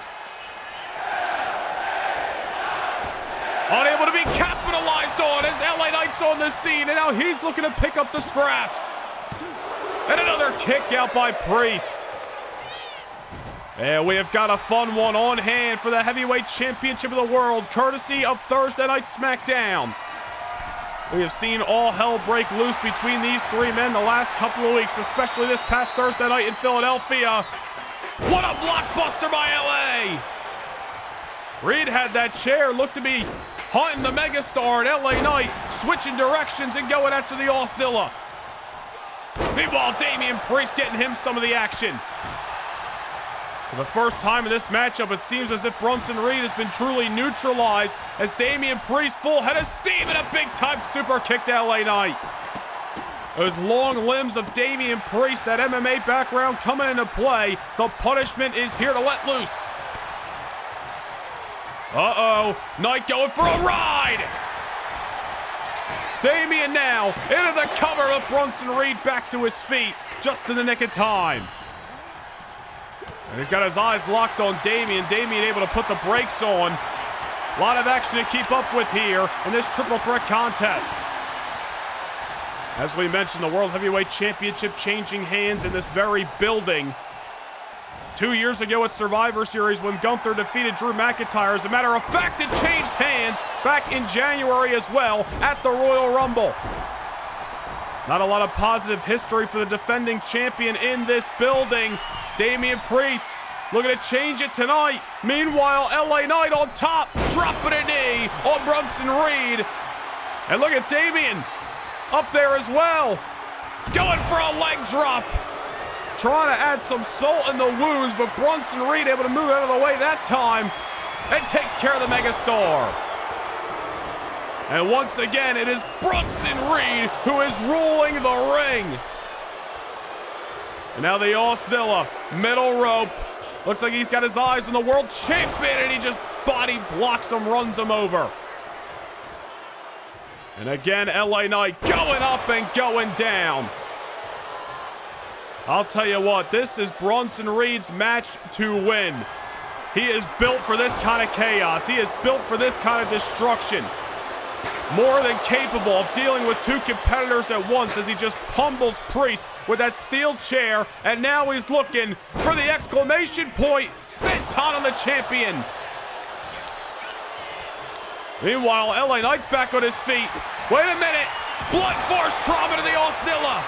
[SPEAKER 1] Unable to be capitalized on as LA Knight's on the scene, and now he's looking to pick up the scraps. And another kick out by Priest. And we have got a fun one on hand for the Heavyweight Championship of the World, courtesy of Thursday Night SmackDown. We have seen all hell break loose between these 3 men the last couple of weeks, especially this past Thursday night in Philadelphia. What a blockbuster by LA! Reed had that chair, looked to be hunting the megastar, and LA Knight switching directions and going after the Auxilla. Meanwhile, Damian Priest getting him some of the action. For the first time in this matchup, it seems as if Bronson Reed has been truly neutralized as Damian Priest full head of steam and a big-time super kick to LA Knight. Those long limbs of Damian Priest, that MMA background coming into play. The punishment is here to let loose. Uh-oh, Knight going for a ride! Damian now into the cover with Bronson Reed back to his feet, just in the nick of time. And he's got his eyes locked on Damian. Damian able to put the brakes on. A lot of action to keep up with here in this triple threat contest. As we mentioned, the World Heavyweight Championship changing hands in this very building. 2 years ago at Survivor Series when Gunther defeated Drew McIntyre. As a matter of fact, it changed hands back in January as well at the Royal Rumble. Not a lot of positive history for the defending champion in this building. Damian Priest looking to change it tonight. Meanwhile, LA Knight on top, dropping a knee on Bronson Reed. And look at Damian up there as well, going for a leg drop. Trying to add some salt in the wounds, but Bronson Reed able to move out of the way that time and takes care of the megastar. And once again, it is Bronson Reed who is ruling the ring. And now the Auxilla, middle rope. Looks like he's got his eyes on the world champion, and he just body blocks him, runs him over. And again, LA Knight going up and going down. I'll tell you what, this is Bronson Reed's match to win. He is built for this kind of chaos. He is built for this kind of destruction. More than capable of dealing with 2 competitors at once as he just pummels Priest with that steel chair, and now he's looking for the exclamation point, senton on the champion. Meanwhile, LA Knight's back on his feet. Wait a minute, blunt force trauma to the Auxilla.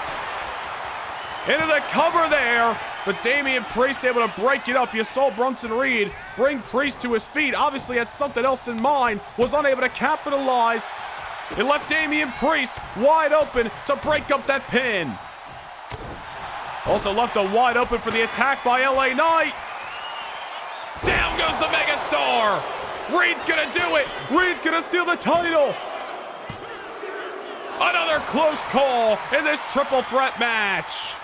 [SPEAKER 1] Into the cover there, but Damian Priest able to break it up. You saw Bronson Reed bring Priest to his feet. Obviously had something else in mind, was unable to capitalize. It left Damian Priest wide open to break up that pin. Also left him wide open for the attack by LA Knight. Down goes the megastar. Reed's gonna do it. Reed's gonna steal the title. Another close call in this triple threat match.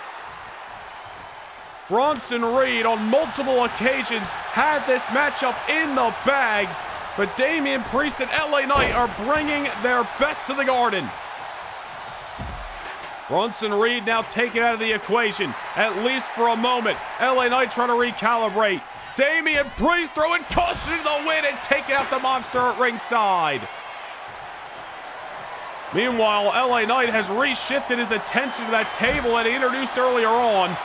[SPEAKER 1] Bronson Reed on multiple occasions had this matchup in the bag, but Damian Priest and LA Knight are bringing their best to the Garden. Bronson Reed now taken out of the equation, at least for a moment. LA Knight trying to recalibrate. Damian Priest throwing caution to the wind and taking out the monster at ringside. Meanwhile, LA Knight has reshifted his attention to that table that he introduced earlier on.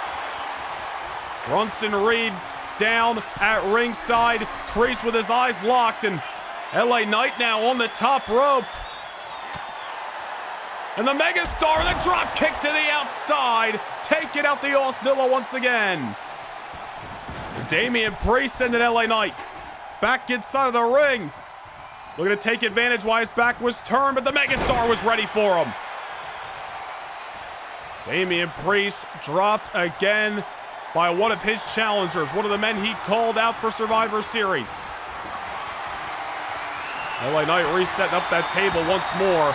[SPEAKER 1] Bronson Reed down at ringside. Priest with his eyes locked, and LA Knight now on the top rope. And the Megastar, the drop kick to the outside, taking out the Auszilla once again. Damian Priest sending LA Knight back inside of the ring. Looking to take advantage while his back was turned, but the Megastar was ready for him. Damian Priest dropped again by one of his challengers, one of the men he called out for Survivor Series. LA Knight resetting up that table once more.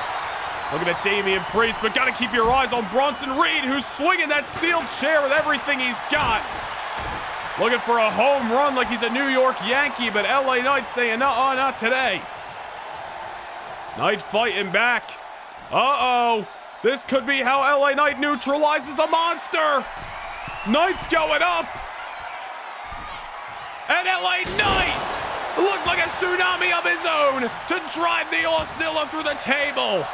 [SPEAKER 1] Looking at Damian Priest, but gotta keep your eyes on Bronson Reed, who's swinging that steel chair with everything he's got. Looking for a home run like he's a New York Yankee, but LA Knight saying, no, not today. Knight fighting back. Uh-oh. This could be how LA Knight neutralizes the monster. Knight's going up. And LA Knight looked like a tsunami of his own to drive the Auszilla through the table.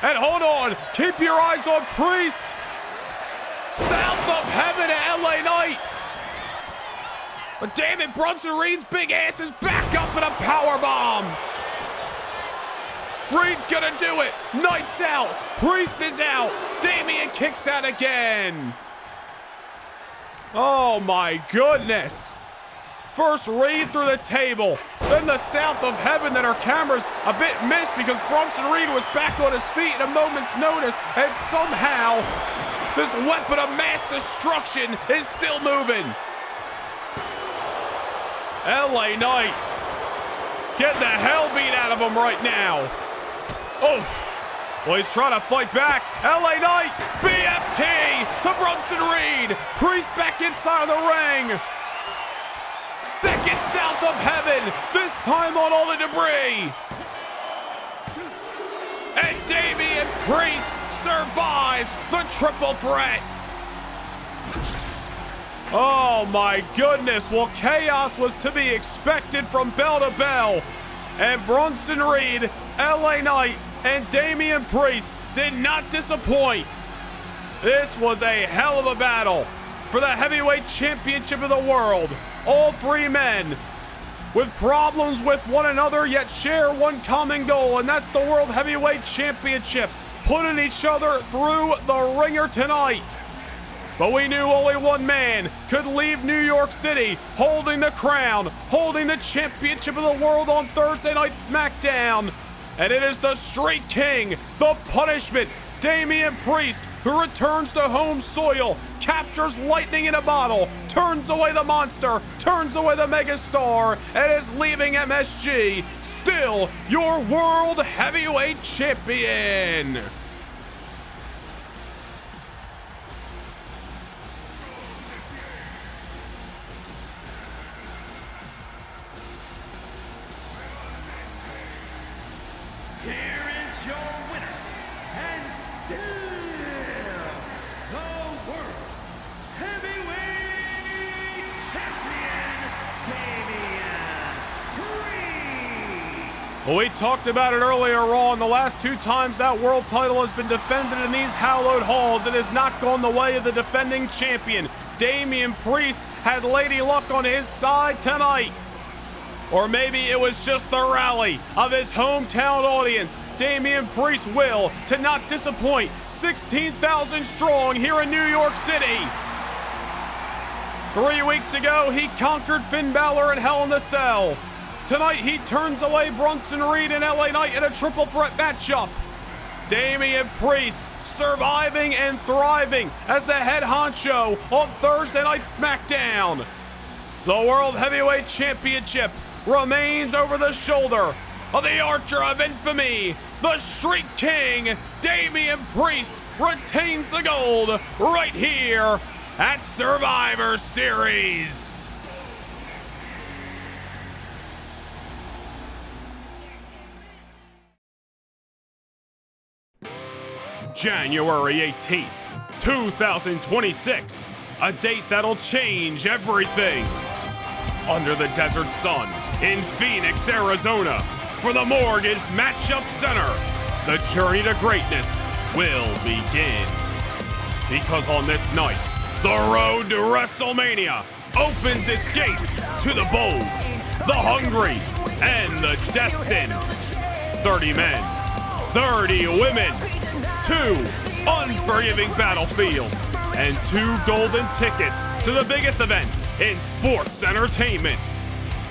[SPEAKER 1] And hold on, keep your eyes on Priest. South of heaven at LA Knight. But damn it, Bronson Reed's big ass is back up in a powerbomb. Reed's gonna do it. Knight's out. Priest is out. Damian kicks out again. Oh my goodness. First Reed through the table, then the south of heaven that our cameras a bit missed because Bronson Reed was back on his feet at a moment's notice, and somehow this weapon of mass destruction is still moving. LA Knight getting the hell beat out of him right now. Oof. Well, he's trying to fight back. LA Knight, BFT to Bronson Reed. Priest back inside of the ring. Second south of heaven, this time on all the debris. And Damian Priest survives the triple threat. Oh my goodness, well, chaos was to be expected from bell to bell. And Bronson Reed, LA Knight, and Damian Priest did not disappoint. This was a hell of a battle for the heavyweight championship of the world. All three men with problems with one another, yet share one common goal, and that's the World Heavyweight Championship, putting each other through the ringer tonight. But we knew only one man could leave New York City holding the crown, holding the championship of the world on Thursday Night SmackDown. And it is the Street King, the Punishment, Damian Priest, who returns to home soil, captures lightning in a bottle, turns away the monster, turns away the megastar, and is leaving MSG still your World Heavyweight Champion.
[SPEAKER 4] Here is your winner, and still the World Heavyweight Champion, Damian Priest.
[SPEAKER 1] Well, we talked about it earlier on. The last two times that world title has been defended in these hallowed halls, it has not gone the way of the defending champion. Damian Priest had Lady Luck on his side tonight. Or maybe it was just the rally of his hometown audience. Damian Priest's will to not disappoint. 16,000 strong here in New York City. 3 weeks ago, he conquered Finn Balor in Hell in a Cell. Tonight, he turns away Bronson Reed and LA Knight in a triple threat matchup. Damian Priest surviving and thriving as the head honcho on Thursday Night SmackDown. The World Heavyweight Championship remains over the shoulder of the Archer of Infamy, the Street King. Damian Priest retains the gold right here at Survivor Series. January 18th, 2026, a date that'll change everything. Under the desert sun in Phoenix, Arizona, for the Morgan's Matchup Center, the journey to greatness will begin. Because on this night, the road to WrestleMania opens its gates to the bold, the hungry, and the destined. 30 men, 30 women, 2 unforgiving battlefields, and 2 golden tickets to the biggest event in sports entertainment.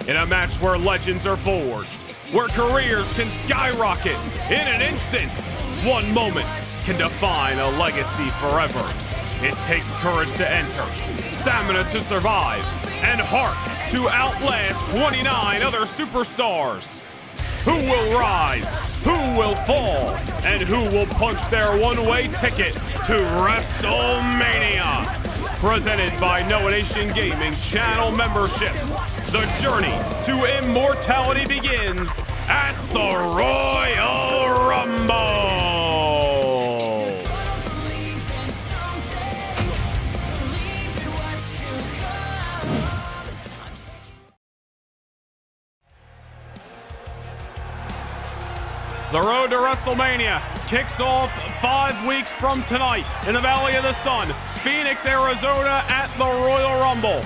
[SPEAKER 1] In a match where legends are forged, where careers can skyrocket in an instant, one moment can define a legacy forever. It takes courage to enter, stamina to survive, and heart to outlast 29 other superstars. Who will rise? Who will fall? And who will punch their one-way ticket to WrestleMania? Presented by Noah Nation Gaming Channel memberships, the journey to immortality begins at the Royal Rumble! The road to WrestleMania kicks off 5 weeks from tonight in the Valley of the Sun, Phoenix, Arizona at the Royal Rumble.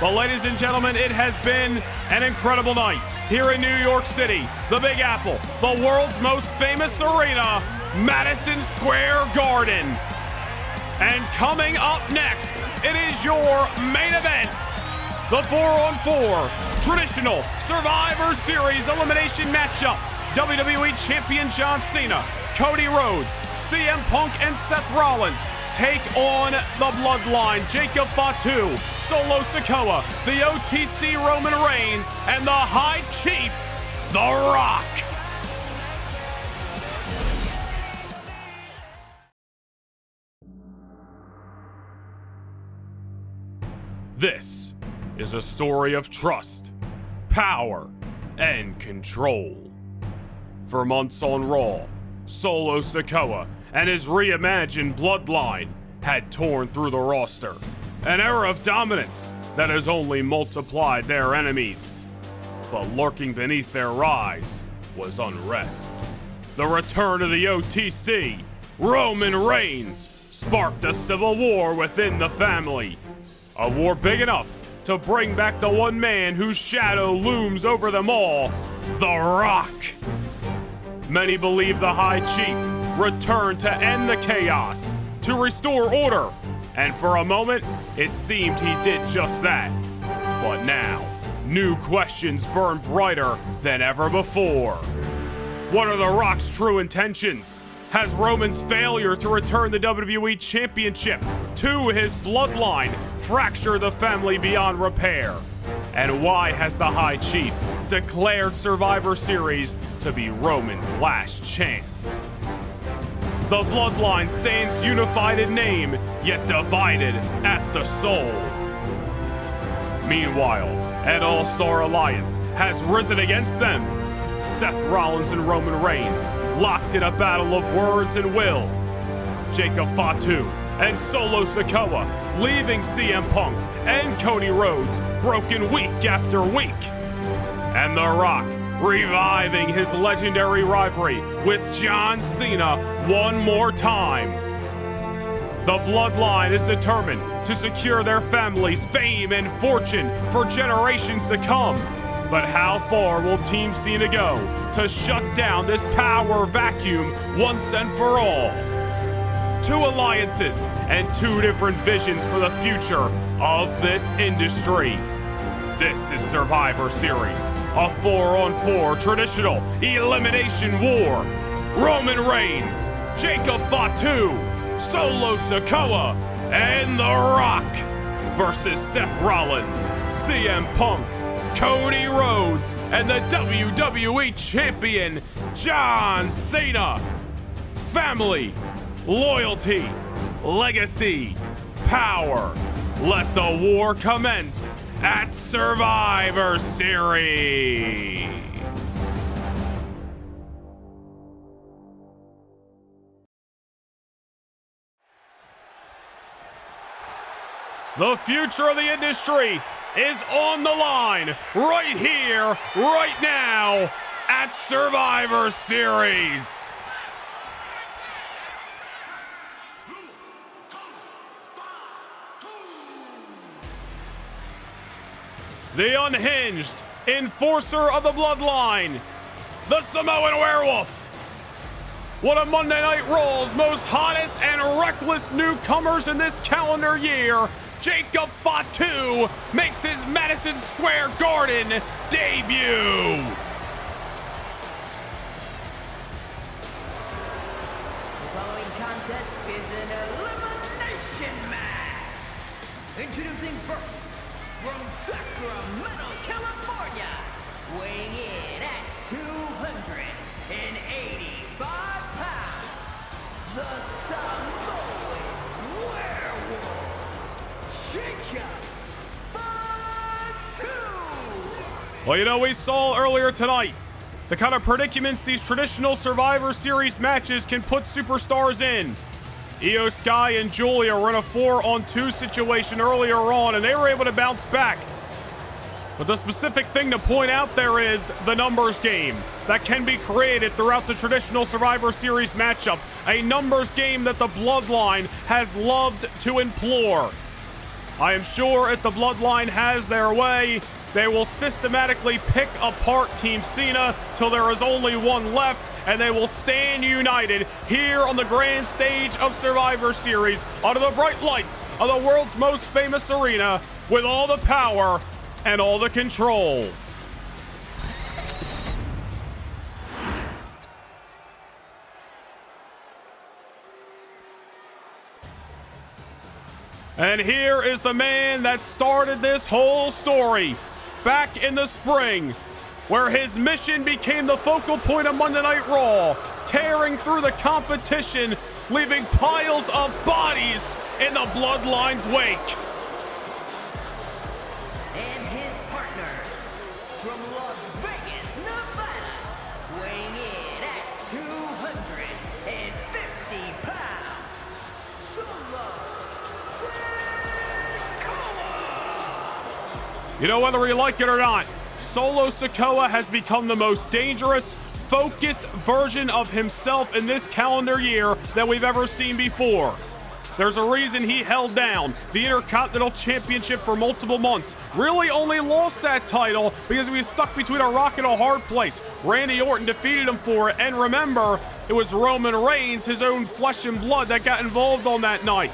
[SPEAKER 1] But ladies and gentlemen, it has been an incredible night here in New York City, the Big Apple, the world's most famous arena, Madison Square Garden. And coming up next, it is your main event, the 4-on-4 traditional Survivor Series elimination matchup. WWE Champion John Cena, Cody Rhodes, CM Punk, and Seth Rollins take on the Bloodline, Jacob Fatu, Solo Sikoa, the OTC Roman Reigns, and the High Chief, The Rock. This is a story of trust, power, and control. For months on Raw, Solo Sikoa and his reimagined Bloodline had torn through the roster, an era of dominance that has only multiplied their enemies. But lurking beneath their rise was unrest. The return of the OTC, Roman Reigns, sparked a civil war within the family. A war big enough to bring back the one man whose shadow looms over them all, The Rock. Many believe the High Chief returned to end the chaos, to restore order, and for a moment, it seemed he did just that. But now, new questions burn brighter than ever before. What are The Rock's true intentions? Has Roman's failure to return the WWE Championship to his bloodline fractured the family beyond repair? And why has the High Chief declared Survivor Series to be Roman's last chance? The Bloodline stands unified in name, yet divided at the soul. Meanwhile, an all-star alliance has risen against them. Seth Rollins and Roman Reigns locked in a battle of words and will. Jacob Fatu and Solo Sikoa leaving CM Punk and Cody Rhodes broken week after week. And The Rock reviving his legendary rivalry with John Cena one more time. The Bloodline is determined to secure their family's fame and fortune for generations to come. But how far will Team Cena go to shut down this power vacuum once and for all? 2 alliances and 2 different visions for the future of this industry. This is Survivor Series, a 4-on-4 traditional elimination war. Roman Reigns, Jacob Fatu, Solo Sikoa, and The Rock versus Seth Rollins, CM Punk, Cody Rhodes, and the WWE Champion, John Cena. Family, loyalty, legacy, power. Let the war commence at Survivor Series. The future of the industry is on the line right here, right now at Survivor Series. the unhinged enforcer of the bloodline, the Samoan Werewolf. One of Monday Night Raw's most hottest and reckless newcomers in this calendar year, Jacob Fatu, makes his Madison Square Garden debut.
[SPEAKER 3] The following contest is an elimination match. Introducing first, from Sacramento, California, weighing in at 285 pounds, the Samoan Werewolf, Jacob Fatu.
[SPEAKER 1] Well, you know, we saw earlier tonight the kind of predicaments these traditional Survivor Series matches can put superstars in. Io Sky and Giulia were in a 4-on-2 situation earlier on, and they were able to bounce back. But the specific thing to point out there is the numbers game that can be created throughout the traditional Survivor Series matchup. A numbers game that the Bloodline has loved to implore. I am sure if the Bloodline has their way, they will systematically pick apart Team Cena till there is only one left, and they will stand united here on the grand stage of Survivor Series under the bright lights of the world's most famous arena with all the power and all the control. And here is the man that started this whole story back in the spring, where his mission became the focal point of Monday Night Raw, tearing through the competition, leaving piles of bodies in the Bloodline's wake.
[SPEAKER 3] And his partners, from Las Vegas, Nevada, weighing in at 250 pounds, Solo Sikoa.
[SPEAKER 1] You know, whether you like it or not, Solo Sikoa has become the most dangerous, focused version of himself in this calendar year that we've ever seen before. There's a reason he held down the Intercontinental Championship for multiple months. Really only lost that title because he was stuck between a rock and a hard place. Randy Orton defeated him for it, and remember, it was Roman Reigns, his own flesh and blood, that got involved on that night.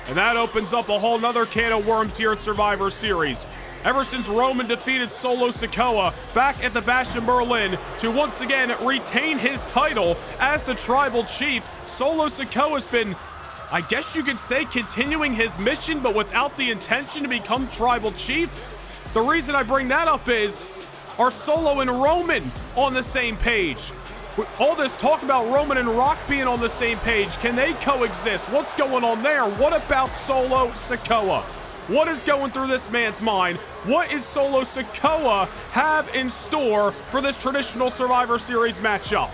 [SPEAKER 1] And that opens up a whole nother can of worms here at Survivor Series. Ever since Roman defeated Solo Sikoa back at the Bash in Berlin to once again retain his title as the Tribal Chief, Solo Sikoa's been, I guess you could say, continuing his mission, but without the intention to become Tribal Chief. The reason I bring that up is, are Solo and Roman on the same page? With all this talk about Roman and Rock being on the same page, can they coexist? What's going on there? What about Solo Sikoa? What is going through this man's mind? What is Solo Sikoa have in store for this traditional Survivor Series matchup?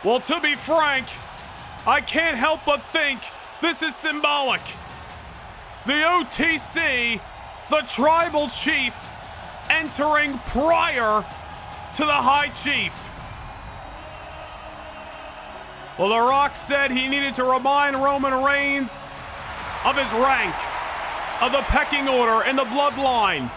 [SPEAKER 1] Well, to be frank, I can't help but think this is symbolic. The OTC, the Tribal Chief, entering prior to the High Chief. Well, The Rock said he needed to remind Roman Reigns of his rank, of the pecking order in the bloodline.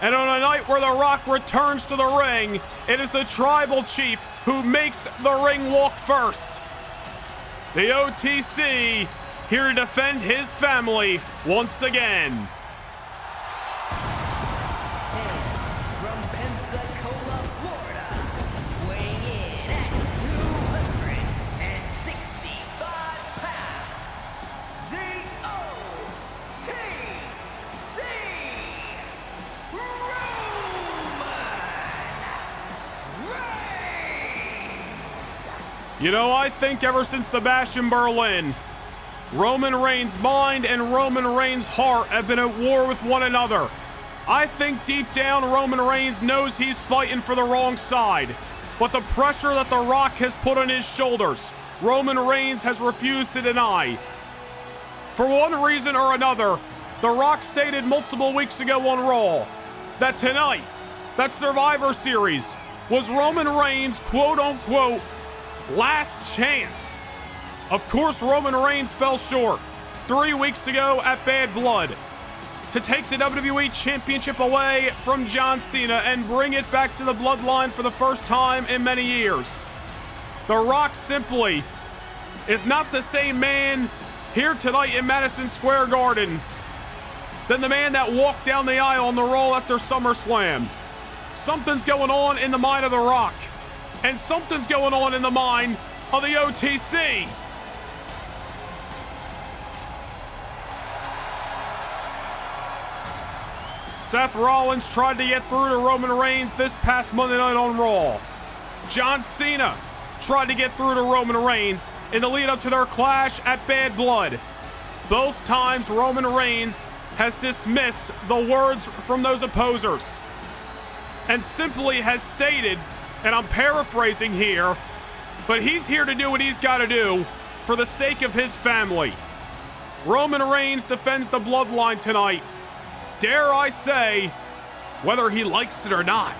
[SPEAKER 1] And on a night where The Rock returns to the ring, it is the Tribal Chief who makes the ring walk first. The OTC here to defend his family once again.
[SPEAKER 3] And from Pensacola, Florida, weighing in at 265 pounds, the OTC, Roman Reigns.
[SPEAKER 1] You know, I think ever since the Bash in Berlin, Roman Reigns' mind and Roman Reigns' heart have been at war with one another. I think deep down Roman Reigns knows he's fighting for the wrong side. But the pressure that The Rock has put on his shoulders, Roman Reigns has refused to deny. For one reason or another, The Rock stated multiple weeks ago on Raw that tonight, that Survivor Series was Roman Reigns' quote-unquote last chance. Of course, Roman Reigns fell short 3 weeks ago at Bad Blood to take the WWE Championship away from John Cena and bring it back to the Bloodline for the first time in many years. The Rock simply is not the same man here tonight in Madison Square Garden than the man that walked down the aisle on the Raw after SummerSlam. Something's going on in the mind of The Rock, and something's going on in the mind of the OTC. Seth Rollins tried to get through to Roman Reigns this past Monday night on Raw. John Cena tried to get through to Roman Reigns in the lead up to their clash at Bad Blood. Both times Roman Reigns has dismissed the words from those opposers and simply has stated, and I'm paraphrasing here, but he's here to do what he's got to do for the sake of his family. Roman Reigns defends the Bloodline tonight, dare I say, whether he likes it or not.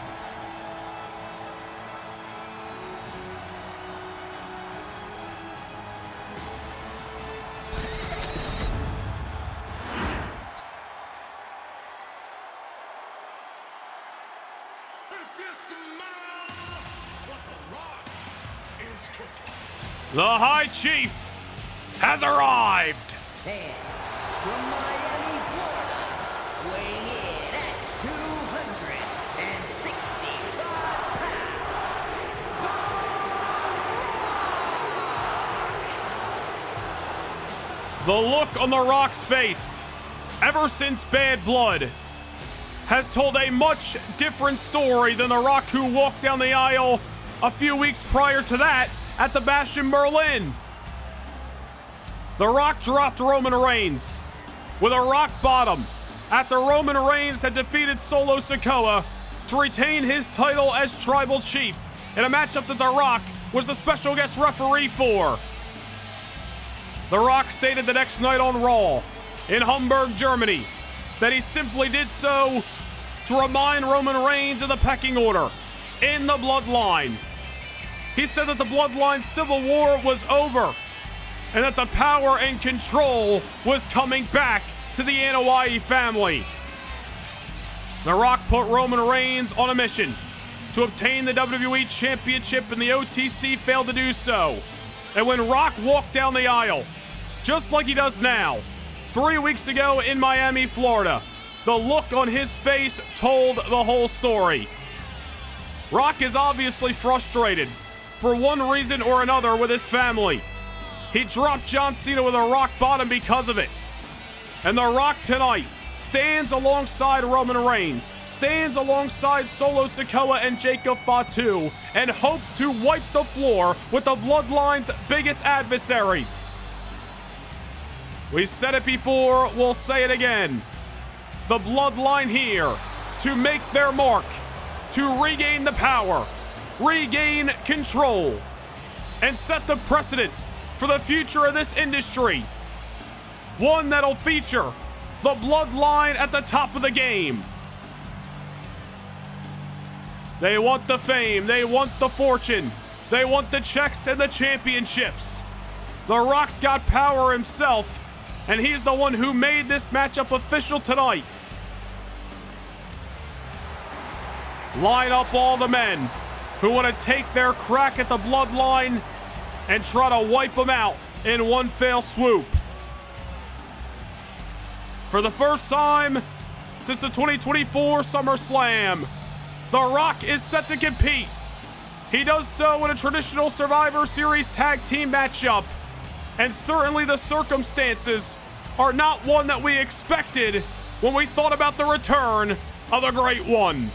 [SPEAKER 1] The High Chief has arrived.
[SPEAKER 3] And from Miami, Florida, weighing in at 265 pounds,
[SPEAKER 1] The look on The Rock's face, ever since Bad Blood, has told a much different story than The Rock who walked down the aisle a few weeks prior to that at the Bash in Berlin. The Rock dropped Roman Reigns with a rock bottom after Roman Reigns had defeated Solo Sikoa to retain his title as Tribal Chief in a matchup that The Rock was the special guest referee for. The Rock stated the next night on Raw in Hamburg, Germany, that he simply did so to remind Roman Reigns of the pecking order in the Bloodline. He said that the Bloodline Civil War was over and that the power and control was coming back to the Anoa'i family. The Rock put Roman Reigns on a mission to obtain the WWE Championship, and the OTC failed to do so. And when Rock walked down the aisle, just like he does now, 3 weeks ago in Miami, Florida, the look on his face told the whole story. Rock is obviously frustrated for one reason or another with his family. He dropped John Cena with a rock bottom because of it. And The Rock tonight stands alongside Roman Reigns, stands alongside Solo Sikoa and Jacob Fatu, and hopes to wipe the floor with the Bloodline's biggest adversaries. We said it before, we'll say it again. The Bloodline here to make their mark, to regain the power, regain control, and set the precedent for the future of this industry. One that'll feature the Bloodline at the top of the game. They want the fame, they want the fortune, they want the checks and the championships. The Rock's got power himself, and he's the one who made this matchup official tonight. Line up all the men who want to take their crack at the Bloodline and try to wipe them out in one fell swoop. For the first time since the 2024 SummerSlam, The Rock is set to compete. He does so in a traditional Survivor Series tag team matchup, and certainly the circumstances are not one that we expected when we thought about the return of the Great One.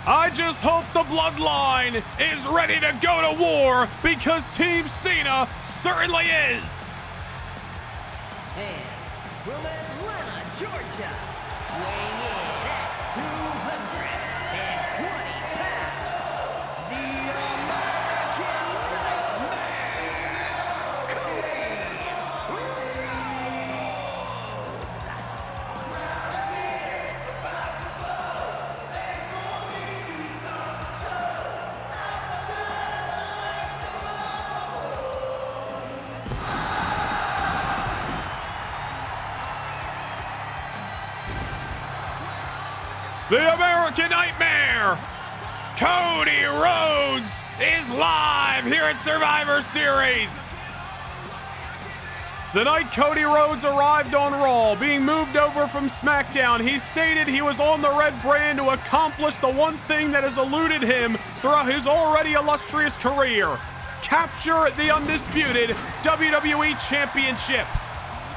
[SPEAKER 1] I just hope the Bloodline is ready to go to war, because Team Cena certainly is.
[SPEAKER 3] And from Atlanta, Georgia, weighing in at 220 pounds, the American Nightmare, Cody
[SPEAKER 1] The American Nightmare, Cody Rhodes, is live here at Survivor Series. The night Cody Rhodes arrived on Raw, being moved over from SmackDown, he stated he was on the red brand to accomplish the one thing that has eluded him throughout his already illustrious career: capture the undisputed WWE Championship.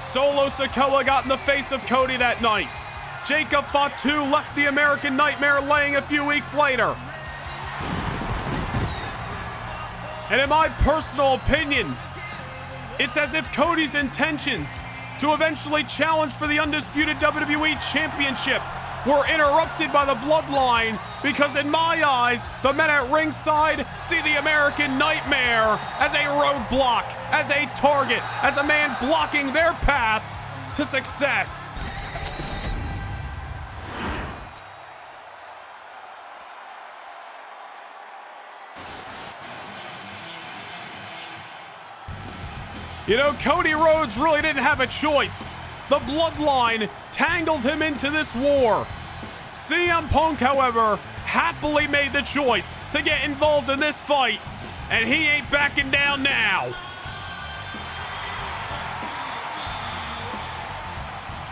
[SPEAKER 1] Solo Sikoa got in the face of Cody that night. Jacob Fatu left the American Nightmare laying a few weeks later. And in my personal opinion, it's as if Cody's intentions to eventually challenge for the undisputed WWE Championship were interrupted by the Bloodline, because in my eyes, the men at ringside see the American Nightmare as a roadblock, as a target, as a man blocking their path to success. You know, Cody Rhodes really didn't have a choice. The Bloodline tangled him into this war. CM Punk, however, happily made the choice to get involved in this fight, and he ain't backing down now.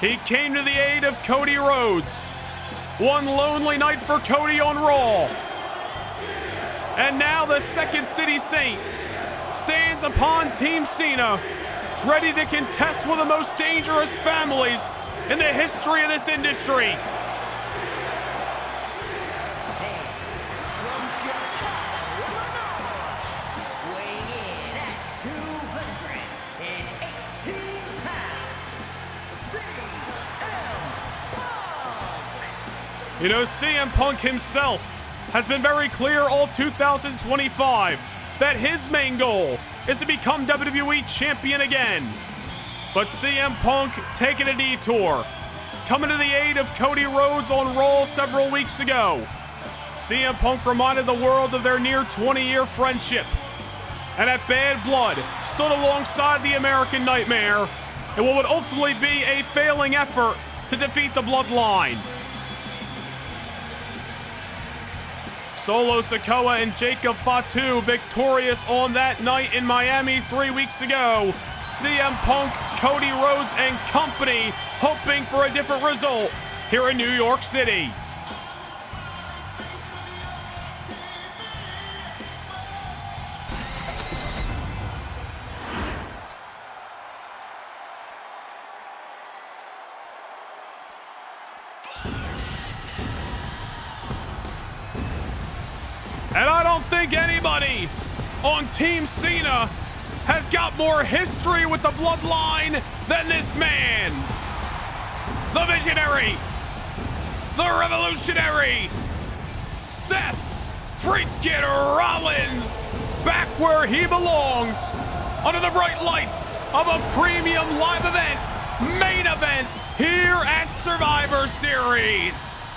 [SPEAKER 1] He came to the aid of Cody Rhodes. One lonely night for Cody on Raw. And now the Second City Saint stands upon Team Cena, ready to contest one of the most dangerous families in the history of this industry.
[SPEAKER 3] from Chicago, Illinois, weighing in at 218 pounds, CM Punk.
[SPEAKER 1] You know, CM Punk himself has been very clear all 2025 that his main goal is to become WWE Champion again. But CM Punk taking a detour, coming to the aid of Cody Rhodes on Raw several weeks ago. CM Punk reminded the world of their near 20-year friendship, and at Bad Blood stood alongside the American Nightmare in what would ultimately be a failing effort to defeat the Bloodline. Solo Sikoa and Jacob Fatu victorious on that night in Miami 3 weeks ago. CM Punk, Cody Rhodes, and company hoping for a different result here in New York City. And I don't think anybody on Team Cena has got more history with the Bloodline than this man. The visionary, the revolutionary, Seth freaking Rollins, back where he belongs, under the bright lights of a premium live event, main event, here at Survivor Series.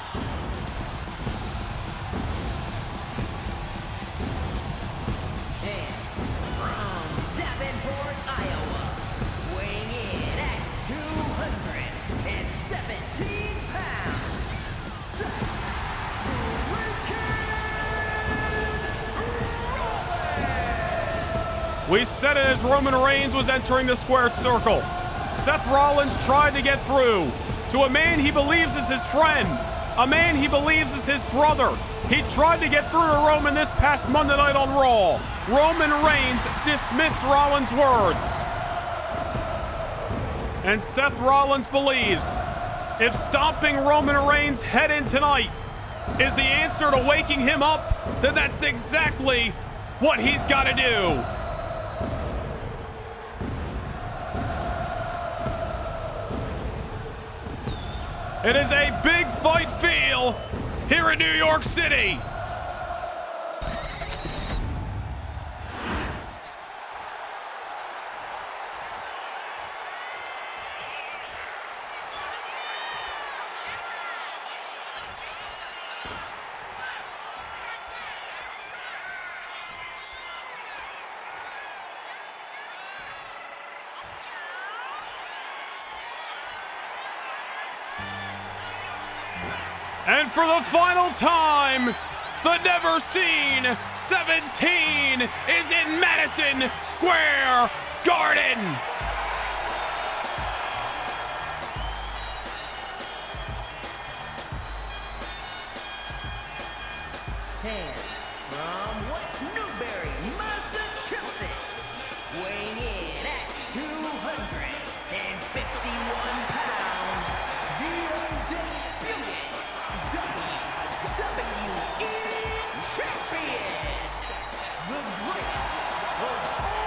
[SPEAKER 1] We said it as Roman Reigns was entering the squared circle. Seth Rollins tried to get through to a man he believes is his friend, a man he believes is his brother. He tried to get through to Roman this past Monday night on Raw. Roman Reigns dismissed Rollins' words. And Seth Rollins believes if stomping Roman Reigns' head in tonight is the answer to waking him up, then that's exactly what he's got to do. It is a big fight feel here in New York City. And for the final time, the never-seen 17 is in Madison Square Garden.
[SPEAKER 3] And from West Newbury, Massachusetts, weighing in at 251 pounds, the undisputed WWE champion, the greatest of all time,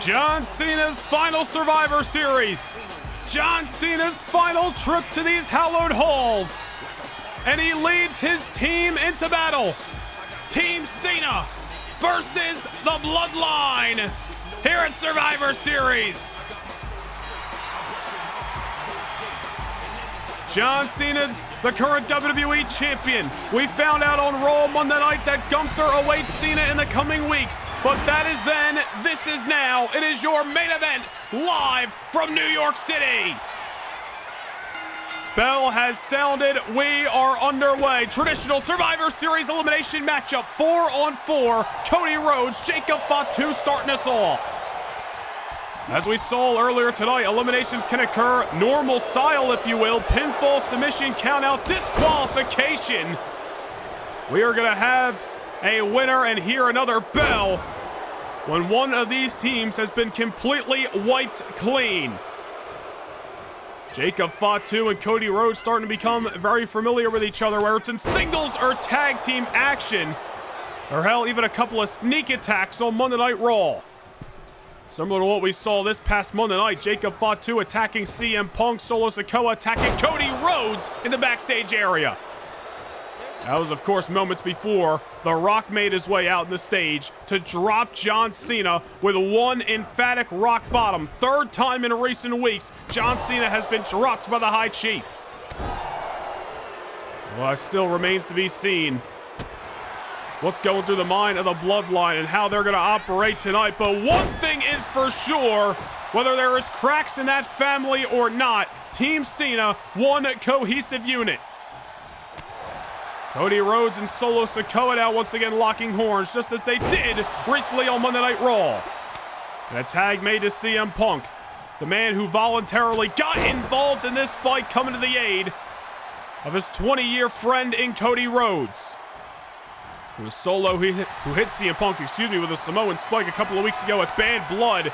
[SPEAKER 1] John Cena's final Survivor Series. John Cena's final trip to these hallowed halls. And he leads his team into battle. Team Cena versus the Bloodline here at Survivor Series. John Cena, the current WWE champion. We found out on Raw Monday night that Gunther awaits Cena in the coming weeks. But that is then, this is now. It is your main event, live from New York City. Bell has sounded. We are underway. Traditional Survivor Series elimination matchup, 4-on-4. Cody Rhodes, Jacob Fatu starting us off. As we saw earlier tonight, eliminations can occur normal style, if you will. Pinfall, submission, countout, disqualification. We are going to have a winner and hear another bell when one of these teams has been completely wiped clean. Jacob Fatu and Cody Rhodes starting to become very familiar with each other, where it's in singles or tag team action, or hell, even a couple of sneak attacks on Monday Night Raw. Similar to what we saw this past Monday night, Jacob Fatu attacking CM Punk, Solo Sikoa attacking Cody Rhodes in the backstage area. That was, of course, moments before The Rock made his way out in the stage to drop John Cena with one emphatic rock bottom. Third time in recent weeks, John Cena has been dropped by the High Chief. Well, it still remains to be seen what's going through the mind of the Bloodline and how they're going to operate tonight. But one thing is for sure, whether there is cracks in that family or not, Team Cena, one cohesive unit. Cody Rhodes and Solo Sikoa now once again locking horns, just as they did recently on Monday Night Raw. And a tag made to CM Punk, the man who voluntarily got involved in this fight, coming to the aid of his 20-year friend in Cody Rhodes. It was Solo who hit CM Punk, with a Samoan spike a couple of weeks ago with Bad Blood.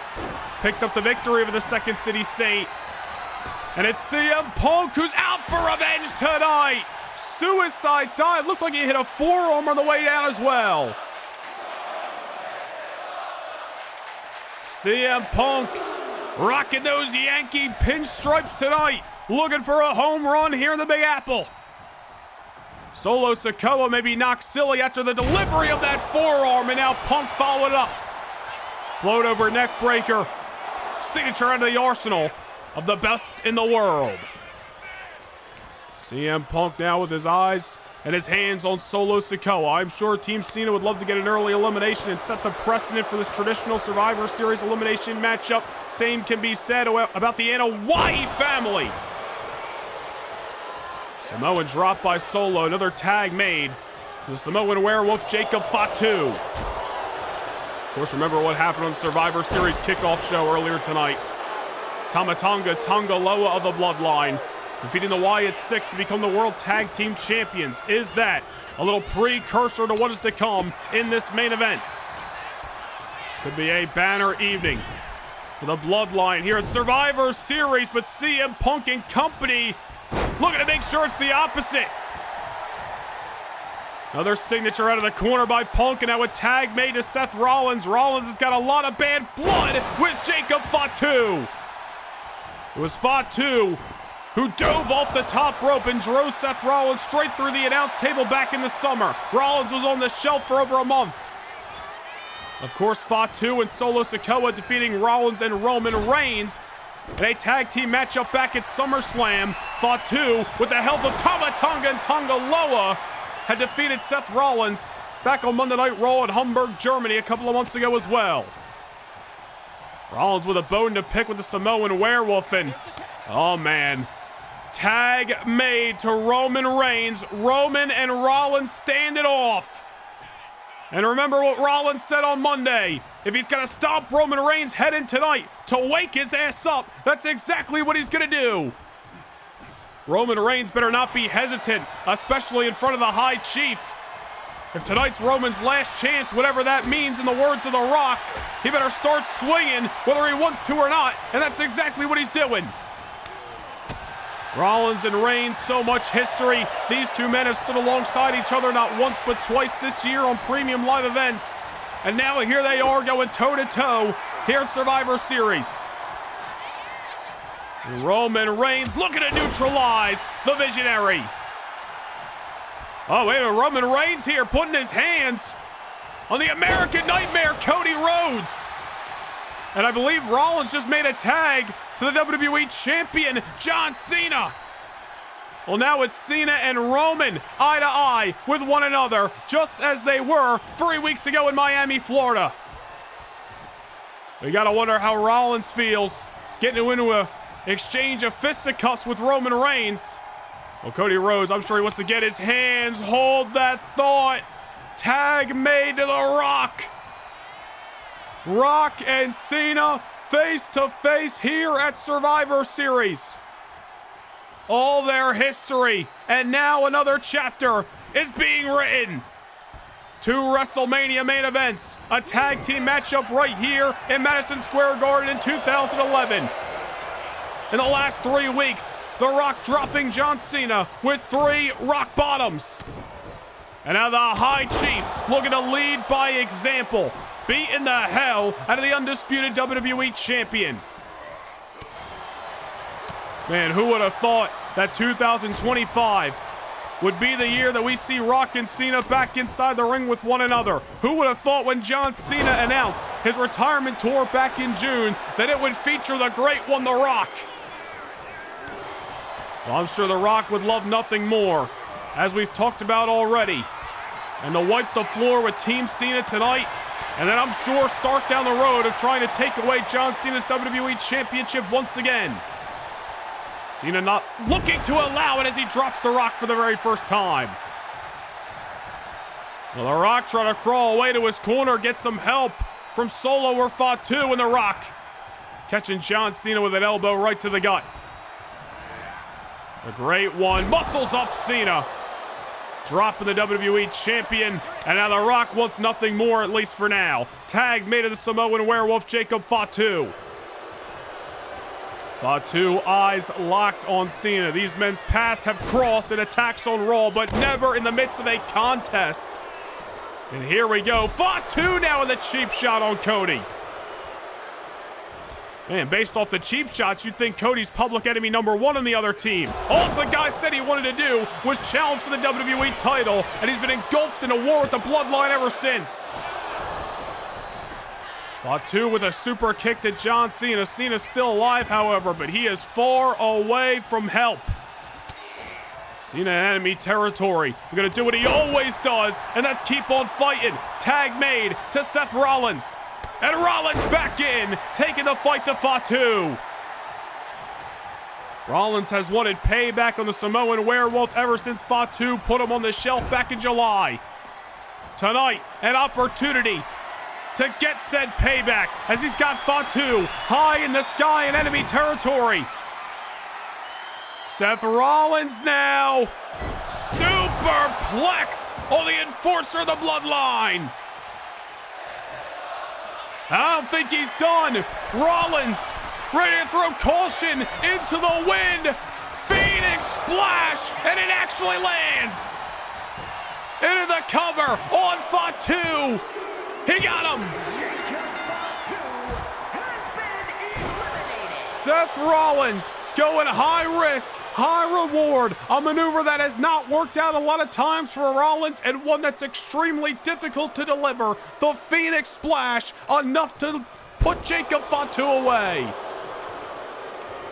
[SPEAKER 1] Picked up the victory over the Second City Saint. And it's CM Punk who's out for revenge tonight. Suicide dive. Looked like he hit a forearm on the way down as well. CM Punk rocking those Yankee pinstripes tonight. Looking for a home run here in the Big Apple. Solo Sikoa maybe knocked silly after the delivery of that forearm, and now Punk followed it up. Float over neck breaker. Signature out of the arsenal of the best in the world. CM Punk now with his eyes and his hands on Solo Sikoa. I'm sure Team Cena would love to get an early elimination and set the precedent for this traditional Survivor Series elimination matchup. Same can be said about the Anoa'i family. Samoan dropped by Solo, another tag made to the Samoan werewolf Jacob Fatu. Of course, remember what happened on the Survivor Series kickoff show earlier tonight. Tama Tonga Tongaloa of the Bloodline defeating the Wyatt Six to become the World Tag Team Champions. Is that a little precursor to what is to come in this main event? Could be a banner evening for the Bloodline here at Survivor Series, but CM Punk and company looking to make sure it's the opposite. Another signature out of the corner by Punk, and now a tag made to Seth Rollins. Rollins has got a lot of bad blood with Jacob Fatu. It was Fatu who dove off the top rope and drove Seth Rollins straight through the announce table back in the summer. Rollins was on the shelf for over a month. Of course, Fatu and Solo Sikoa defeating Rollins and Roman Reigns in a tag team matchup back at SummerSlam. Fatu, with the help of Tama Tonga and Tonga Loa, had defeated Seth Rollins back on Monday Night Raw in Hamburg, Germany a couple of months ago as well. Rollins with a bone to pick with the Samoan Werewolf, and oh man, tag made to Roman Reigns. Roman and Rollins stand it off. And remember what Rollins said on Monday. If he's got to stop Roman Reigns heading tonight to wake his ass up, that's exactly what he's going to do. Roman Reigns better not be hesitant, especially in front of the High Chief. If tonight's Roman's last chance, whatever that means in the words of The Rock, he better start swinging whether he wants to or not, and that's exactly what he's doing. Rollins and Reigns, so much history. These two men have stood alongside each other not once but twice this year on premium live events. And now here they are going toe-to-toe here at Survivor Series. Roman Reigns looking to neutralize the Visionary. Oh, wait, Roman Reigns here putting his hands on the American Nightmare, Cody Rhodes. And I believe Rollins just made a tag to the WWE Champion, John Cena. Well, now it's Cena and Roman eye to eye with one another, just as they were 3 weeks ago in Miami, Florida. We gotta wonder how Rollins feels getting into a exchange of fisticuffs with Roman Reigns. Well, Cody Rhodes, I'm sure he wants to get his hands. Hold that thought. Tag made to The Rock. Rock and Cena face to face here at Survivor Series. All their history, and now another chapter is being written. 2 WrestleMania main events, a tag team matchup right here in Madison Square Garden in 2011. In the last 3 weeks, The Rock dropping John Cena with 3 rock bottoms. And now the High Chief looking to lead by example, beating the hell out of the undisputed WWE Champion. Man, who would have thought that 2025 would be the year that we see Rock and Cena back inside the ring with one another? Who would have thought when John Cena announced his retirement tour back in June that it would feature the great one, The Rock? Well, I'm sure The Rock would love nothing more, as we've talked about already, and to wipe the floor with Team Cena tonight, and then I'm sure start down the road of trying to take away John Cena's WWE Championship once again. Cena not looking to allow it as he drops The Rock for the very first time. Well, The Rock trying to crawl away to his corner, get some help from Solo or Fatu, and The Rock catching John Cena with an elbow right to the gut. A great one, muscles up Cena. Dropping the WWE Champion, and now The Rock wants nothing more, at least for now. Tag made of the Samoan Werewolf, Jacob Fatu. Fatu, eyes locked on Cena. These men's paths have crossed in attacks on Raw, but never in the midst of a contest. And here we go. Fatu now with a cheap shot on Cody. Man, based off the cheap shots, you'd think Cody's public enemy number 1 on the other team. All the guy said he wanted to do was challenge for the WWE title, and he's been engulfed in a war with the Bloodline ever since. Fatu with a super kick to John Cena. Cena's still alive, however, but he is far away from help. Cena in enemy territory. We're gonna do what he always does, and that's keep on fighting. Tag made to Seth Rollins. And Rollins back in, taking the fight to Fatu. Rollins has wanted payback on the Samoan Werewolf ever since Fatu put him on the shelf back in July. Tonight, an opportunity to get said payback as he's got Fatu high in the sky in enemy territory. Seth Rollins now. Superplex on the enforcer of the Bloodline. I don't think he's done. Rollins ready to throw caution into the wind. Phoenix splash, and it actually lands. Into the cover on Fatu. He got him. Seth Rollins going high risk, high reward. A maneuver that has not worked out a lot of times for Rollins and one that's extremely difficult to deliver. The Phoenix Splash, enough to put Jacob Fatu away.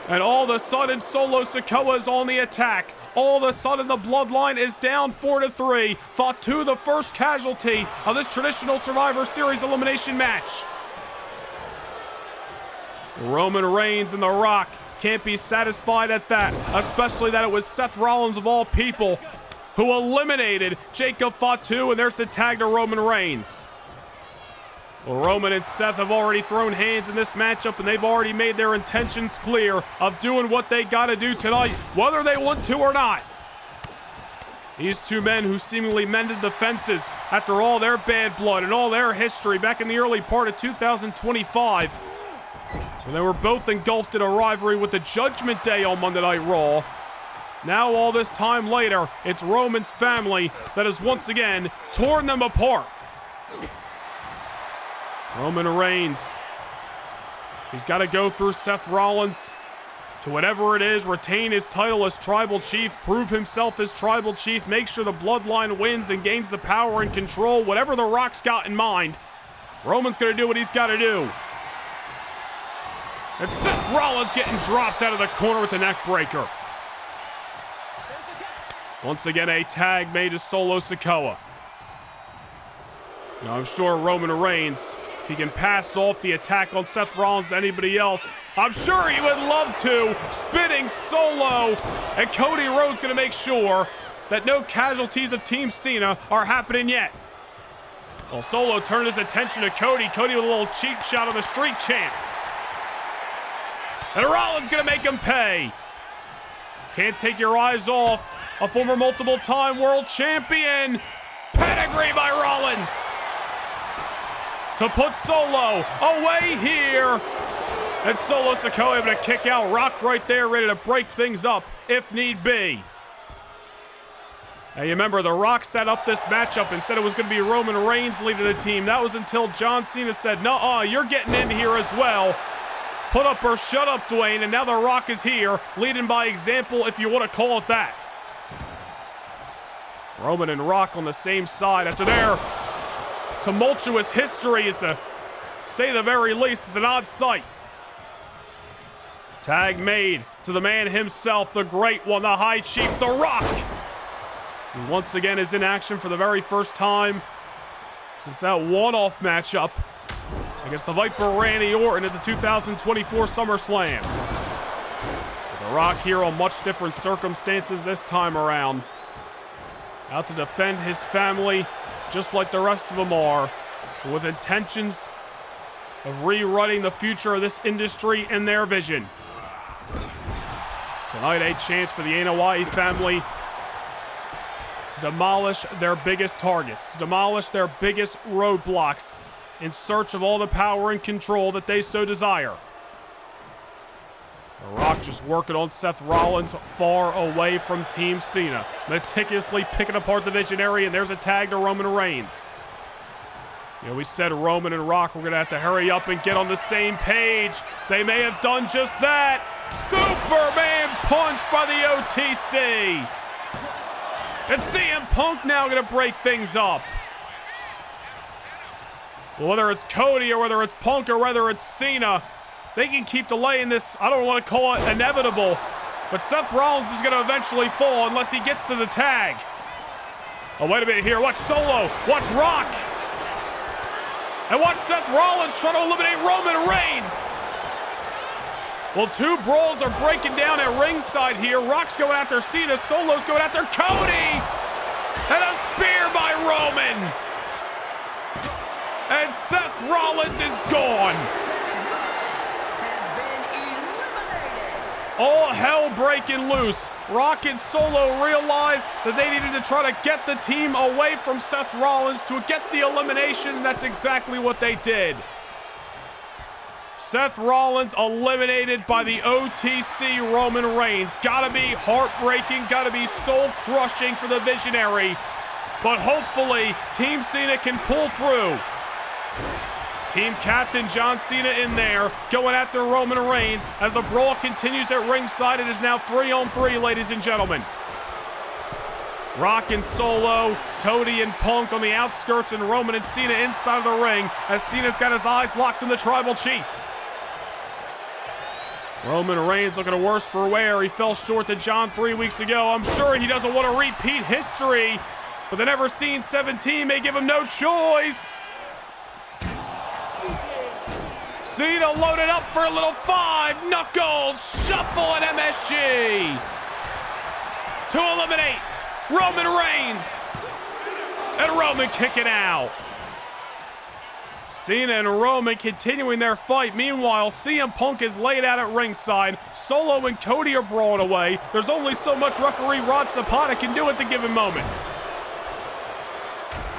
[SPEAKER 1] And all of a sudden, Solo Sikoa is on the attack. All of a sudden, the bloodline is down 4-3. Fatu, the first casualty of this traditional Survivor Series elimination match. Roman Reigns and The Rock can't be satisfied at that, especially that it was Seth Rollins, of all people, who eliminated Jacob Fatu, and there's the tag to Roman Reigns. Well, Roman and Seth have already thrown hands in this matchup, and they've already made their intentions clear of doing what they gotta do tonight, whether they want to or not. These two men who seemingly mended the fences after all their bad blood and all their history back in the early part of 2025. when they were both engulfed in a rivalry with the Judgment Day on Monday Night Raw. Now, all this time later, it's Roman's family that has once again torn them apart. Roman Reigns. He's got to go through Seth Rollins to whatever it is, retain his title as Tribal Chief, prove himself as Tribal Chief, make sure the Bloodline wins and gains the power and control, whatever The Rock's got in mind. Roman's going to do what he's got to do. And Seth Rollins getting dropped out of the corner with the neck breaker. Once again, a tag made to Solo Sikoa. Now, I'm sure Roman Reigns, if he can pass off the attack on Seth Rollins to anybody else, I'm sure he would love to. Spinning Solo, and Cody Rhodes going to make sure that no casualties of Team Cena are happening yet. Well, Solo turned his attention to Cody. Cody with a little cheap shot on the Street Champ. And Rollins going to make him pay. Can't take your eyes off a former multiple-time world champion. Pedigree by Rollins to put Solo away here. And Solo Sikoa able to kick out. Rock right there, ready to break things up if need be. Now, you remember, The Rock set up this matchup and said it was going to be Roman Reigns leading the team. That was until John Cena said, "Nuh-uh, you're getting in here as well. Put up or shut up, Dwayne." And now The Rock is here, leading by example, if you want to call it that. Roman and Rock on the same side after their tumultuous history, is to say the very least, is an odd sight. Tag made to the man himself, the great one, the High Chief, The Rock. He once again is in action for the very first time since that one-off matchup against the Viper Randy Orton at the 2024 SummerSlam. The Rock here on much different circumstances this time around. Out to defend his family, just like the rest of them are, with intentions of rewriting the future of this industry in their vision. Tonight, a chance for the Anoa'i family to demolish their biggest targets, to demolish their biggest roadblocks in search of all the power and control that they so desire. The Rock just working on Seth Rollins, far away from Team Cena, meticulously picking apart the Visionary, and there's a tag to Roman Reigns. You know, we said Roman and Rock were going to have to hurry up and get on the same page. They may have done just that. Superman punch by the OTC. And CM Punk now going to break things up. Well, whether it's Cody or whether it's Punk or whether it's Cena, they can keep delaying this. I don't want to call it inevitable, but Seth Rollins is going to eventually fall unless he gets to the tag. Oh, wait a minute here. Watch Solo. Watch Rock. And watch Seth Rollins trying to eliminate Roman Reigns. Well, two brawls are breaking down at ringside here. Rock's going after Cena. Solo's going after Cody. And a spear by Roman. And Seth Rollins is gone. All hell breaking loose. Rock and Solo realized that they needed to try to get the team away from Seth Rollins to get the elimination. That's exactly what they did. Seth Rollins eliminated by the OTC Roman Reigns. Gotta be heartbreaking, gotta be soul-crushing for the Visionary but hopefully Team Cena can pull through. Team captain John Cena in there, going after Roman Reigns as the brawl continues at ringside. It is now 3-on-3, ladies and gentlemen. Rock and Solo, Cody and Punk on the outskirts, and Roman and Cena inside of the ring as Cena's got his eyes locked on the Tribal Chief. Roman Reigns looking worse for wear. He fell short to John 3 weeks ago. I'm sure he doesn't want to repeat history, but the never seen 17 may give him no choice. Cena loaded up for a little 5 knuckles shuffle at MSG to eliminate Roman Reigns, and Roman kicking out. Cena and Roman continuing their fight. Meanwhile, CM Punk is laid out at ringside. Solo and Cody are brawling away. There's only so much referee Rod Zapata can do at the given moment.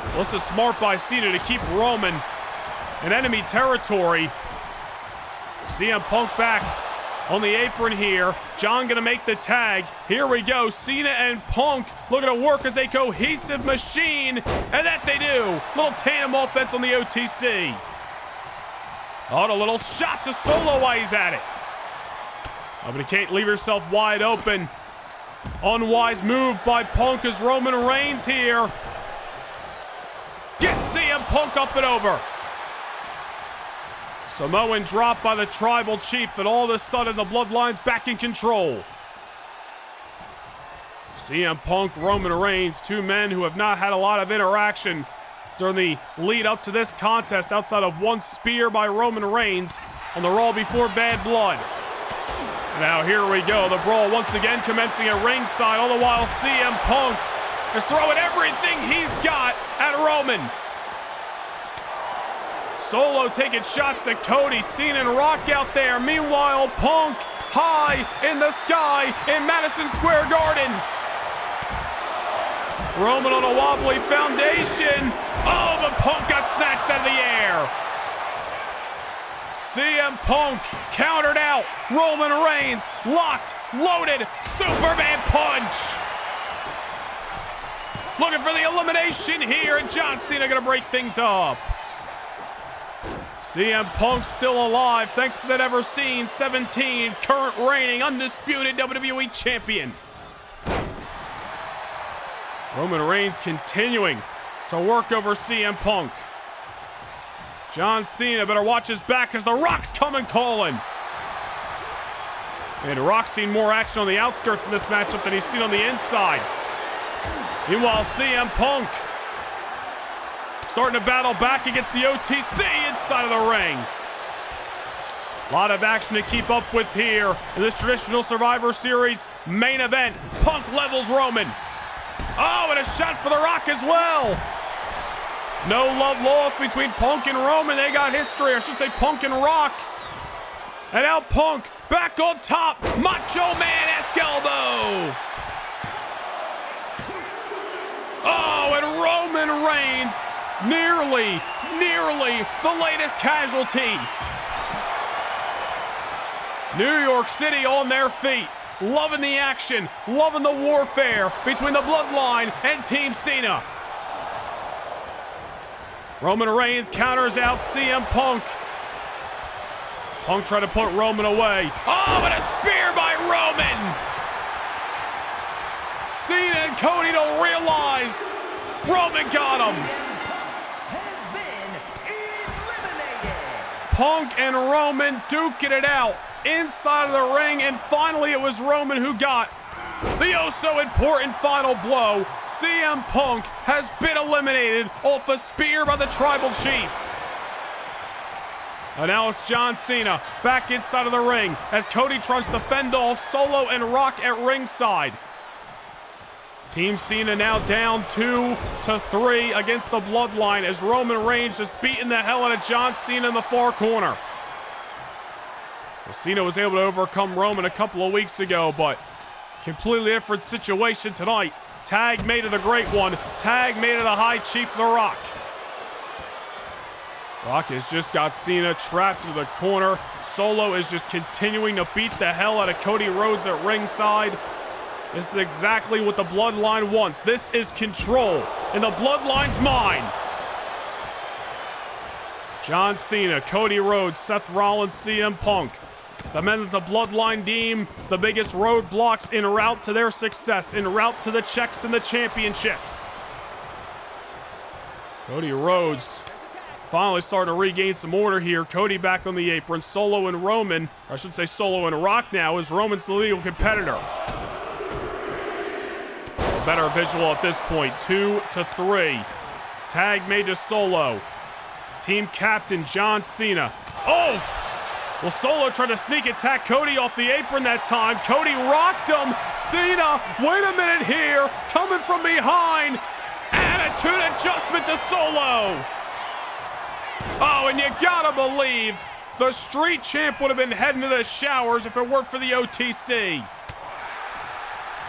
[SPEAKER 1] Well, this is smart by Cena to keep Roman in enemy territory. CM Punk back on the apron here. John gonna make the tag. Here we go. Cena and Punk looking to work as a cohesive machine, and that they do. Little tandem offense on the OTC. Oh, a little shot to Solo while he's at it. Oh, but he can't leave herself wide open. Unwise move by Punk as Roman Reigns here. Get CM Punk up and over. Samoan drop by the Tribal Chief, and all of a sudden the Bloodline's back in control. CM Punk, Roman Reigns, two men who have not had a lot of interaction during the lead up to this contest outside of one spear by Roman Reigns on the Raw Before Bad Blood. Now here we go, the brawl once again commencing at ringside, all the while CM Punk is throwing everything he's got at Roman. Solo taking shots at Cody, Cena and Rock out there. Meanwhile, Punk high in the sky in Madison Square Garden. Roman on a wobbly foundation. Oh, but Punk got snatched out of the air. CM Punk countered out. Roman Reigns locked, loaded, Superman punch. Looking for the elimination here, and John Cena gonna break things up. CM Punk still alive thanks to that ever seen 17, current reigning undisputed WWE champion. Roman Reigns continuing to work over CM Punk. John Cena better watch his back as the Rock's coming calling. And Rock's seen more action on the outskirts in this matchup than he's seen on the inside. Meanwhile, CM Punk starting to battle back against the OTC inside of the ring. A lot of action to keep up with here in this traditional Survivor Series main event. Punk levels Roman. Oh, and a shot for The Rock as well. No love lost between Punk and Roman. They got history, I should say Punk and Rock. And now Punk back on top. Macho Man-esque elbow. Oh, and Roman Reigns nearly the latest casualty. New York City on their feet, loving the action, loving the warfare between the Bloodline and Team Cena. Roman Reigns counters out CM Punk. Punk tried to put Roman away. Oh, and a spear by Roman. Cena and Cody don't realize Roman got him. Punk and Roman duking it out inside of the ring, and finally it was Roman who got the oh-so-important final blow. CM Punk has been eliminated off a spear by the Tribal Chief. And now it's John Cena back inside of the ring as Cody tries to fend off Solo and Rock at ringside. Team Cena now down 2-3 against the Bloodline as Roman Reigns just beating the hell out of John Cena in the far corner. Well, Cena was able to overcome Roman a couple of weeks ago, but completely different situation tonight. Tag made of the Great One. Tag made of the High Chief, The Rock. Rock has just got Cena trapped to the corner. Solo is just continuing to beat the hell out of Cody Rhodes at ringside. This is exactly what the Bloodline wants. This is control, and the Bloodline's mine. John Cena, Cody Rhodes, Seth Rollins, CM Punk. The men that the Bloodline deem the biggest roadblocks en route to their success, en route to the checks and the championships. Cody Rhodes finally starting to regain some order here. Cody back on the apron. Solo and Roman, or I should say Solo and Rock now, as Roman's the legal competitor. A better visual at this point. 2-3. Tag made to Solo. Team captain John Cena. Oh! Well, Solo tried to sneak attack Cody off the apron that time. Cody rocked him. Cena, wait a minute here. Coming from behind. Attitude adjustment to Solo. Oh, and you gotta believe the Street Champ would have been heading to the showers if it weren't for the OTC.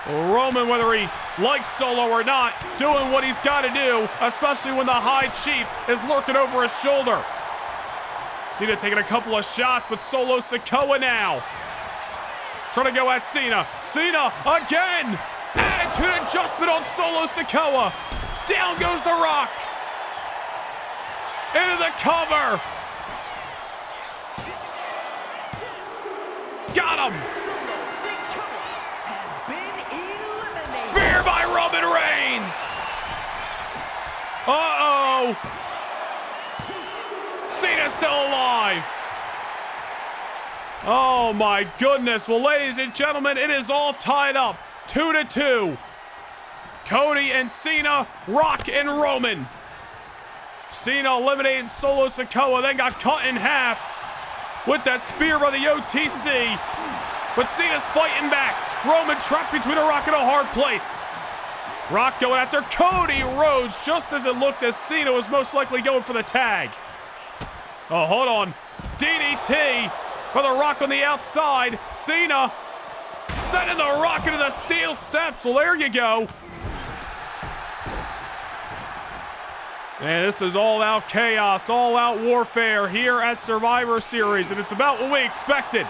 [SPEAKER 1] Roman, whether he likes Solo or not, doing what he's got to do, especially when the High Chief is lurking over his shoulder. Cena taking a couple of shots, but Solo Sikoa now. Trying to go at Cena. Cena again! Attitude adjustment on Solo Sikoa. Down goes The Rock. Into the cover. Got him. Spear by Roman Reigns. Uh-oh. Cena's still alive. Oh my goodness. Well, ladies and gentlemen, it is all tied up. 2-2. Cody and Cena, Rock and Roman. Cena eliminated Solo Sikoa, then got cut in half with that spear by the OTC. But Cena's fighting back. Roman trapped between a rock and a hard place. Rock going after Cody Rhodes, just as it looked as Cena was most likely going for the tag. Oh, hold on. DDT for the Rock on the outside. Cena sending the Rock into the steel steps. Well, there you go. And this is all-out chaos, all-out warfare here at Survivor Series, and it's about what we expected.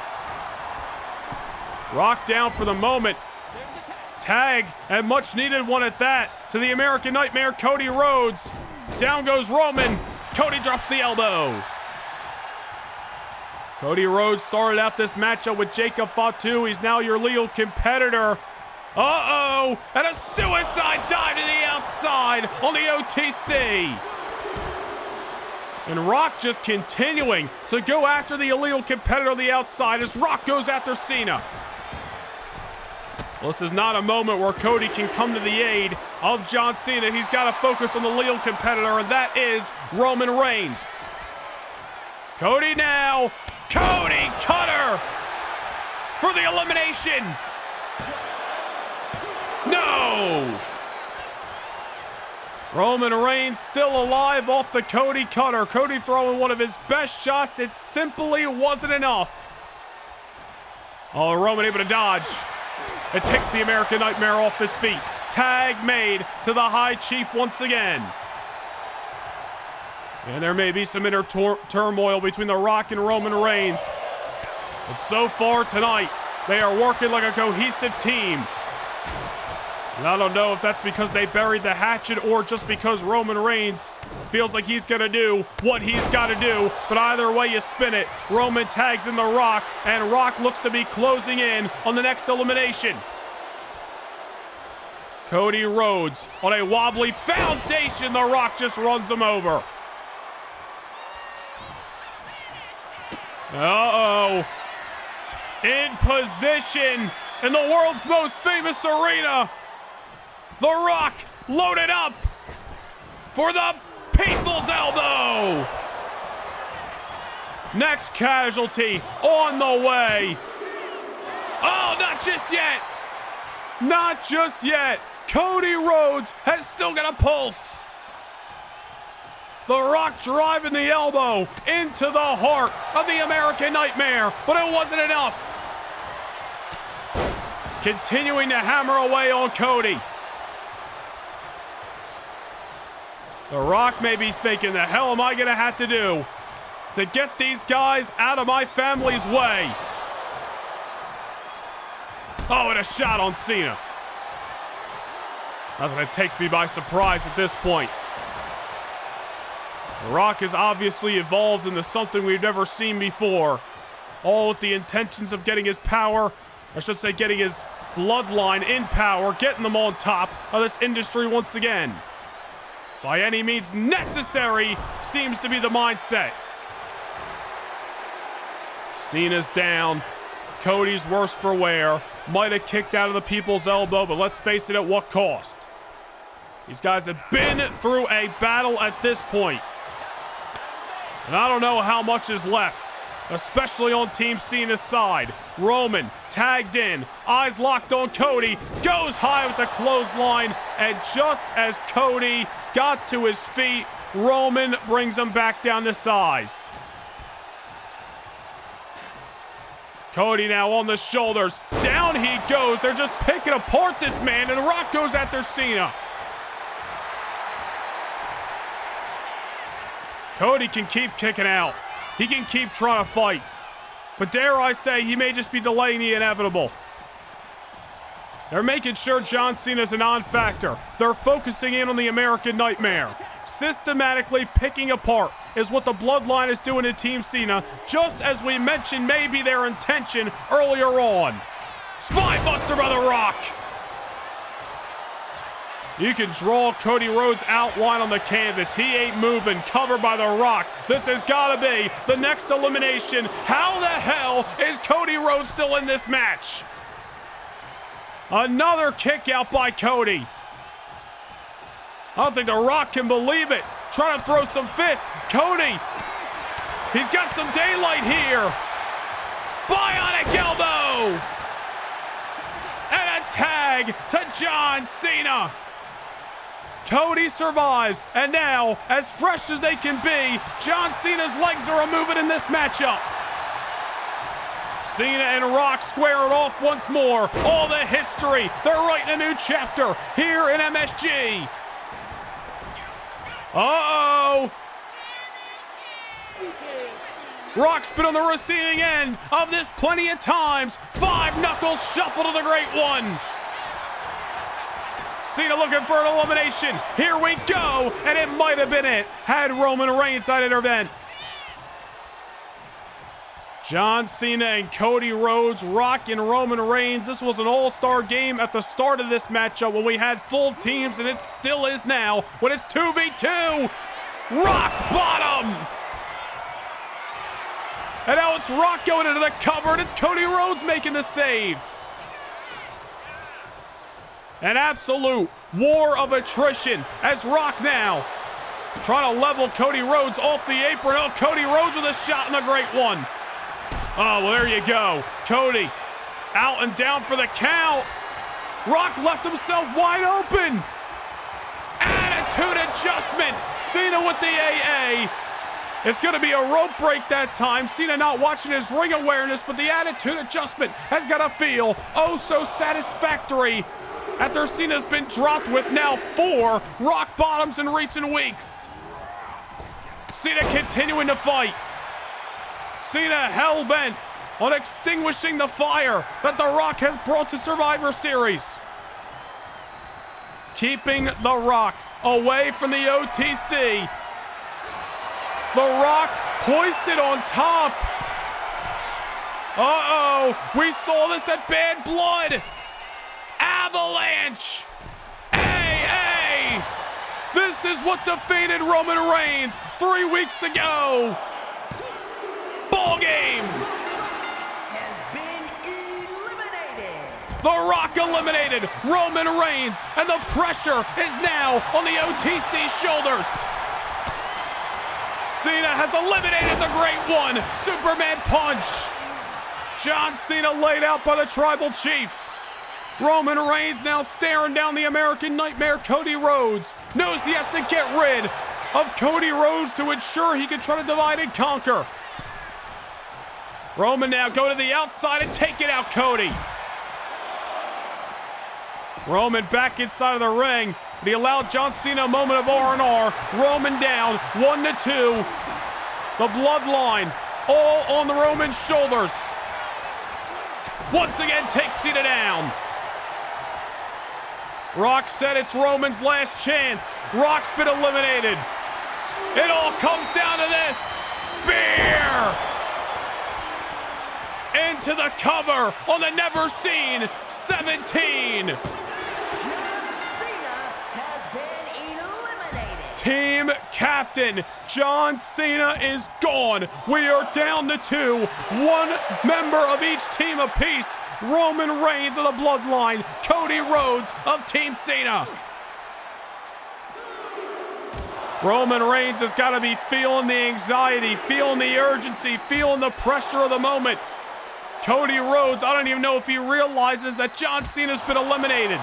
[SPEAKER 1] Rock down for the moment. Tag, and much-needed one at that, to the American Nightmare, Cody Rhodes. Down goes Roman. Cody drops the elbow. Cody Rhodes started out this matchup with Jacob Fatu. He's now your legal competitor. Uh-oh, and a suicide dive to the outside on the OTC. And Rock just continuing to go after the illegal competitor on the outside as Rock goes after Cena. Well, this is not a moment where Cody can come to the aid of John Cena. He's got to focus on the legal competitor, and that is Roman Reigns. Cody now. Cody Cutter for the elimination. No! Roman Reigns still alive off the Cody Cutter. Cody throwing one of his best shots. It simply wasn't enough. Oh, Roman able to dodge. It takes the American Nightmare off his feet. Tag made to the High Chief once again. And there may be some inner turmoil between The Rock and Roman Reigns. But so far tonight, they are working like a cohesive team. And I don't know if that's because they buried the hatchet or just because Roman Reigns feels like he's going to do what he's got to do. But either way you spin it, Roman tags in The Rock, and Rock looks to be closing in on the next elimination. Cody Rhodes on a wobbly foundation. The Rock just runs him over. Uh-oh. In position in the world's most famous arena. The Rock loaded up for the People's Elbow. Next casualty on the way. Oh, not just yet. Not just yet. Cody Rhodes has still got a pulse. The Rock driving the elbow into the heart of the American Nightmare, but it wasn't enough. Continuing to hammer away on Cody. The Rock may be thinking, the hell am I going to have to do to get these guys out of my family's way? Oh, and a shot on Cena. Nothing that takes me by surprise at this point. The Rock has obviously evolved into something we've never seen before. All with the intentions of getting his power, I should say getting his bloodline in power, getting them on top of this industry once again. By any means necessary seems to be the mindset. Cena's down. Cody's worse for wear. Might have kicked out of the people's elbow, but let's face it, at what cost? These guys have been through a battle at this point. And I don't know how much is left, especially on Team Cena's side. Roman tagged in, eyes locked on Cody, goes high with the clothesline, and just as Cody got to his feet, Roman brings him back down to size. Cody now on the shoulders, down he goes. They're just picking apart this man, and Rock goes after Cena. Cody can keep kicking out. He can keep trying to fight. But dare I say, he may just be delaying the inevitable. They're making sure John Cena's a non-factor. They're focusing in on the American Nightmare. Systematically picking apart is what the Bloodline is doing to Team Cena, just as we mentioned may be their intention earlier on. Spinebuster by The Rock. You can draw Cody Rhodes' outline on the canvas. He ain't moving, covered by The Rock. This has got to be the next elimination. How the hell is Cody Rhodes still in this match? Another kick out by Cody. I don't think The Rock can believe it. Trying to throw some fists. Cody, he's got some daylight here. Bionic elbow. And a tag to John Cena. Cody survives, and now, as fresh as they can be, John Cena's legs are moving in this matchup. Cena and Rock square it off once more. All the history. They're writing a new chapter here in MSG. Uh-oh. Rock's been on the receiving end of this plenty of times. 5 knuckles shuffle to the Great One. Cena looking for an elimination. Here we go, and it might have been it had Roman Reigns not intervened. John Cena and Cody Rhodes, Rock and Roman Reigns. This was an all-star game at the start of this matchup when we had full teams, and it still is now when it's 2v2. Rock bottom. And now it's Rock going into the cover, and it's Cody Rhodes making the save. An absolute war of attrition as Rock now trying to level Cody Rhodes off the apron. Oh, Cody Rhodes with a shot in the Great One. Oh, well, there you go. Cody out and down for the count. Rock left himself wide open. Attitude adjustment. Cena with the AA. It's going to be a rope break that time. Cena not watching his ring awareness, but the attitude adjustment has got to feel oh so satisfactory after Cena's been dropped with now 4 rock bottoms in recent weeks. Cena continuing to fight. Cena hell-bent on extinguishing the fire that The Rock has brought to Survivor Series. Keeping The Rock away from the OTC. The Rock hoisted on top. Uh-oh, we saw this at Bad Blood. Avalanche! AA! This is what defeated Roman Reigns 3 weeks ago. Ball game!
[SPEAKER 3] Has been eliminated.
[SPEAKER 1] The Rock eliminated Roman Reigns, and the pressure is now on the OTC's shoulders. Cena has eliminated the Great One. Superman punch. John Cena laid out by the Tribal Chief. Roman Reigns now staring down the American Nightmare, Cody Rhodes. Knows he has to get rid of Cody Rhodes to ensure he can try to divide and conquer. Roman now go to the outside and take it out, Cody. Roman back inside of the ring, but he allowed John Cena a moment of R&R. Roman down, 1-2. The bloodline all on the Roman shoulders. Once again takes Cena down. Rock said it's Roman's last chance. Rock's been eliminated. It all comes down to this. Spear! Into the cover on the never seen 17. Team captain John Cena is gone. We are down to 2. One member of each team apiece. Roman Reigns of the Bloodline. Cody Rhodes of Team Cena. Roman Reigns has got to be feeling the anxiety, feeling the urgency, feeling the pressure of the moment. Cody Rhodes, I don't even know if he realizes that John Cena's been eliminated.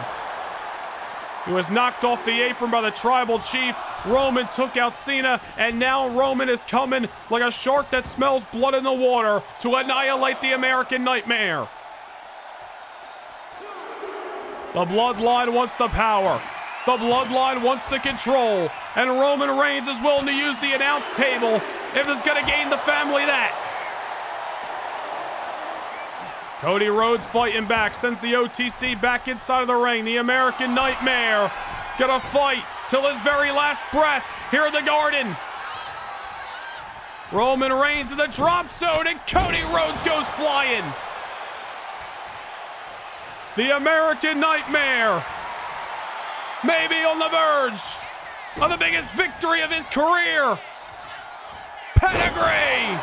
[SPEAKER 1] He was knocked off the apron by the tribal chief. Roman took out Cena, and now Roman is coming like a shark that smells blood in the water to annihilate the American Nightmare. The Bloodline wants the power. The Bloodline wants the control. And Roman Reigns is willing to use the announce table if it's going to gain the family that. Cody Rhodes fighting back, sends the OTC back inside of the ring. The American Nightmare gonna fight till his very last breath here in the Garden. Roman Reigns in the drop zone, and Cody Rhodes goes flying. The American Nightmare, maybe on the verge of the biggest victory of his career. Pedigree!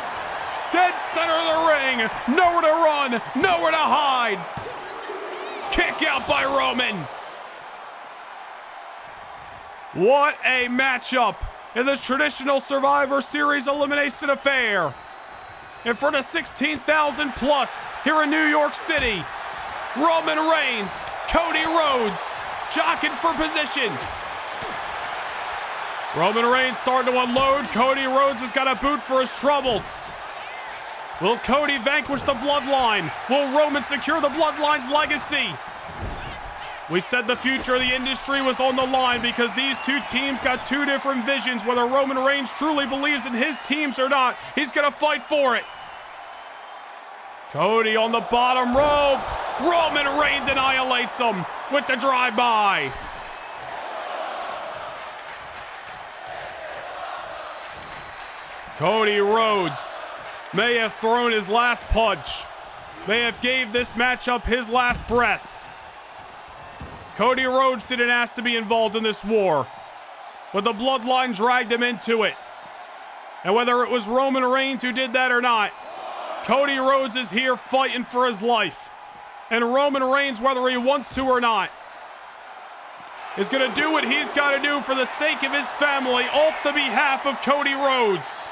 [SPEAKER 1] Dead center of the ring, nowhere to run, nowhere to hide. Kick out by Roman. What a matchup in this traditional Survivor Series elimination affair. And for the 16,000 plus here in New York City, Roman Reigns, Cody Rhodes, jockeying for position. Roman Reigns starting to unload. Cody Rhodes has got a boot for his troubles. Will Cody vanquish the Bloodline? Will Roman secure the Bloodline's legacy? We said the future of the industry was on the line because these two teams got two different visions. Whether Roman Reigns truly believes in his teams or not, he's gonna fight for it. Cody on the bottom rope. Roman Reigns annihilates him with the drive-by. Cody Rhodes may have thrown his last punch, may have gave this matchup his last breath. Cody Rhodes didn't ask to be involved in this war, but the Bloodline dragged him into it. And whether it was Roman Reigns who did that or not, Cody Rhodes is here fighting for his life. And Roman Reigns, whether he wants to or not, is gonna do what he's gotta do for the sake of his family off the behalf of Cody Rhodes.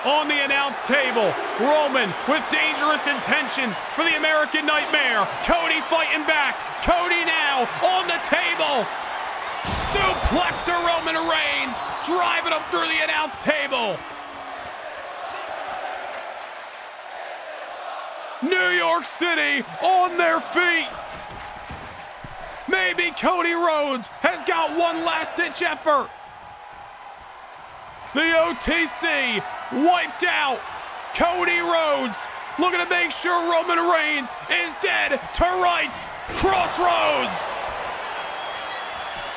[SPEAKER 1] On the announce table, Roman with dangerous intentions for the American Nightmare. Cody fighting back. Cody now on the table. Suplex to Roman Reigns, driving him through the announce table. New York City on their feet. Maybe Cody Rhodes has got one last-ditch effort. The OTC wiped out. Cody Rhodes looking to make sure Roman Reigns is dead to rights. Crossroads.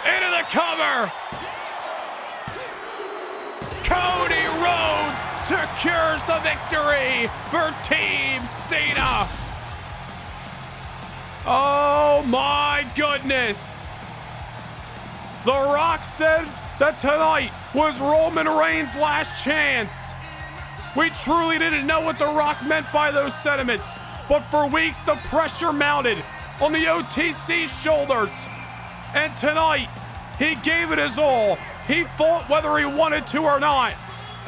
[SPEAKER 1] Into the cover. Cody Rhodes secures the victory for Team Cena. Oh my goodness. The Rock said that tonight was Roman Reigns' last chance. We truly didn't know what The Rock meant by those sentiments, but for weeks the pressure mounted on the OTC's shoulders. And tonight, he gave it his all. He fought whether he wanted to or not.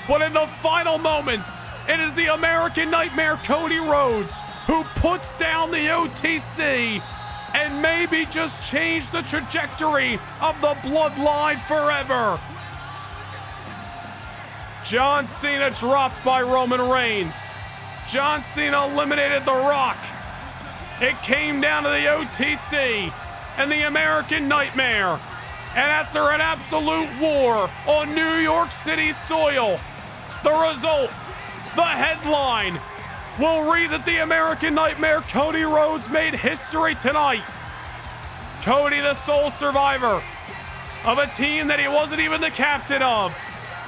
[SPEAKER 1] But in the final moments, it is the American Nightmare Cody Rhodes who puts down the OTC and maybe just change the trajectory of the Bloodline forever. John Cena dropped by Roman Reigns. John Cena eliminated The Rock. It came down to the OTC and the American Nightmare. And after an absolute war on New York City soil, the result, the headline, will read that the American Nightmare Cody Rhodes made history tonight. Cody, the sole survivor of a team that he wasn't even the captain of.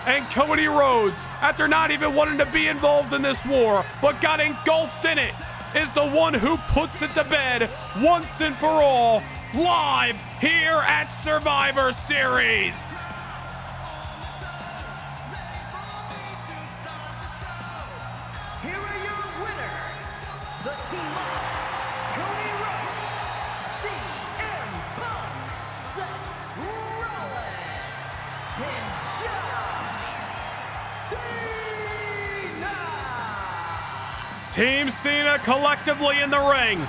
[SPEAKER 1] And Cody Rhodes, after not even wanting to be involved in this war, but got engulfed in it, is the one who puts it to bed once and for all, live here at Survivor Series.
[SPEAKER 3] Here are your winners, the team of Cody Rhodes, CM Punk, Seth Rollins, and Cena.
[SPEAKER 1] Team Cena collectively in the ring.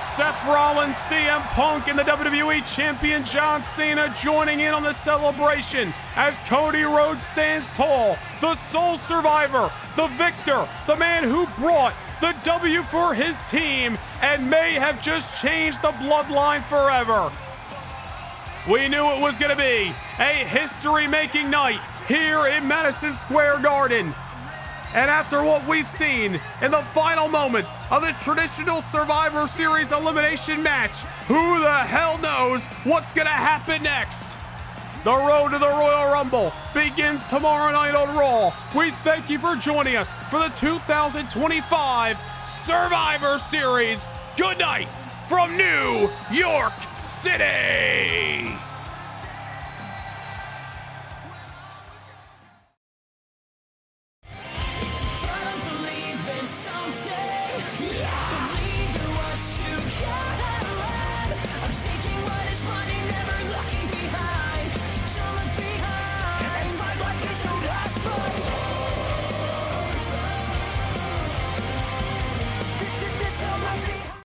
[SPEAKER 1] Seth Rollins, CM Punk, and the WWE Champion John Cena joining in on the celebration as Cody Rhodes stands tall, the sole survivor, the victor, the man who brought the W for his team and may have just changed the bloodline forever. We knew it was going to be a history-making night here in Madison Square Garden. And after what we've seen in the final moments of this traditional Survivor Series elimination match, who the hell knows what's gonna happen next? The road to the Royal Rumble begins tomorrow night on Raw. We thank you for joining us for the 2025 Survivor Series. Good night from New York City.